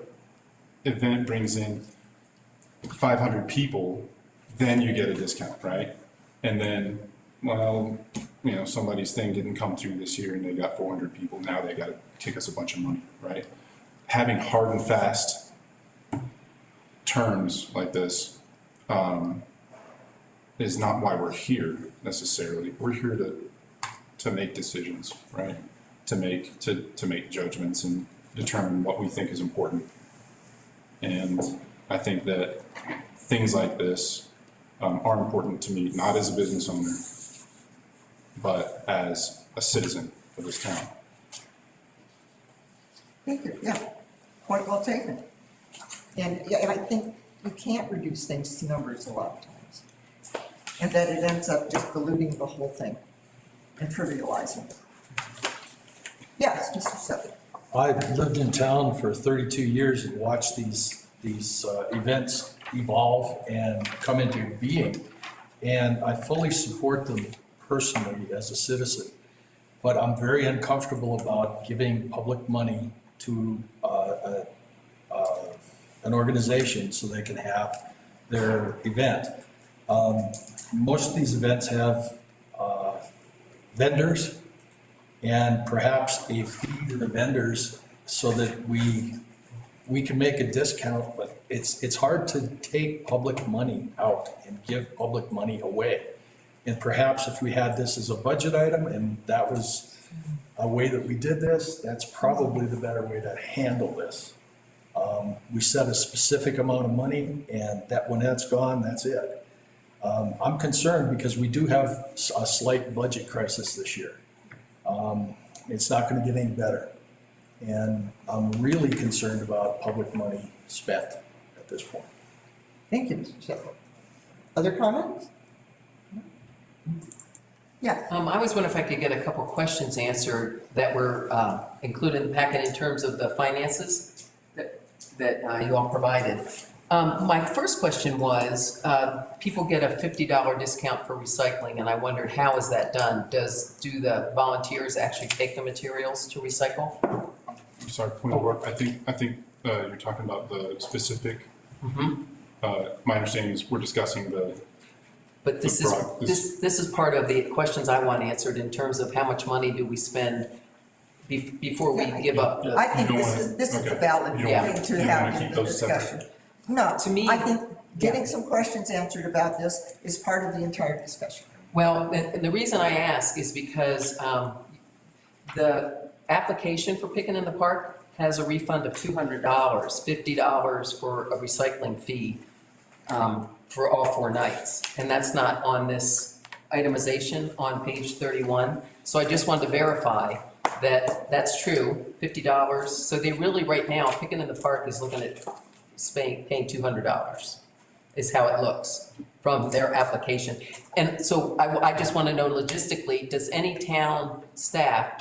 event brings in 500 people, then you get a discount, right? And then, well, you know, somebody's thing didn't come through this year and they got 400 people, now they got to kick us a bunch of money, right? Having hard and fast terms like this is not why we're here necessarily. We're here to make decisions, right? To make judgments and determine what we think is important. And I think that things like this are important to me, not as a business owner, but as a citizen of this town. Thank you, yeah, point well taken. And yeah, and I think you can't reduce things to numbers a lot of times. And that it ends up just diluting the whole thing and trivializing it. Yes, Mr. Sutton. I've lived in town for 32 years and watched these events evolve and come into being. And I fully support them personally as a citizen. But I'm very uncomfortable about giving public money to an organization so they can have their event. Most of these events have vendors and perhaps a fee to the vendors so that we can make a discount, but it's hard to take public money out and give public money away. And perhaps if we had this as a budget item and that was a way that we did this, that's probably the better way to handle this. We set a specific amount of money and that when that's gone, that's it. I'm concerned because we do have a slight budget crisis this year. It's not going to get any better. And I'm really concerned about public money spent at this point. Thank you, Mr. Sutton. Other comments? Yeah. I was wondering if I could get a couple questions answered that were included in the packet in terms of the finances that you all provided. My first question was, people get a $50 discount for recycling, and I wondered how is that done? Do the volunteers actually take the materials to recycle? I'm sorry, point of order. I think you're talking about the specific. My understanding is we're discussing the. But this is part of the questions I want answered in terms of how much money do we spend before we give up. I think this is a valid thing to have in the discussion. No, to me, I think getting some questions answered about this is part of the entire discussion. Well, and the reason I ask is because the application for picking in the park has a refund of $200, $50 for a recycling fee for all 4 nights. And that's not on this itemization on page 31. So I just wanted to verify that that's true, $50. So they really, right now, picking in the park is looking at paying $200 is how it looks from their application. And so I just want to know logistically, do any town staff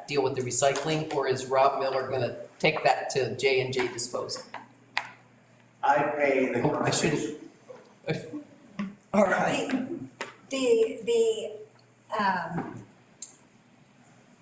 deal with the recycling, or is Rob Miller going to take that to J&J Disposal? I pay the. I should. All right. The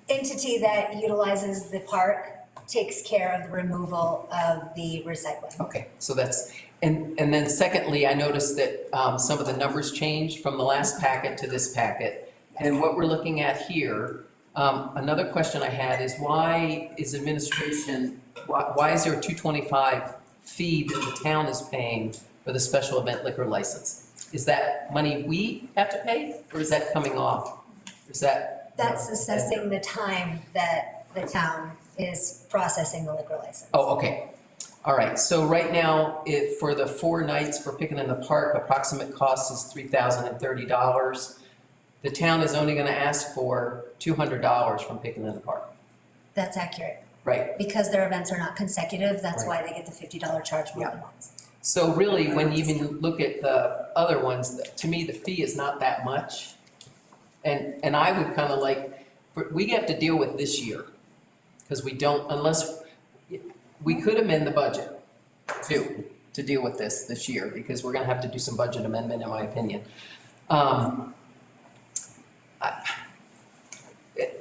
entity that utilizes the park takes care of the removal of the recycling. Okay, so that's, and then secondly, I noticed that some of the numbers changed from the last packet to this packet. And what we're looking at here, another question I had is why is administration, why is there a $225 fee that the town is paying for the special event liquor license? Is that money we have to pay, or is that coming off? Is that? That's assessing the time that the town is processing the liquor license. Oh, okay. All right, so right now, for the 4 nights for picking in the park, approximate cost is $3,030. The town is only gonna ask for $200 from picking in the park. That's accurate. Right. Because their events are not consecutive, that's Right. why they get the $50 charge more than once. So really, when you even look at the other ones, to me, the fee is not that much. And I would kind of like, we have to deal with this year. Because we don't, unless, we could amend the budget too, to deal with this year, because we're gonna have to do some budget amendment, in my opinion.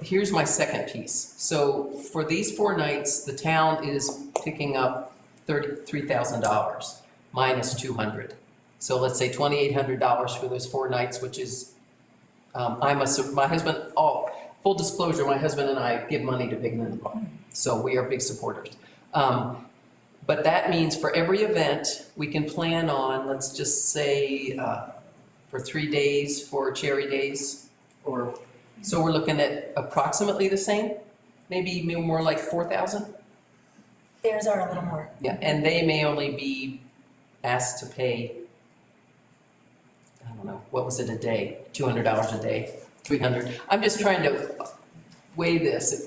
Here's my second piece. So for these 4 nights, the town is picking up $33,000 minus $200. So let's say $2,800 for those 4 nights, which is, my husband, full disclosure, my husband and I give money to Picking in the Park. So we are big supporters. But that means for every event, we can plan on, let's just say, for 3 days for Cherry Days, or, so we're looking at approximately the same, maybe more like 4,000? Theirs are a little more. Yeah, and they may only be asked to pay, I don't know, what was it a day? $200 a day, $300. I'm just trying to weigh this. If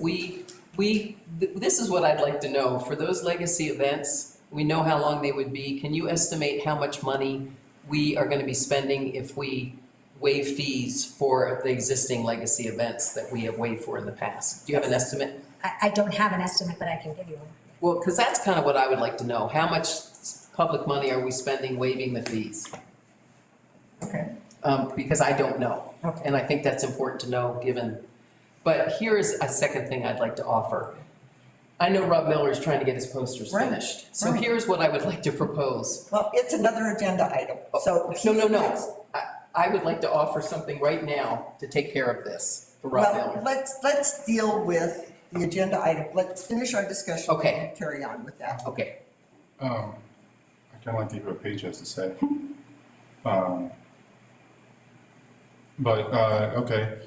this is what I'd like to know. For those legacy events, we know how long they would be. Can you estimate how much money we are going to be spending if we waive fees for the existing legacy events that we have waived for in the past? Do you have an estimate? I don't have an estimate, but I can give you one. Well, because that's kind of what I would like to know. How much public money are we spending waiving the fees? Okay. Because I don't know. Okay. And I think that's important to know given, but here's a second thing I'd like to offer. I know Rob Miller is trying to get his posters Right. finished. So Right. here's what I would like to propose. Well, it's another agenda item, so. No. I would like to offer something right now to take care of this for Rob Well, Miller. let's deal with the agenda item. Let's finish our discussion. Okay. And carry on with that. Okay. I kind of like to hear what Paige has to say. Okay.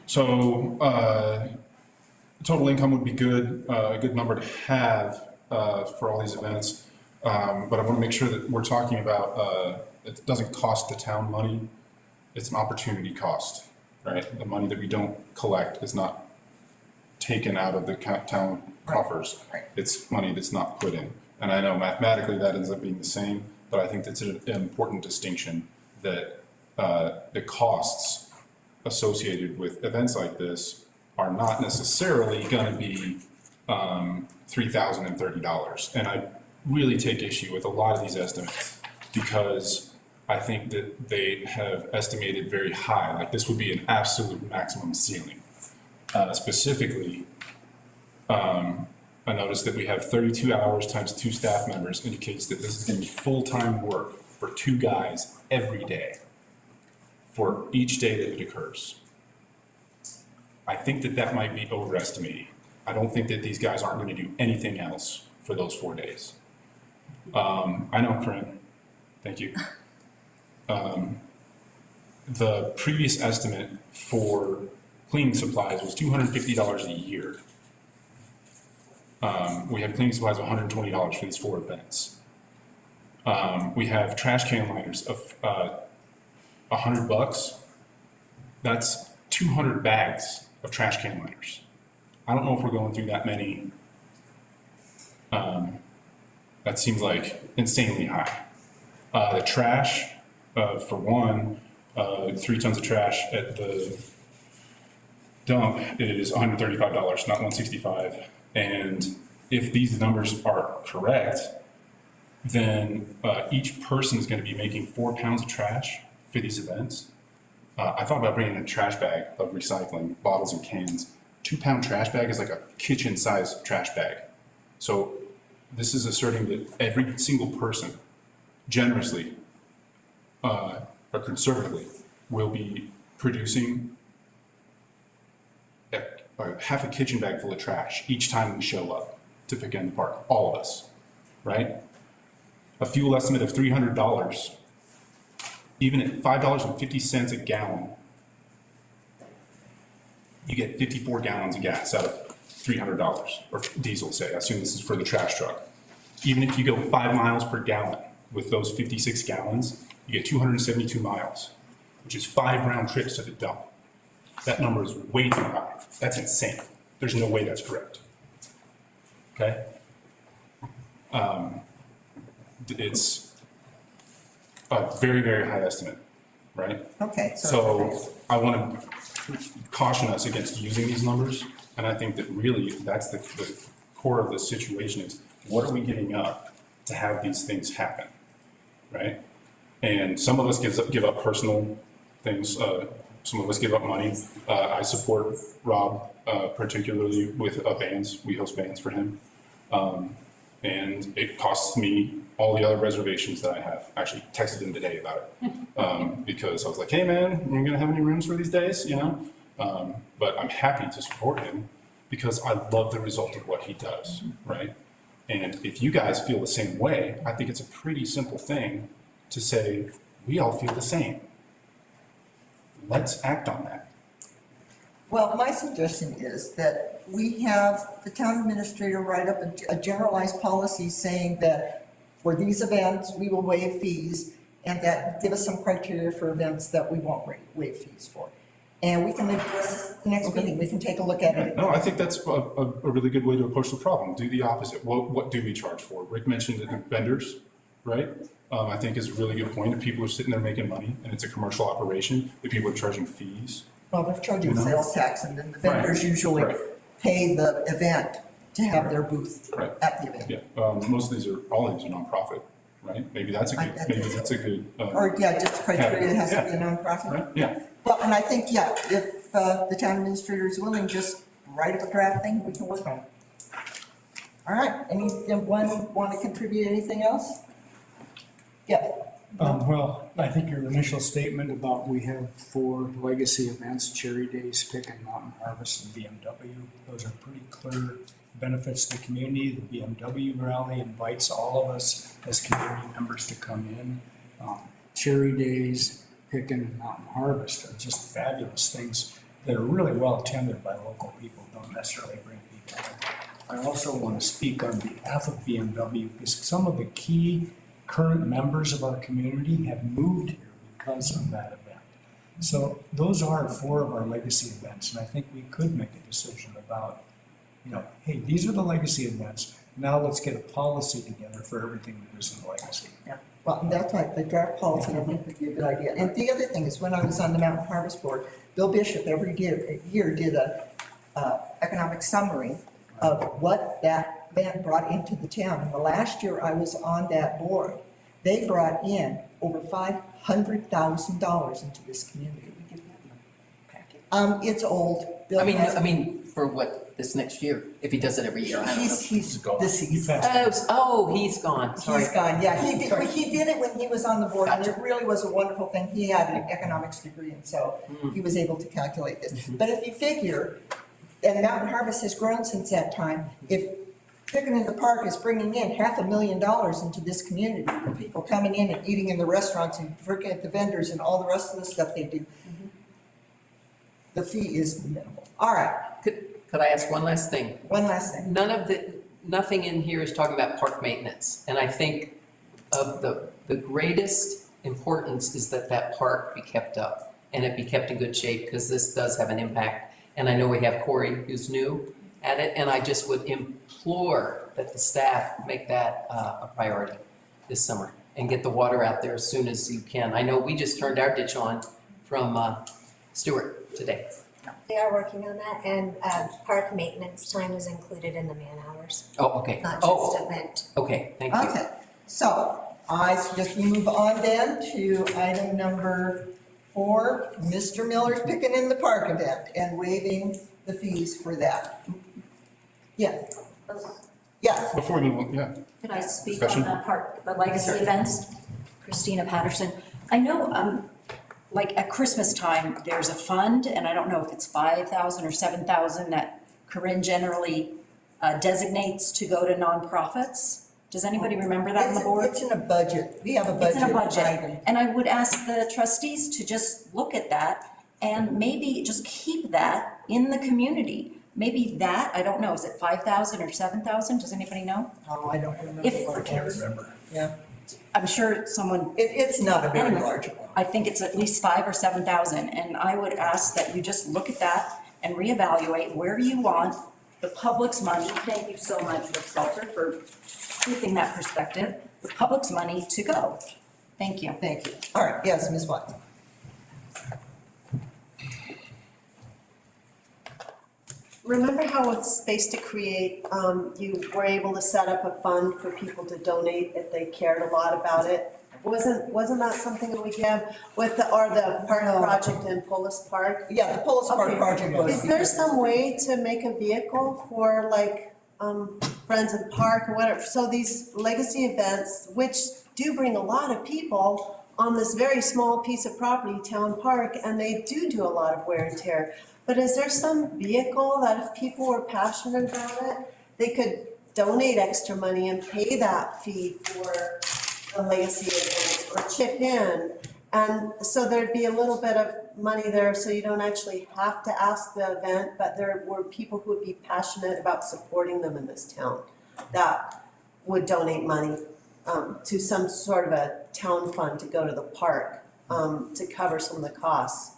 So, total income would be good, a good number to have for all these events. But I want to make sure that we're talking about, it doesn't cost the town money. It's an opportunity cost, right? The money that we don't collect is not taken out of the town coffers. Right. It's money that's not put in. And I know mathematically that ends up being the same, but I think that's an important distinction that the costs associated with events like this are not necessarily going to be $3,030. And I really take issue with a lot of these estimates because I think that they have estimated very high, like this would be an absolute maximum ceiling. Specifically, I noticed that we have 32 hours times 2 staff members indicates that this is going to be full-time work for 2 guys every day for each day that it occurs. I think that that might be overestimating. I don't think that these guys aren't going to do anything else for those 4 days. I know, Corinne. Thank you. The previous estimate for cleaning supplies was $250 a year. We have cleaning supplies of $120 for these 4 events. We have trash can liners of $100. That's 200 bags of trash can liners. I don't know if we're going through that many. That seems like insanely high. The trash, for one, 3 tons of trash at the dump is $135, not $165. And if these numbers are correct, then each person is going to be making 4 pounds of trash for these events. I thought about bringing a trash bag of recycling, bottles and cans. 2-pound trash bag is like a kitchen-sized trash bag. So this is asserting that every single person generously or conservatively will be producing half a kitchen bag full of trash each time we show up to pick in the park, all of us, right? A fuel estimate of $300, even at $5.50 a gallon, you get 54 gallons of gas out of $300, or diesel, say. I assume this is for the trash truck. Even if you go 5 miles per gallon with those 56 gallons, you get 272 miles, which is 5 round trips to the dump. That number is way too high. That's insane. There's no way that's correct. Okay? It's a very, very high estimate, right? Okay. So I want to caution us against using these numbers. And I think that really that's the core of the situation is, what are we giving up to have these things happen, right? And some of us give up personal things. Some of us give up money. I support Rob, particularly with bands. We host bands for him. And it costs me all the other reservations that I have. I actually texted him today about it because I was like, hey man, are you gonna have any rooms for these days, you know? But I'm happy to support him because I love the result of what he does, right? And if you guys feel the same way, I think it's a pretty simple thing to say, we all feel the same. Let's act on that. Well, my suggestion is that we have the town administrator write up a generalized policy saying that for these events, we will waive fees, and that give us some criteria for events that we won't waive fees for. And we can address this at the next meeting. We can take a look at it. No, I think that's a really good way to approach the problem. Do the opposite. What do we charge for? Rick mentioned the vendors, right? I think is a really good point. If people are sitting there making money and it's a commercial operation, if people are charging fees. Well, they're charging sales tax, and then the vendors usually pay the event to have their booth at the event. Yeah, most of these all of these are nonprofit, right? Maybe that's a good. Or just criteria has to be a nonprofit. Right? Yeah. Well, and I think, if the town administrator is willing, just write up a draft thing, we can work on it. All right, anyone want to contribute anything else? Yeah. Well, I think your initial statement about we have 4 legacy events, Cherry Days, Pick and Mountain Harvest, and BMW. Those are pretty clear benefits to the community. The BMW rally invites all of us as community members to come in. Cherry Days, Pick and Mountain Harvest are just fabulous things that are really well attended by local people, don't necessarily bring people in. I also want to speak on behalf of BMW because some of the key current members of our community have moved here because of that event. So those are 4 of our legacy events, and I think we could make a decision about, hey, these are the legacy events. Now let's get a policy together for everything that is in the legacy. Yeah. Well, that's right, the draft policy I think would be a good idea. And the other thing is, when I was on the Mountain Harvest Board, Bill Bishop every year did a economic summary of what that event brought into the town. And the last year I was on that board, they brought in over $500,000 into this community. It's old. Bill I mean, for what, this next year, if he does it every year? I don't know. He's deceased. He's gone, sorry. He's gone, yeah. He did it when he was on the board, and it really was a wonderful thing. He had an economics degree, and so he was able to calculate this. But if you figure, and Mountain Harvest has grown since that time, if Picking in the Park is bringing in $500,000 into this community, for people coming in and eating in the restaurants and working at the vendors and all the rest of the stuff they do. the fee is minimal. All right, Could I ask one last thing? one last thing. Nothing in here is talking about park maintenance. And I think of the greatest importance is that that park be kept up and it be kept in good shape, because this does have an impact. And I know we have Corey who's new at it, and I just would implore that the staff make that a priority this summer and get the water out there as soon as you can. I know we just turned our ditch on from Stewart today. They are working on that, and park maintenance time is included in the man hours, Oh, okay. not Oh, just event. okay, thank you. Okay, so I suggest we move on then to item number 4, Mr. Miller's Picking in the Park event and waiving the fees for that. Yes. Yes. Before we move on, yeah. Could I speak Discussion? on the legacy events? Christina Patterson. I know, like at Christmas time, there's a fund, and I don't know if it's 5,000 or 7,000 that Corinne generally designates to go to nonprofits. Does anybody remember that on the board? It's in a budget. We have a budget. It's in a budget. item. And I would ask the trustees to just look at that and maybe just keep that in the community. Maybe that, I don't know, is it 5,000 or 7,000? Does anybody know? Oh, I don't remember. If- I can't remember. Yeah. I'm sure someone. It's not a very Anyway, large amount. I think it's at least 5,000 or 7,000, and I would ask that you just look at that and reevaluate where you want the public's money. Thank you so much, Rick Salter, for keeping that perspective, the public's money to go. Thank you. Thank you. All right, yes, Ms. Watts. Remember how with Space to Create, you were able to set up a fund for people to donate if they cared a lot about it? Wasn't that something that we have with the park project in Polis Park? Yeah, the Polis Park Okay. project was. Is there some way to make a vehicle for like, Friends of the Park or whatever? So these legacy events, which do bring a lot of people on this very small piece of property, Town Park, and they do a lot of wear and tear. But is there some vehicle that if people were passionate about it, they could donate extra money and pay that fee for the legacy events or chip in? And so there'd be a little bit of money there, so you don't actually have to ask the event, but there were people who would be passionate about supporting them in this town that would donate money to some sort of a town fund to go to the park to cover some of the costs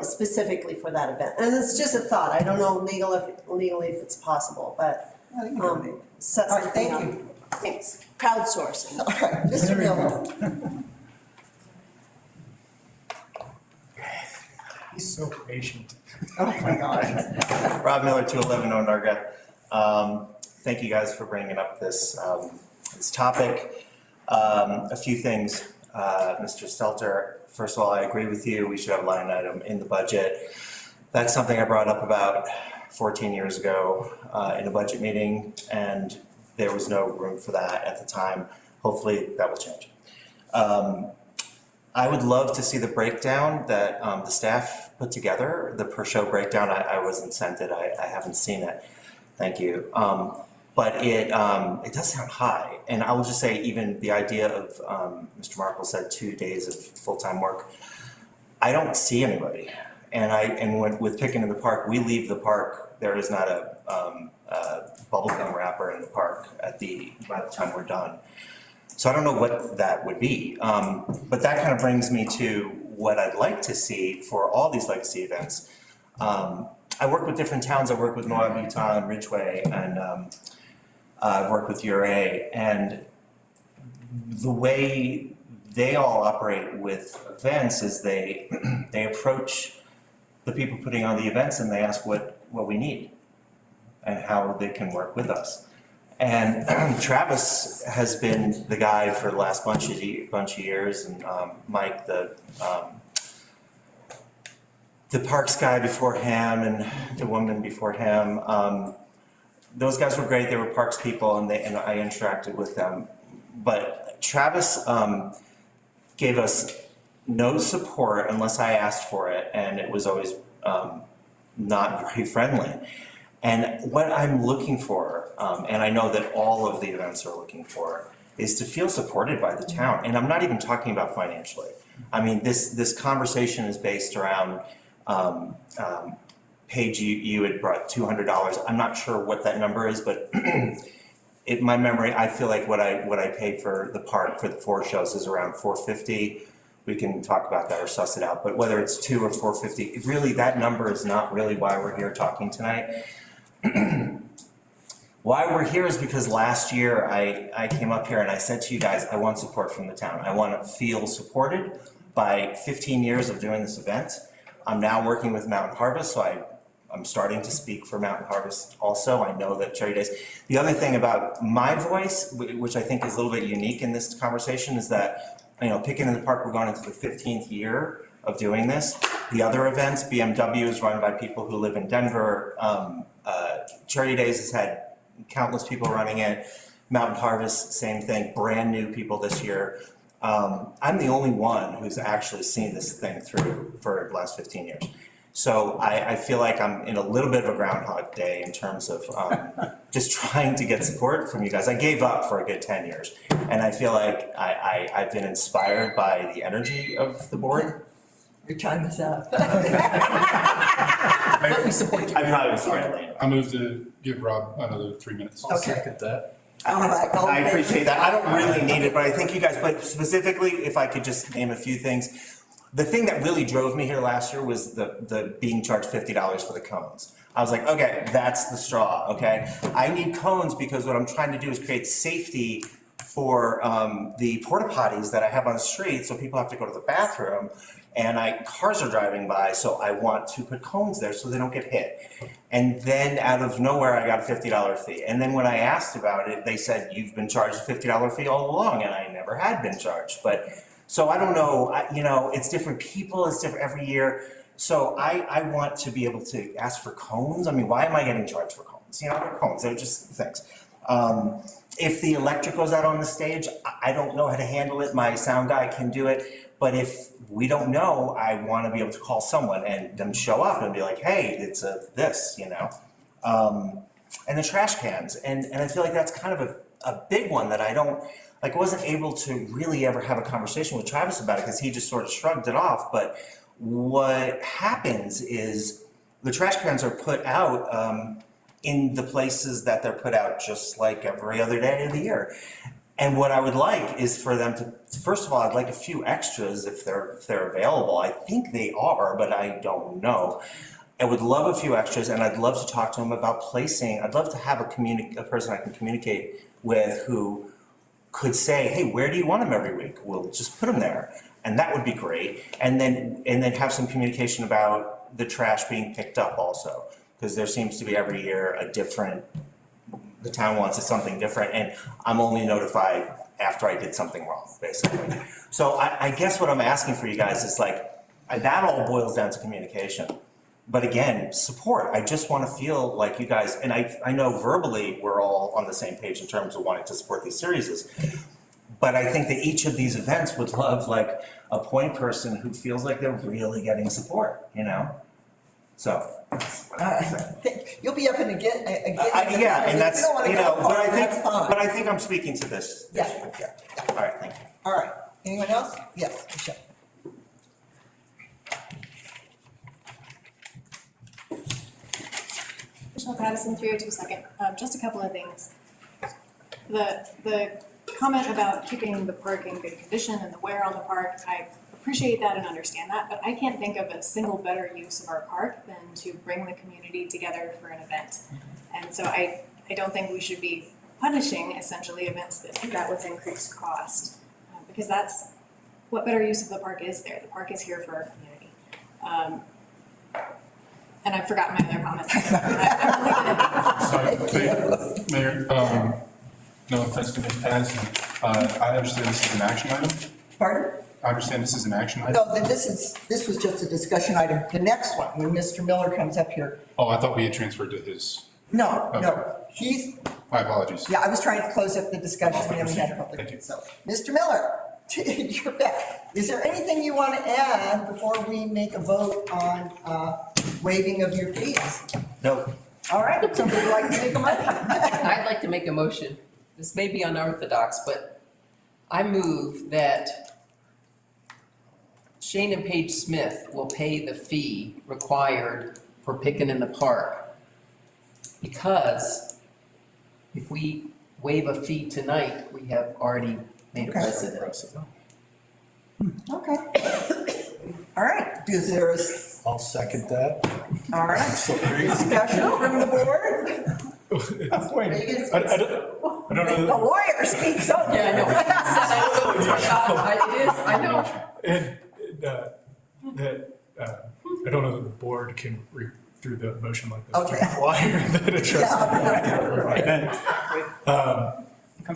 specifically for that event. And it's just a thought. I don't know legally if it's possible, but set All right, something thank up. you. Thanks. Crowdsourcing. All right, Mr. Miller. He's so patient. Oh, my God. Rob Miller, 211 Onarga. Thank you guys for bringing up this topic. A few things, Mr. Stelter. First of all, I agree with you. We should have a line item in the budget. That's something I brought up about 14 years ago in a budget meeting, and there was no room for that at the time. Hopefully that will change. I would love to see the breakdown that the staff put together, the per show breakdown. I wasn't sent it. I haven't seen it. Thank you. But it does sound high. And I will just say, even the idea of, Mr. Markle said 2 days of full-time work. I don't see anybody. And with Picking in the Park, we leave the park. There is not a bubblegum wrapper in the park by the time we're done. So I don't know what that would be. But that kind of brings me to what I'd like to see for all these legacy events. I work with different towns. I work with Moab, Utah, and Ridgeway, and I've worked with URA. And the way they all operate with events is they approach the people putting on the events and they ask what we need and how they can work with us. And Travis has been the guy for the last bunch of years, and Mike, the parks guy before him, and the woman before him. Those guys were great. They were parks people, and I interacted with them. But Travis gave us no support unless I asked for it, and it was always not very friendly. And what I'm looking for, and I know that all of the events are looking for, is to feel supported by the town. And I'm not even talking about financially. I mean, this conversation is based around Paige, you had brought $200. I'm not sure what that number is, but my memory, I feel like what I paid for the park for the 4 shows is around $450. We can talk about that or suss it out, but whether it's $2 or $450, really that number is not really why we're here talking tonight. Why we're here is because last year I came up here and I said to you guys, I want support from the town. I want to feel supported by 15 years of doing this event. I'm now working with Mountain Harvest, so I'm starting to speak for Mountain Harvest also. I know that Cherry Days. The other thing about my voice, which I think is a little bit unique in this conversation, is that, you know, Picking in the Park, we're going into the 15th year of doing this. The other events, BMW is run by people who live in Denver. Cherry Days has had countless people running it. Mountain Harvest, same thing, brand new people this year. I'm the only one who's actually seen this thing through for the last 15 years. So I feel like I'm in a little bit of a Groundhog Day in terms of just trying to get support from you guys. I gave up for a good 10 years. And I feel like I've been inspired by the energy of the board. Your time is up. But we support you. I'm probably sorry. I move to give Rob another 3 minutes. Okay. Second that. All right. I appreciate that. I don't really need it, but I think you guys, but specifically, if I could just name a few things. The thing that really drove me here last year was the being charged $50 for the cones. I was like, okay, that's the straw, okay? I need cones because what I'm trying to do is create safety for the porta potties that I have on the street, so people have to go to the bathroom, and cars are driving by, so I want to put cones there so they don't get hit. And then out of nowhere, I got a $50 fee. And then when I asked about it, they said, you've been charged a $50 fee all along, and I never had been charged. But so I don't know, you know, it's different people, it's different every year. So I want to be able to ask for cones. I mean, why am I getting charged for cones? You know, they're cones, they're just things. If the electric goes out on the stage, I don't know how to handle it. My sound guy can do it. But if we don't know, I want to be able to call someone and them show up and be like, hey, it's this, you know. And the trash cans. And I feel like that's kind of a big one that I wasn't able to really ever have a conversation with Travis about it because he just sort of shrugged it off. But what happens is the trash cans are put out in the places that they're put out just like every other day of the year. And what I would like is for them to, first of all, I'd like a few extras if they're available. I think they are, but I don't know. I would love a few extras, and I'd love to talk to them about placing. I'd love to have a person I can communicate with who could say, hey, where do you want them every week? We'll just put them there. And that would be great. And then have some communication about the trash being picked up also. Because there seems to be every year the town wants something different, and I'm only notified after I did something wrong, basically. So I guess what I'm asking for you guys is that all boils down to communication. But again, support. I just want to feel like you guys, and I know verbally we're all on the same page in terms of wanting to support these series. But I think that each of these events would love a point person who feels like they're really getting support, you know? So. You'll be up and again. Yeah, and that's, you know, but I think I'm speaking to this. Yeah. All right, thank you. All right. Anyone else? Yes, Michelle. Michelle Patterson, 302 Second. Just a couple of things. The comment about keeping the park in good condition and the wear on the park, I appreciate that and understand that, but I can't think of a single better use of our park than to bring the community together for an event. And so I don't think we should be punishing essentially events that do that with increased cost, because that's what better use of the park is there. The park is here for our community. And I forgot my other comments. Sorry, Mayor, no offense to Ms. Patterson. I understand this is an action item. Pardon? I understand this is an action item. No, then this was just a discussion item. The next one, when Mr. Miller comes up here. Oh, I thought we had transferred to his. No, Okay. no, he's. My apologies. Yeah, I was trying to close up the discussion and then we had a public. Thank you. So, Mr. Miller, you're back. Is there anything you want to add before we make a vote on waiving of your fees? No. All right, somebody would like to make a motion? I'd like to make a motion. This may be unorthodox, but I move that Shane and Paige Smith will pay the fee required for picking in the park. Because if we waive a fee tonight, we have already made a precedent. Okay. All right, is there a, I'll second that. all right, discussion from the board? I don't know. The lawyer speaks up. Yeah, I know. It is, I know. And, I don't know that the board can read through the motion like this. Okay. Require that a trustee.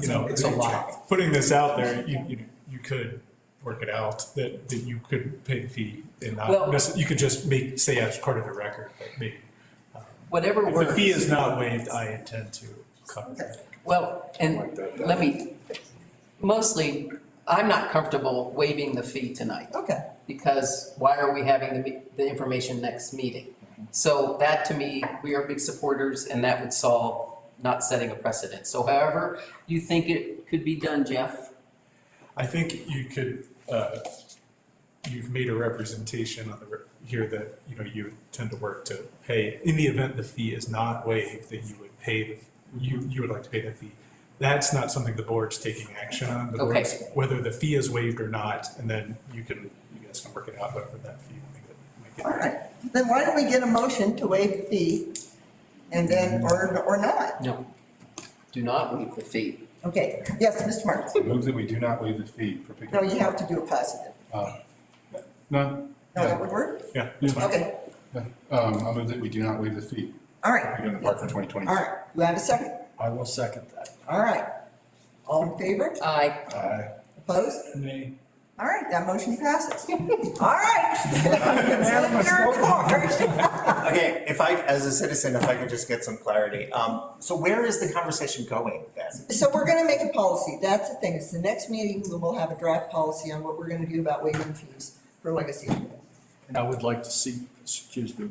You know, It's a lot. Putting this out there, you could work it out, that you could pay the fee and not, Well- you could just say as part of the record, but maybe. Whatever If works. the fee is not waived, I intend to cover that. Well, and mostly, I'm not comfortable waiving the fee tonight. Okay. Because why are we having the information next meeting? So that, to me, we are big supporters, and that would solve not setting a precedent. So however you think it could be done, Jeff? I think you could, you've made a representation on here that, you tend to work to pay, in the event the fee is not waived, that you would pay, you would like to pay the fee. That's not something the board's taking action on. The board's, whether the fee is waived or not, and then you guys can work it out, whatever that fee make it. All right, then why don't we get a motion to waive the fee and then, or not? No. Do not waive the fee. Okay, yes, Mr. Martin. Move that we do not waive the fee for picking. No, you have to do a positive. No? No, that would work? Yeah. Okay, I'll move that we do not waive the fee. all right. Picking in the park for 2020. All right, you have a second? I will second that. All right. All in favor? Aye. Aye. Opposed? Nay. All right, that motion passes. All right. Your court. Okay, if I, as a citizen, if I could just get some clarity. So where is the conversation going then? So we're gonna make a policy, that's the thing, it's the next meeting, we will have a draft policy on what we're gonna do about waiving fees for legacy. And I would like to see, excuse me.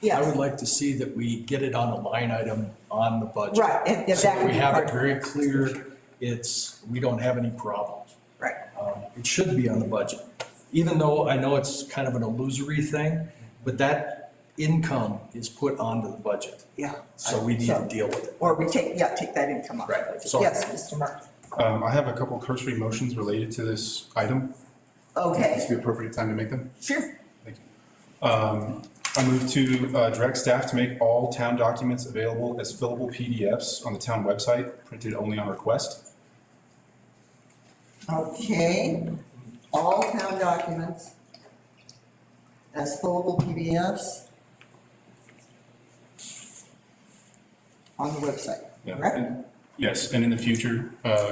Yes. I would like to see that we get it on a line item on the budget. Right, and if So that would we be have part it of very clear, we don't have any problems. Right. It should be on the budget, even though I know it's kind of an illusory thing, but that income is put onto the budget. Yeah. So we need to deal with it. Or we take that income off. Right. Yes, Mr. Martin. I have a couple cursory motions related to this item. Okay. Is the appropriate time to make them? Sure. Thank you. I move to direct staff to make all town documents available as fillable PDFs on the town website, printed only on request. Okay, all town documents as fillable PDFs on the website, Yeah, correct? and- Yes, and in the future,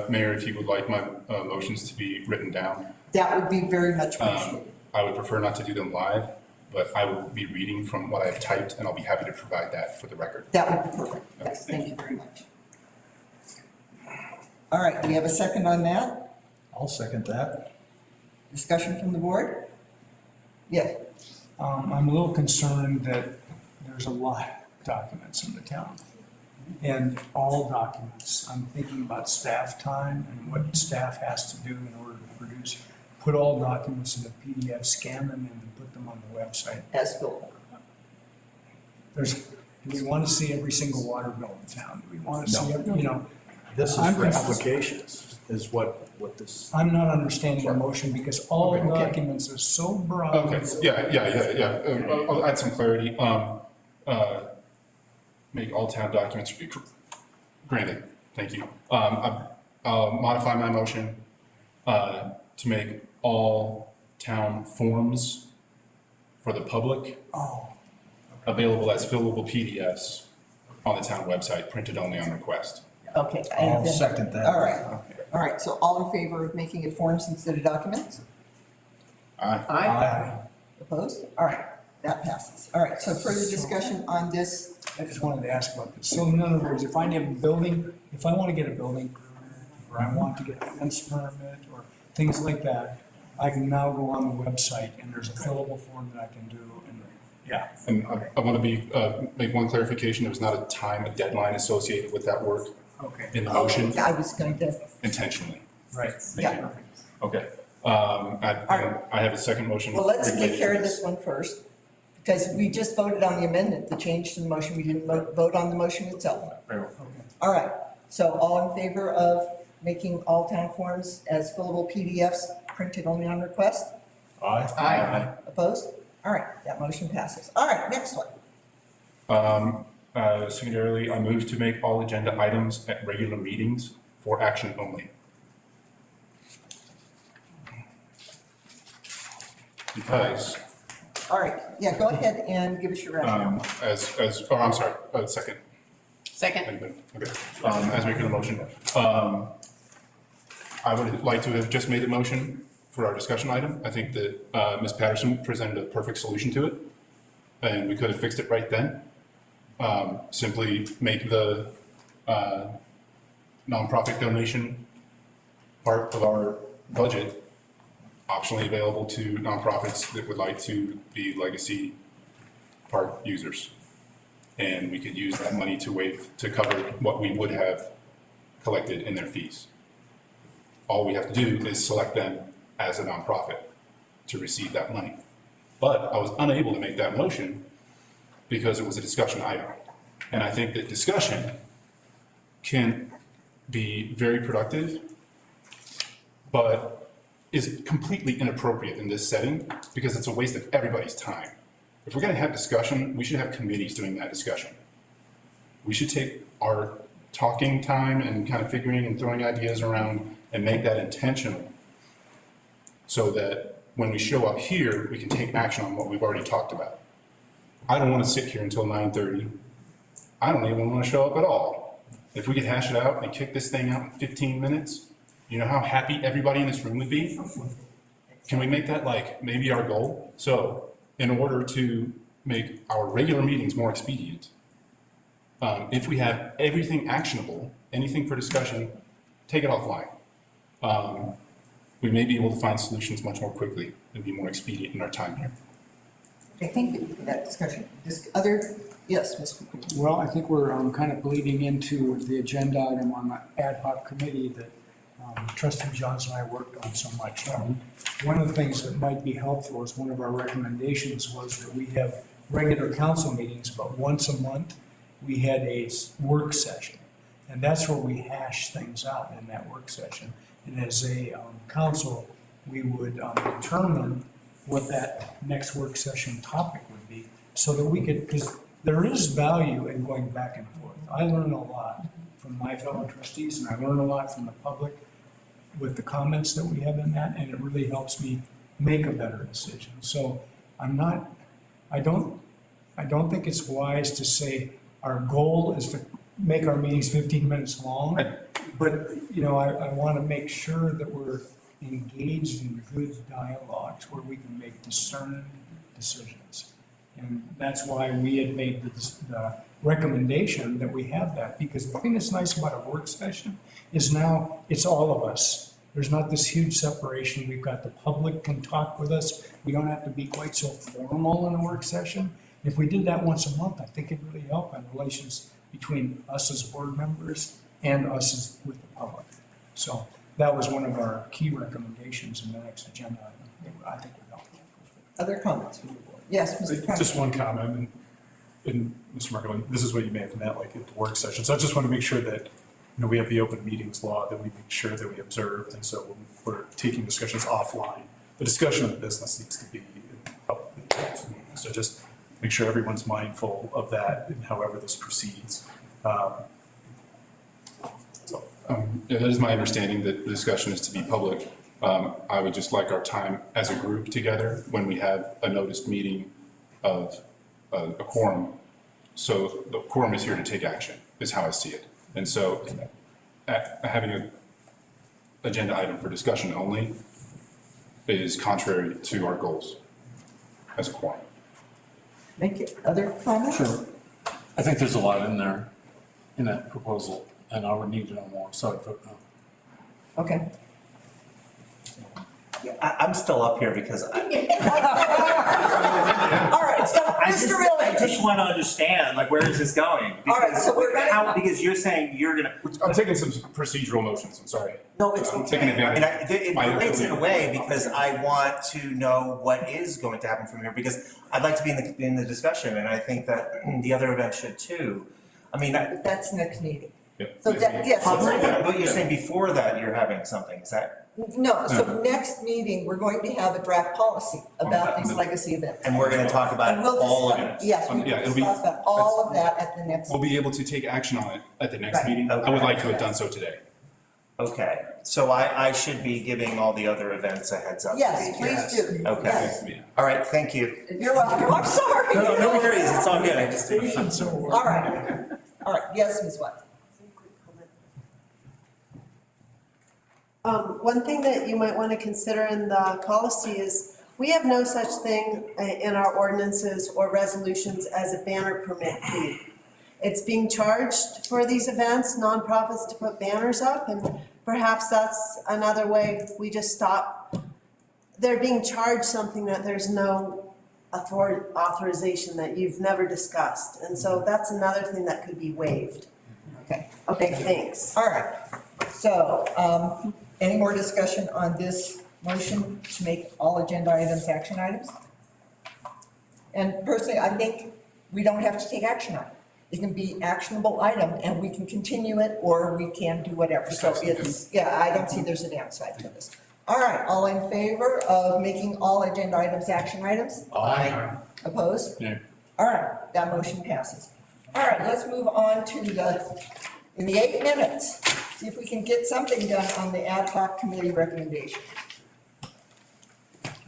Mayor, if you would like my motions to be written down, That would be very much appreciated. I would prefer not to do them live, but I will be reading from what I've typed, and I'll be happy to provide that for the record. That would be perfect. Yes, thank you very much. All right, do we have a second on that? I'll second that. Discussion from the board? Yes. I'm a little concerned that there's a lot of documents in the town. And all documents, I'm thinking about staff time and what staff has to do in order to produce. Put all documents in a PDF, scan them in and put them on the website. As fillable. Do we want to see every single water bill in town? Do we want to see, This is I'm for confused. applications, is what this. I'm not understanding the motion because all documents are so broad. Okay, yeah. I'll add some clarity. Make all town documents, granted, thank you. I'll modify my motion to make all town forms for the public available as fillable PDFs on the town website, printed only on request. Okay. I'll second that. All right, so all in favor of making it forms instead of documents? Aye. Aye. Opposed? All right, that passes. All right, so further discussion on this? I just wanted to ask about this. So in other words, if I want to get a building permit, or I want to get a fence permit, or things like that, I can now go on the website and there's a fillable form that I can do, and, yeah. And I want to make one clarification. There was not a deadline associated with that work Okay. in the motion I was going to. intentionally. Right. Thank you. Okay. I have a second motion. Well, let's take care of this one first, because we just voted on the amendment, the change to the motion. We didn't vote on the motion itself. All right, so all in favor of making all town forms as fillable PDFs printed only on request? Aye. Opposed? All right, that motion passes. All right, next one. Secondarily, I move to make all agenda items at regular meetings for action only. Because. All right, yeah, go ahead and give us your rationale. I'm sorry, second. Second. Okay, as making a motion, I would like to have just made the motion for our discussion item. I think that Ms. Patterson presented a perfect solution to it, and we could have fixed it right then. Simply make the nonprofit donation part of our budget optionally available to nonprofits that would like to be legacy park users. And we could use that money to cover what we would have collected in their fees. All we have to do is select them as a nonprofit to receive that money. But I was unable to make that motion because it was a discussion item. And I think that discussion can be very productive, but is completely inappropriate in this setting because it's a waste of everybody's time. If we're gonna have discussion, we should have committees doing that discussion. We should take our talking time and kind of figuring and throwing ideas around and make that intentional so that when we show up here, we can take action on what we've already talked about. I don't want to sit here until 9:30. I don't even want to show up at all. If we could hash it out and kick this thing out in 15 minutes, you know how happy everybody in this room would be? Can we make that like maybe our goal? So in order to make our regular meetings more expedient, if we have everything actionable, anything for discussion, take it offline. We may be able to find solutions much more quickly and be more expedient in our time here. Okay, thank you for that discussion. Yes, Mr. McQueen. Well, I think we're kind of bleeding into the agenda item on the ad hoc committee that Trustee Johnson and I worked on so much. One of the things that might be helpful is one of our recommendations was that we have regular council meetings, but once a month we had a work session. And that's where we hash things out in that work session. And as a council, we would determine what that next work session topic would be so that we could, because there is value in going back and forth. I learn a lot from my fellow trustees and I learn a lot from the public with the comments that we have in that, and it really helps me make a better decision. So I don't think it's wise to say our goal is to make our meetings 15 minutes long, but I want to make sure that we're engaged in good dialogues where we can make discerned decisions. And that's why we had made the recommendation that we have that, because the thing that's nice about a work session is now it's all of us. There's not this huge separation. We've got the public can talk with us. We don't have to be quite so formal in a work session. If we did that once a month, I think it'd really help in relations between us as board members and us as with the public. So that was one of our key recommendations in the next agenda item. I think would help. Other comments from the board? Yes, Mr. Patterson. Just one comment, and Mr. Markland, this is what you may have meant like at the work session. So I just want to make sure that we have the open meetings law that we make sure that we observed, and so when we're taking discussions offline, the discussion of the business needs to be in public. So just make sure everyone's mindful of that and however this proceeds. That is my understanding that the discussion is to be public. I would just like our time as a group together when we have a noticed meeting of a quorum. So the quorum is here to take action, is how I see it. And so having an agenda item for discussion only is contrary to our goals as a quorum. Thank you. Other comments? Sure. I think there's a lot in there, in that proposal, and I would need to know more, so I'd vote no. Okay. Yeah, I'm still up here because All right, right, so Mr. Miller. I just want to understand, like, where is this going? All right, so we're gonna. Because you're saying you're gonna. I'm taking some procedural motions, I'm sorry. No, it's I'm okay. taking advantage. It relates in a way because I want to know what is going to happen from here, because I'd like to be in the discussion, and I think that the other event should too. I mean, But that's next meeting. Yeah. So that, yes. but you're saying before that you're having something, is that? No, so next meeting, we're going to have a draft policy about these legacy events. And we're gonna talk about And we'll all of discuss- it. Yes, we Yeah, will it'll be- discuss about all of that at the next. We'll be able to take action on it at the next Right. meeting. I would like to have done so today. Okay, so I should be giving all the other events a heads up? Yes, please do. Okay, Yes. all right, thank you. You're welcome, I'm sorry. No worries, it's all good, I just. All right, yes, Ms. White. One thing that you might want to consider in the policy is, we have no such thing in our ordinances or resolutions as a banner permit fee. It's being charged for these events, nonprofits to put banners up, and perhaps that's another way we just stop. They're being charged something that there's no authorization that you've never discussed, and so that's another thing that could be waived. Okay, thanks. All right, so, any more discussion on this motion to make all agenda items action items? And personally, I think we don't have to take action on it. It can be actionable item and we can continue it or we can do whatever. So it's, yeah, I don't see there's a downside to this. All right, all in favor of making all agenda items action items? Aye. Opposed? Yeah. All right, that motion passes. All right, let's move on to in the 8 minutes, see if we can get something done on the ad hoc committee recommendation.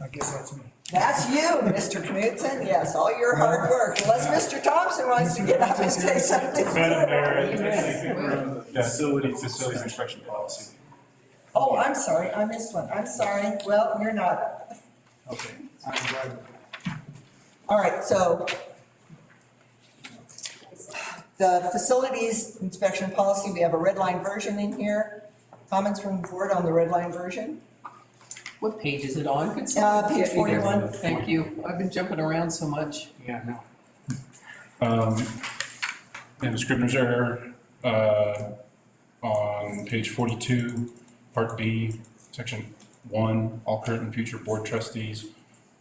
I guess that's me. That's you, Mr. Knudsen, yes, all your hard work, unless Mr. Thompson wants to get up and say something. Madam Mayor, I think we're on the facilities inspection policy. Oh, I'm sorry, I missed one, I'm sorry, well, you're not. Okay, I'm driving. All right, so the facilities inspection policy, we have a red line version in here. Comments from the board on the red line version? What page is it on? Could Page someone get me there? 41. Thank you. I've been jumping around so much. Yeah, no. And the Scrivener's error, on page 42, part B, section 1, all current and future board trustees.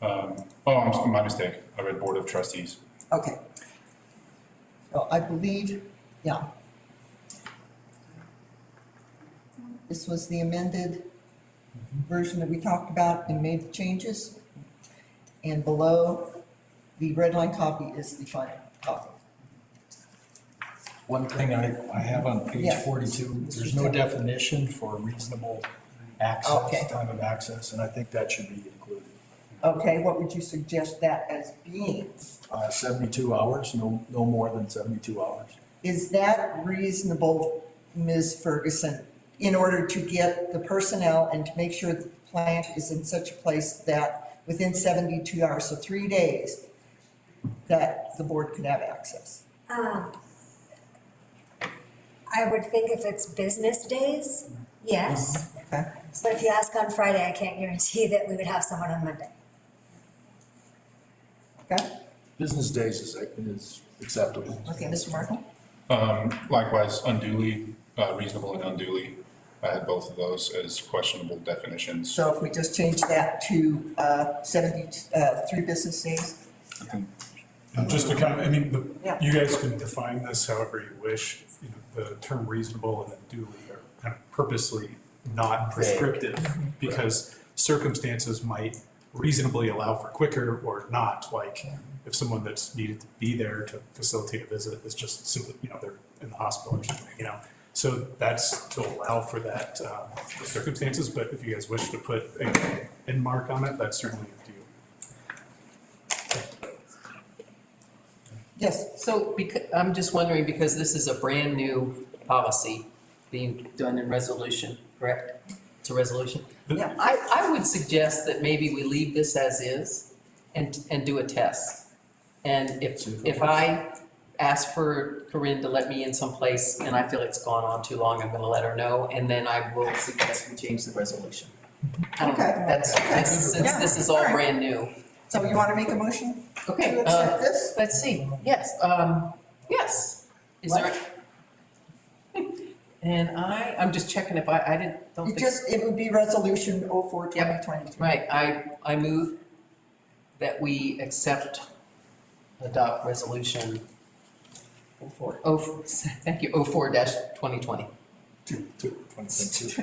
My mistake, I read Board of Trustees. Okay. So I believe, yeah. This was the amended version that we talked about and made the changes. And below the red line copy is the final copy. One thing I have on page Yeah. 42, there's no definition for reasonable Okay. access, time of access, and I think that should be included. Okay, what would you suggest that as being? 72 hours, no more than 72 hours. Is that reasonable, Ms. Ferguson, in order to get the personnel and to make sure that the plant is in such a place that within 72 hours, so 3 days, that the board could have access? I would think if it's business days, yes. Okay. But if you ask on Friday, I can't guarantee that we would have someone on Monday. Okay, Business days is acceptable. okay, Mr. Markle? Likewise, unduly, reasonable and unduly. I had both of those as questionable definitions. So if we just change that to 73 business days? And just to kind of, I mean, Yeah. you guys can define this however you wish. You know, the term reasonable and unduly are kind of purposely not prescriptive because circumstances might reasonably allow for quicker or not. Like if someone that's needed to be there to facilitate a visit is just simply, they're in the hospital or something, So that's to allow for that, the circumstances, but if you guys wish to put an end mark on it, that's certainly up to you. Yes. So I'm just wondering, because this is a brand new policy being done in resolution, correct? It's a resolution? Yeah. I would suggest that maybe we leave this as is and do a test. And if I ask for Corinne to let me in someplace and I feel it's gone on too long, I'm gonna let her know, and then I will suggest we change the resolution. I don't know, Okay. since this is all brand new. So you want to make a motion Okay, to accept this? let's see, yes, yes. Is there? And I'm just checking if don't think. It would be resolution 04-2022. Right, I move that we adopt resolution 04-2020.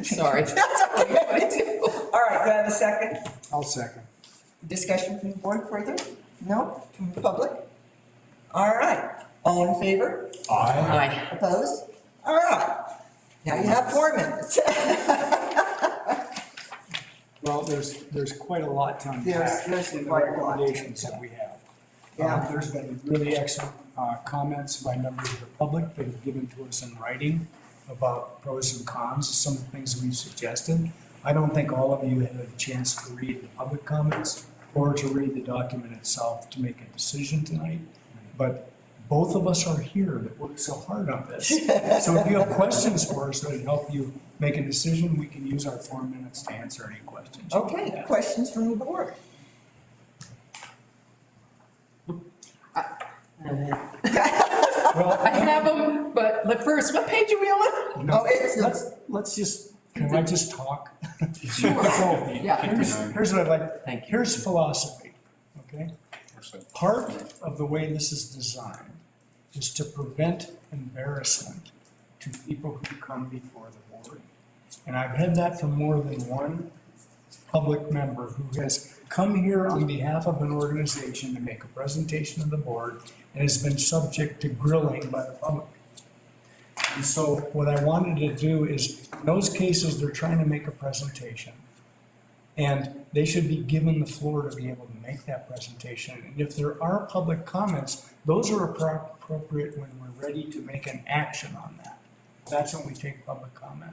Sorry. That's okay. All right, do I have a second? I'll second. Discussion from the board further? No? From the public? All right, all in favor? Aye. Opposed? All right, now you have 4 minutes. Well, there's quite a lot to unpack There's in the quite a lot. recommendations that we have. Yeah. There's been really excellent comments by members of the public that have given to us in writing about pros and cons of some of the things we've suggested. I don't think all of you had a chance to read the public comments or to read the document itself to make a decision tonight. But both of us are here that work so hard on this. So if you have questions for us that help you make a decision, we can use our 4 minutes to answer any questions. Okay, questions from the board? Well, I have them, but first, what page are we on? No, it's let's just, can I just talk? Sure. Yeah. Here's what I'd like, here's philosophy, okay? Part of the way this is designed is to prevent embarrassment to people who come before the board. And I've had that from more than one public member who has come here on behalf of an organization to make a presentation to the board and has been subject to grilling by the public. And so what I wanted to do is, in those cases, they're trying to make a presentation. And they should be given the floor to be able to make that presentation. And if there are public comments, those are appropriate when we're ready to make an action on that. That's when we take public comment.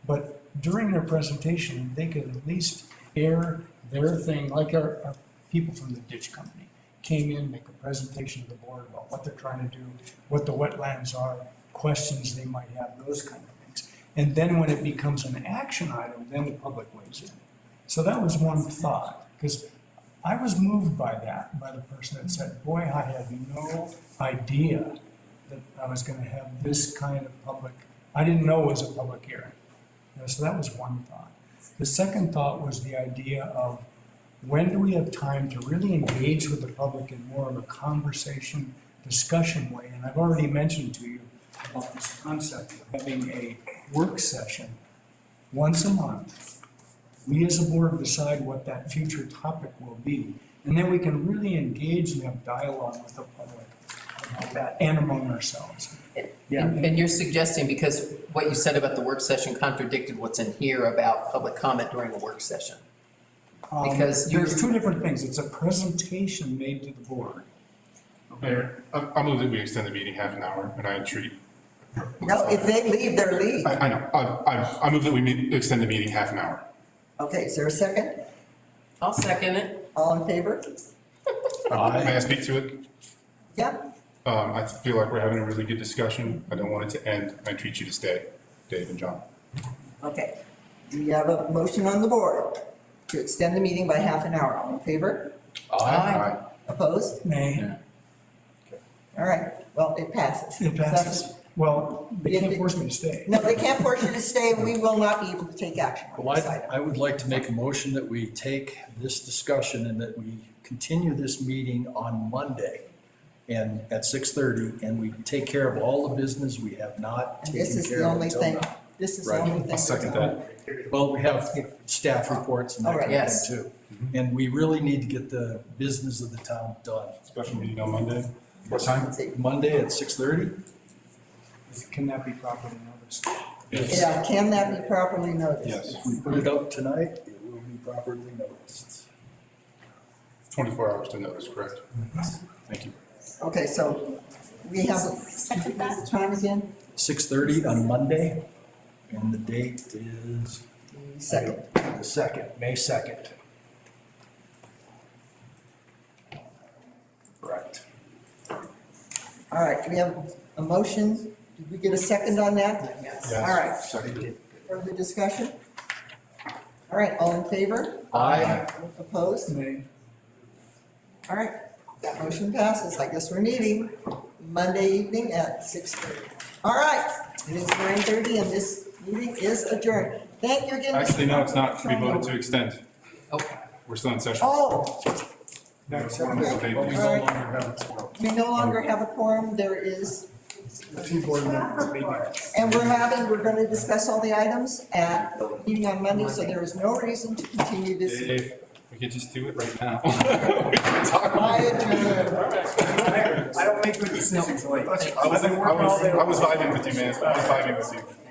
But during their presentation, they could at least air their thing, like our people from the ditch company came in, make a presentation to the board about what they're trying to do, what the wetlands are, questions they might have, those kind of things. And then when it becomes an action item, then the public weighs in. So that was one thought, because I was moved by that, by the person that said, boy, I had no idea that I was going to have this kind of public, I didn't know it was a public hearing. So that was one thought. The second thought was the idea of when do we have time to really engage with the public in more of a conversation, discussion way? And I've already mentioned to you about this concept of having a work session once a month. We as a board decide what that future topic will be. And then we can really engage and have dialogue with the public about that and among ourselves. Yeah. And you're suggesting, because what you said about the work session contradicted what's in here about public comment during a work session. Because there's two different things. It's a presentation made to the board. Mayor, I'll move that we extend the meeting half an hour, and I entreat. No, if they leave, they're leave. I know, I move that we extend the meeting half an hour. Okay, is there a second? I'll second it. All in favor? May I speak to it? Yeah. I feel like we're having a really good discussion. I don't want it to end. I entreat you to stay, Dave and John. Okay. We have a motion on the board to extend the meeting by half an hour. All in favor? Aye. Opposed? Nay. All right, well, it passes. It passes. Well, they can't force me to stay. No, they can't force you to stay. We will not be able to take action on Well, this item. I would like to make a motion that we take this discussion and that we continue this meeting on Monday and at 6:30, and we take care of all the business we have not And taken this is care the of only until thing, now. this is the Right. only thing. I'll second that. Well, we have staff reports and that All right. kind of Yes. thing too. And we really need to get the business of the town done. Special meeting on Monday. What time? Monday at 6:30? Can that be properly noticed? Yes. Yeah, can that be properly noticed? Yes. If we put it up tonight, it will be properly noticed. 24 hours to notice, correct? Thank you. Okay, so we have a time again? 6:30 on Monday, and the date is? Second. The 2nd, May 2nd. Correct. All right, we have a motion. Did we get a second on that? Yes. All right, Second. further discussion? All right, all in favor? Aye. Opposed? Nay. All right, that motion passes. I guess we're meeting Monday evening at 6:30. All right, it is 9:30 and this meeting is adjourned. Thank you again. Mr. Actually, no, it's not. We Trump. voted to extend. Okay. We're still in session. Oh, Next okay. one is the All vacant. right. We no longer have a quorum. There is, and we're going to discuss all the items at the meeting on Monday, so there is no reason to continue this. Dave, we could just do it right now. I adjourn. I don't make good decisions like. I was vibing with you, man. I was vibing with you.